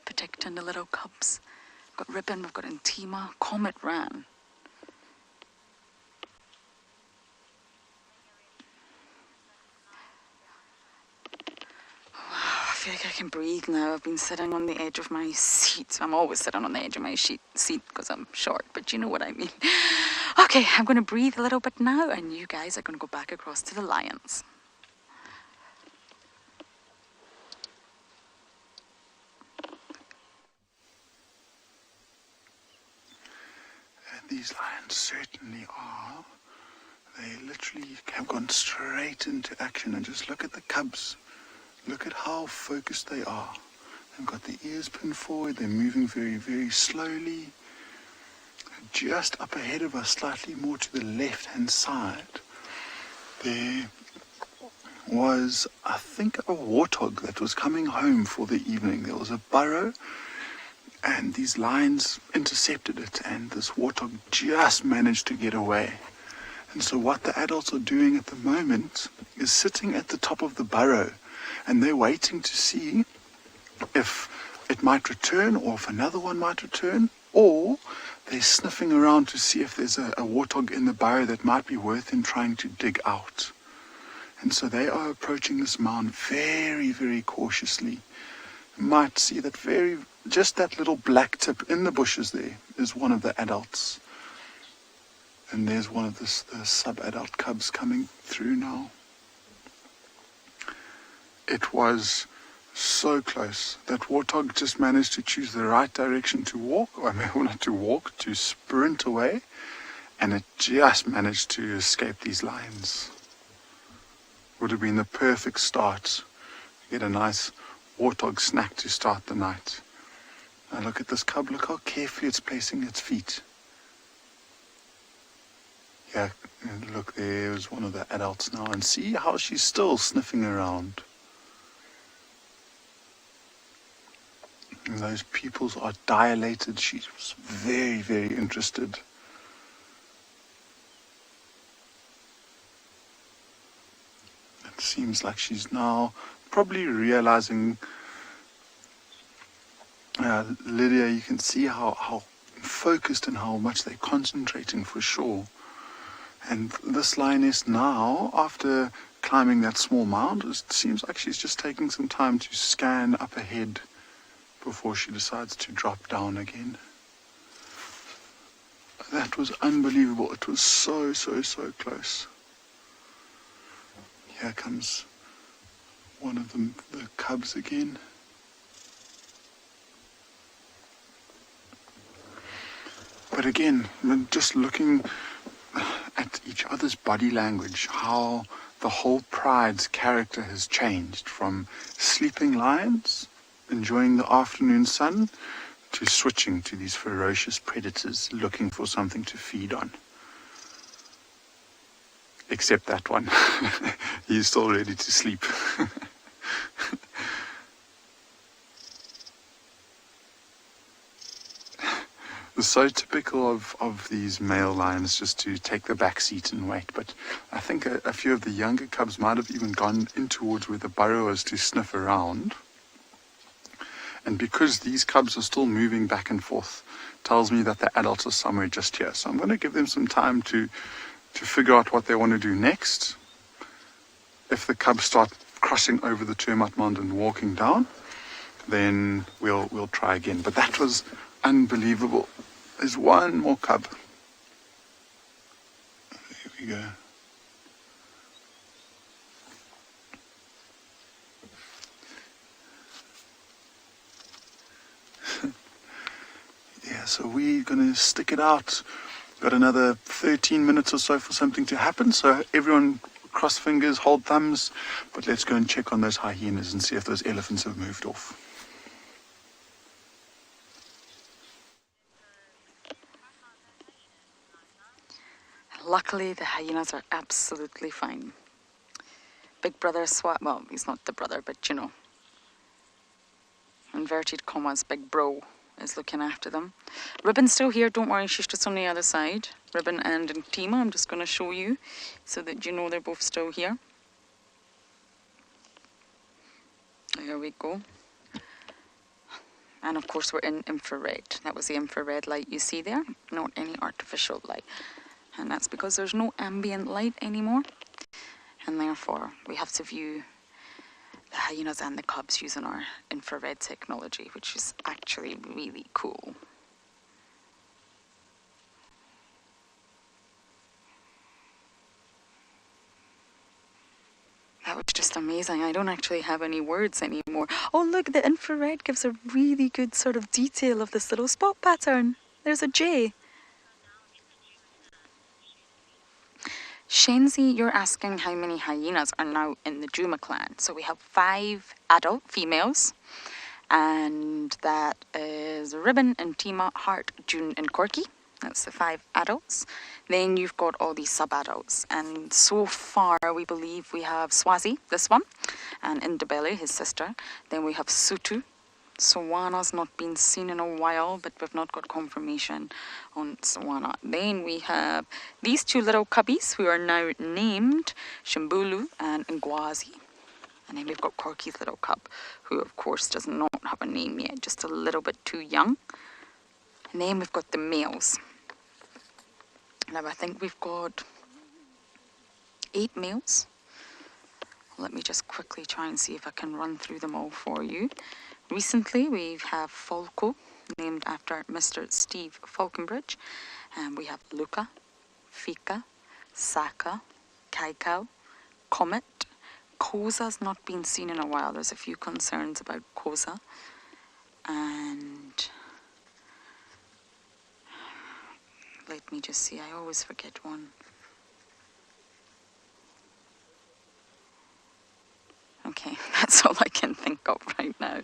protecting the little cubs. We've got Ribbon, we've got Intima, Comet ran. I feel like I can breathe now. I've been sitting on the edge of my seat. I'm always sitting on the edge of my seat because I'm short, but you know what I mean. Okay, I'm going to breathe a little bit now, and you guys are going to go back across to the lions. And these lions certainly are. They literally have gone straight into action, and just look at the cubs. Look at how focused they are. They've got the ears pinned forward. They're moving very, very slowly. Just up ahead of us, slightly more to the left-hand side, there was, I think, a warthog that was coming home for the evening. There was a burrow, and these lions intercepted it, and this warthog just managed to get away. And so what the adults are doing at the moment is sitting at the top of the burrow, and they're waiting to see if it might return, or if another one might return, or they're sniffing around to see if there's a warthog in the burrow that might be worth them trying to dig out. And so they are approaching this mound very, very cautiously. You might see that just that little black tip in the bushes there is one of the adults. And there's one of the sub-adult cubs coming through now. It was so close. That warthog just managed to choose the right direction to walk, to sprint away, and it just managed to escape these lions. Would have been the perfect start. Get a nice warthog snack to start the night. Now look at this cub, look how carefully it's placing its feet. Yeah, look, there's one of the adults now, and see how she's still sniffing around. And those pupils are dilated. She's very, very interested. It seems like she's now probably realizing, Lydia, you can see how focused and how much they're concentrating for sure. And this lioness now, after climbing that small mound, it seems like she's just taking some time to scan up ahead before she decides to drop down again. That was unbelievable. It was so, so, so close. Here comes one of them, the cubs again. But again, just looking at each other's body language, how the whole pride's character has changed from sleeping lions, enjoying the afternoon sun, to switching to these ferocious predators looking for something to feed on. Except that one. He's still ready to sleep. It's so typical of these male lions just to take the back seat and wait. But I think a few of the younger cubs might have even gone in towards where the burrow is to sniff around. And because these cubs are still moving back and forth, tells me that the adults are somewhere just here. So I'm going to give them some time to figure out what they want to do next. If the cubs start crossing over the termite mound and walking down, then we'll try again. But that was unbelievable. There's one more cub. There we go. Yeah, so we're going to stick it out. Got another 13 minutes or so for something to happen. So everyone cross fingers, hold thumbs. But let's go and check on those hyenas and see if those elephants have moved off. Luckily, the hyenas are absolutely fine. Big brother well, he's not the brother, but you know, inverted commas, big bro is looking after them. Ribbon's still here, don't worry, she's just on the other side. Ribbon and Tima, I'm just going to show you so that you know they're both still here. There we go. And of course we're in infrared. That was the infrared light you see there, not any artificial light. And that's because there's no ambient light anymore. And therefore we have to view the hyenas and the cubs using our infrared technology, which is actually really cool. That was just amazing. I don't actually have any words anymore. Oh look, the infrared gives a really good sort of detail of this little spot pattern. There's a J. Shenzi, you're asking how many hyenas are now in the Juma clan. So we have 5 adult females, and that is Ribbon and Tima, Heart, June and Corky. That's the 5 adults. Then you've got all these sub-adults, and so far we believe we have Swazi, this one, and Indabele, his sister. Then we have Sutu. Sawana's not been seen in a while, but we've not got confirmation on Sawana. Then we have these 2 little cubbies who are now named Shimbulu and Ngwazi. And then we've got Corky's little cub, who of course does not have a name yet, just a little bit too young. And then we've got the males. Now I think we've got 8 males. Let me just quickly try and see if I can run through them all for you. Recently, we have Falco, named after Mr. Steve Falconbridge. And we have Luca, Fika, Saka, Kaikau, Comet. Koza's not been seen in a while. There's a few concerns about Koza. And let me just see, I always forget one. Okay, that's all I can think of right now.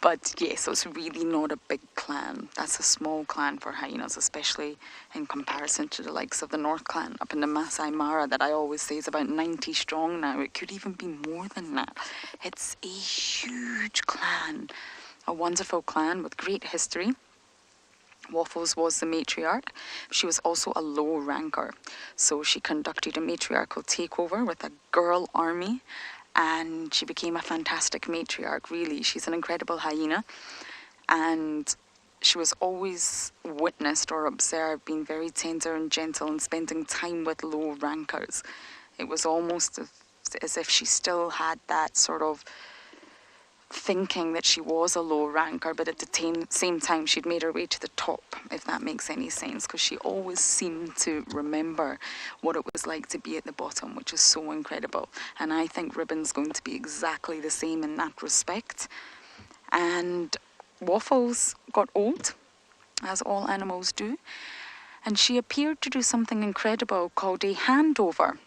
But yes, so it's really not a big clan. That's a small clan for hyenas, especially in comparison to the likes of the North Clan up in the Masai Mara that I always say is about 90 strong now. It could even be more than that. It's a huge clan, a wonderful clan with great history. Waffles was the matriarch. She was also a low ranker. So she conducted a matriarchal takeover with a girl army. And she became a fantastic matriarch, really. She's an incredible hyena. And she was always witnessed or observed being very tender and gentle and spending time with low rankers. It was almost as if she still had that sort of thinking that she was a low ranker, but at the same time she'd made her way to the top, if that makes any sense, because she always seemed to remember what it was like to be at the bottom, which is so incredible. And I think Ribbon's going to be exactly the same in that respect. And Waffles got old, as all animals do, and she appeared to do something incredible called a handover.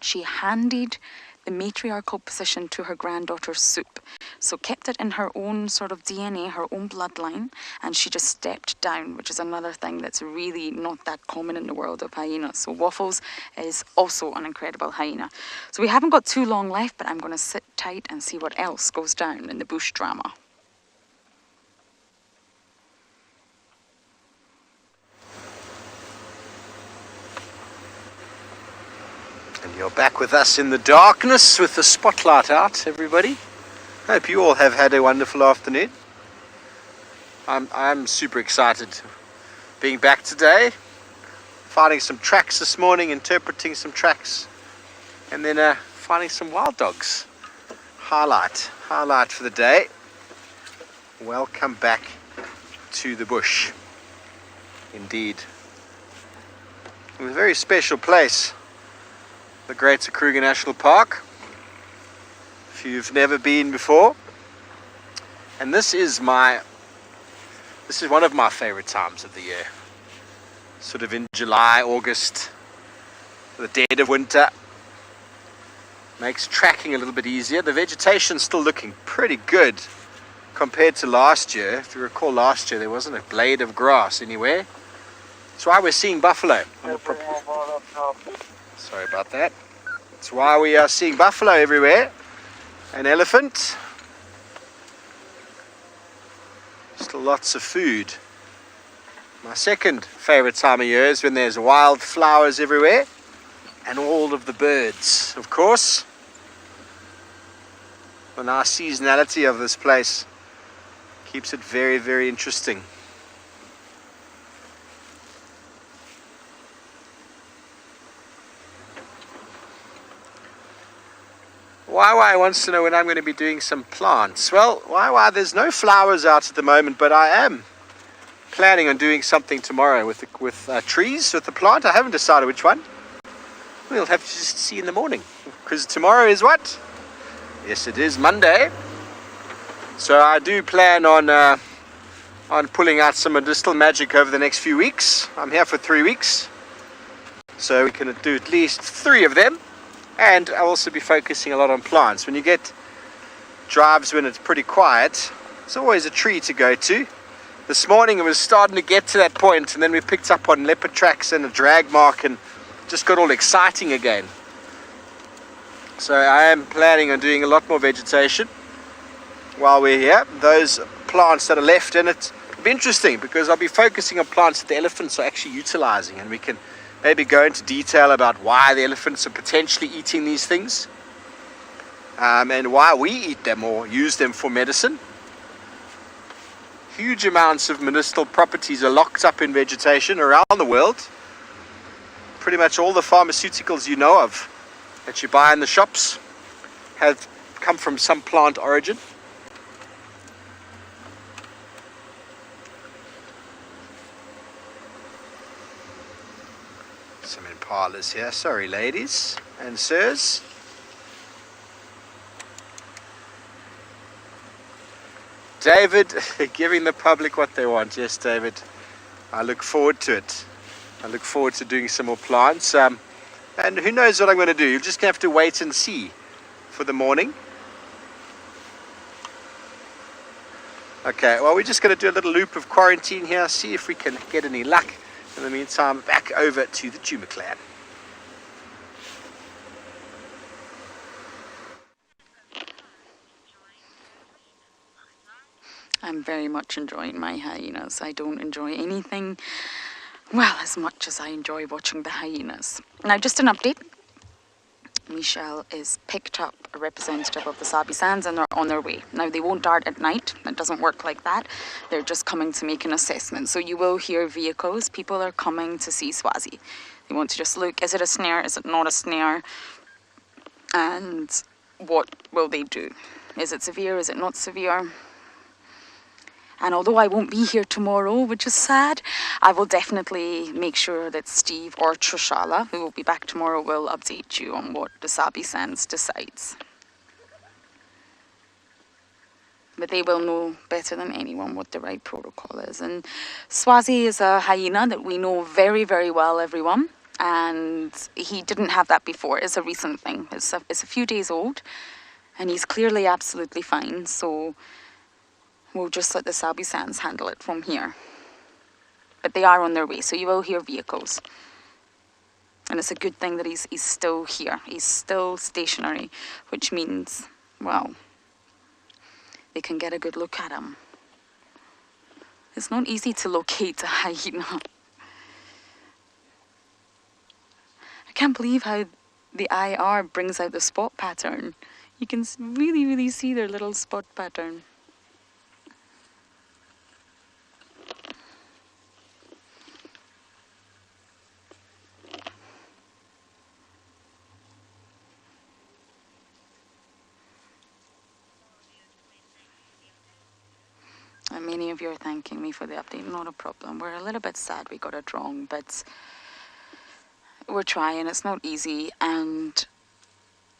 She handed the matriarchal position to her granddaughter Soup. So kept it in her own sort of DNA, her own bloodline, and she just stepped down, which is another thing that's really not that common in the world of hyenas. So Waffles is also an incredible hyena. So we haven't got too long left, but I'm going to sit tight and see what else goes down in the bush drama. And you're back with us in the darkness with the spotlight out, everybody. Hope you all have had a wonderful afternoon. I'm super excited being back today, finding some tracks this morning, interpreting some tracks, and then finding some wild dogs. highlight for the day. Welcome back to the bush. Indeed. It was a very special place, the Greater Kruger National Park. If you've never been before. And this is one of my favorite times of the year. Sort of in July, August, the dead of winter. Makes tracking a little bit easier. The vegetation's still looking pretty good compared to last year. If you recall, last year there wasn't a blade of grass anywhere. That's why we're seeing buffalo. Sorry about that. That's why we are seeing buffalo everywhere. An elephant. Still lots of food. My second favorite time of year is when there's wildflowers everywhere and all of the birds, of course. The nice seasonality of this place keeps it very, very interesting. YY wants to know when I'm going to be doing some plants. Well, YY, there's no flowers out at the moment, but I am planning on doing something tomorrow with trees, with the plant. I haven't decided which one. We'll have to just see in the morning, because tomorrow is what? Yes, it is Monday. So I do plan on pulling out some medicinal magic over the next few weeks. I'm here for 3 weeks, so we can do at least 3 of them. And I'll also be focusing a lot on plants. When you get drives when it's pretty quiet, there's always a tree to go to. This morning it was starting to get to that point, and then we picked up on leopard tracks and a drag mark and just got all exciting again. So I am planning on doing a lot more vegetation while we're here. Those plants that are left in it will be interesting, because I'll be focusing on plants that the elephants are actually utilizing, and we can maybe go into detail about why the elephants are potentially eating these things, and why we eat them or use them for medicine. Huge amounts of medicinal properties are locked up in vegetation around the world. Pretty much all the pharmaceuticals you know of that you buy in the shops have come from some plant origin. Some impalas here. Sorry, ladies and sirs. David, giving the public what they want. Yes, David. I look forward to it. I look forward to doing some more plants. And who knows what I'm going to do. You're just going to have to wait and see for the morning. Okay, well, we're just going to do a little loop of quarantine here. See if we can get any luck. In the meantime, back over to the Duma clan. I'm very much enjoying my hyenas. I don't enjoy anything, well, as much as I enjoy watching the hyenas. Now, just an update. Michelle is picked up a representative of the Sabi Sands, and they're on their way. Now, they won't dart at night. It doesn't work like that. They're just coming to make an assessment. So you will hear vehicles. People are coming to see Swazi. They want to just look, is it a snare? Is it not a snare? And what will they do? Is it severe? Is it not severe? And although I won't be here tomorrow, which is sad, I will definitely make sure that Steve or Trishala, who will be back tomorrow, will update you on what the Sabi Sands decides. But they will know better than anyone what the right protocol is. And Swazi is a hyena that we know very, very well, everyone. And he didn't have that before. It's a recent thing. It's a few days old. And he's clearly absolutely fine. So we'll just let the Sabi Sands handle it from here. But they are on their way, so you will hear vehicles. And it's a good thing that he's still here. He's still stationary, which means, well, they can get a good look at him. It's not easy to locate a hyena. I can't believe how the IR brings out the spot pattern. You can really, really see their little spot pattern. many of you are thanking me for the update. Not a problem. We're a little bit sad we got it wrong, but we're trying. It's not easy, and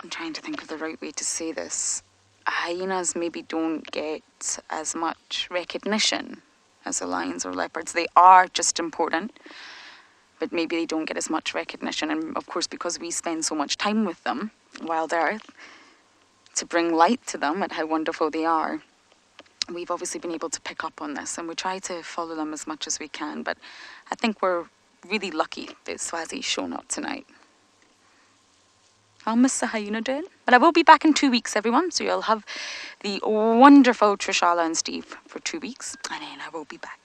I'm trying to think of the right way to say this. Hyenas maybe don't get as much recognition as the lions or leopards. They are just important, but maybe they don't get as much recognition. And of course, because we spend so much time with them, Wild Earth, to bring light to them at how wonderful they are, we've obviously been able to pick up on this, and we try to follow them as much as we can. But I think we're really lucky that Swazi's shown up tonight. I'll miss the hyena den, but I will be back in 2 weeks, everyone. So you'll have the wonderful Trishala and Steve for 2 weeks, and then I will be back.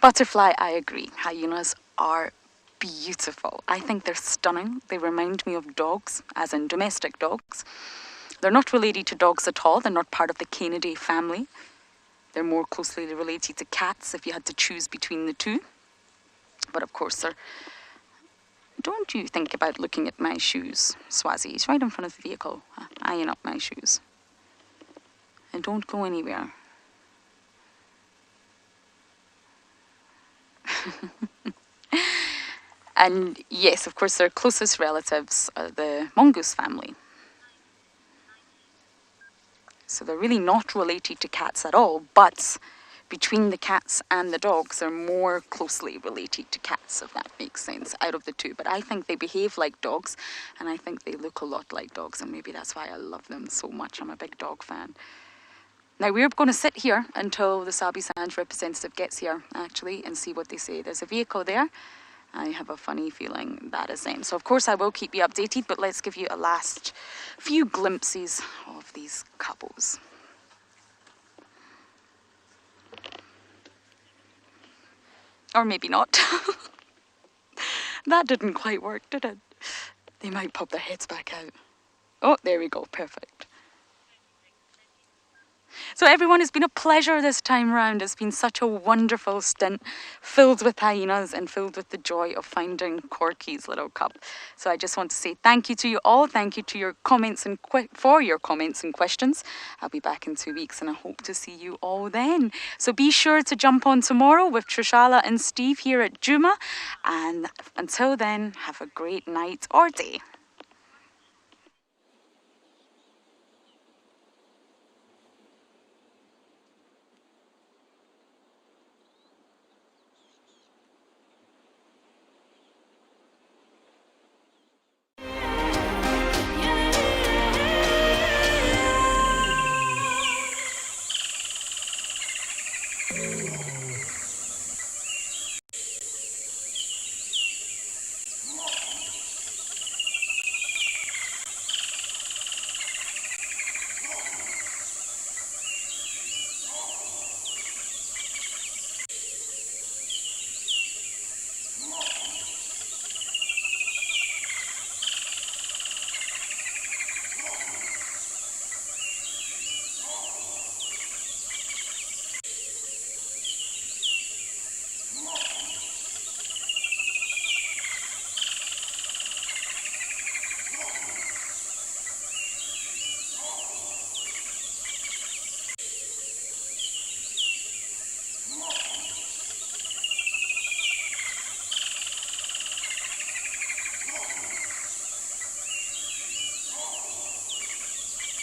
Butterfly, I agree. Hyenas are beautiful. I think they're stunning. They remind me of dogs, as in domestic dogs. They're not related to dogs at all. They're not part of the Canidae family. They're more closely related to cats if you had to choose between the two. But of course, they're... Don't you think about looking at my shoes, Swazi. It's right in front of the vehicle. Eyeing up my shoes. And don't go anywhere. And yes, of course, their closest relatives are the mongoose family. So they're really not related to cats at all, but between the cats and the dogs, they're more closely related to cats, if that makes sense, out of the two. But I think they behave like dogs, and I think they look a lot like dogs, and maybe that's why I love them so much. I'm a big dog fan. Now, we're going to sit here until the Sabi Sands representative gets here, actually, and see what they say. There's a vehicle there. I have a funny feeling that is them. So, of course, I will keep you updated, but let's give you a last few glimpses of these couples. Or maybe not. That didn't quite work, did it? They might pop their heads back out. Oh, there we go. Perfect. So everyone, it's been a pleasure this time round. It's been such a wonderful stint, filled with hyenas and filled with the joy of finding Corky's little cub. So I just want to say thank you to you all. Thank you to your comments and for your comments and questions. I'll be back in 2 weeks, and I hope to see you all then. So be sure to jump on tomorrow with Trishala and Steve here at Juma. And until then, have a great night or day.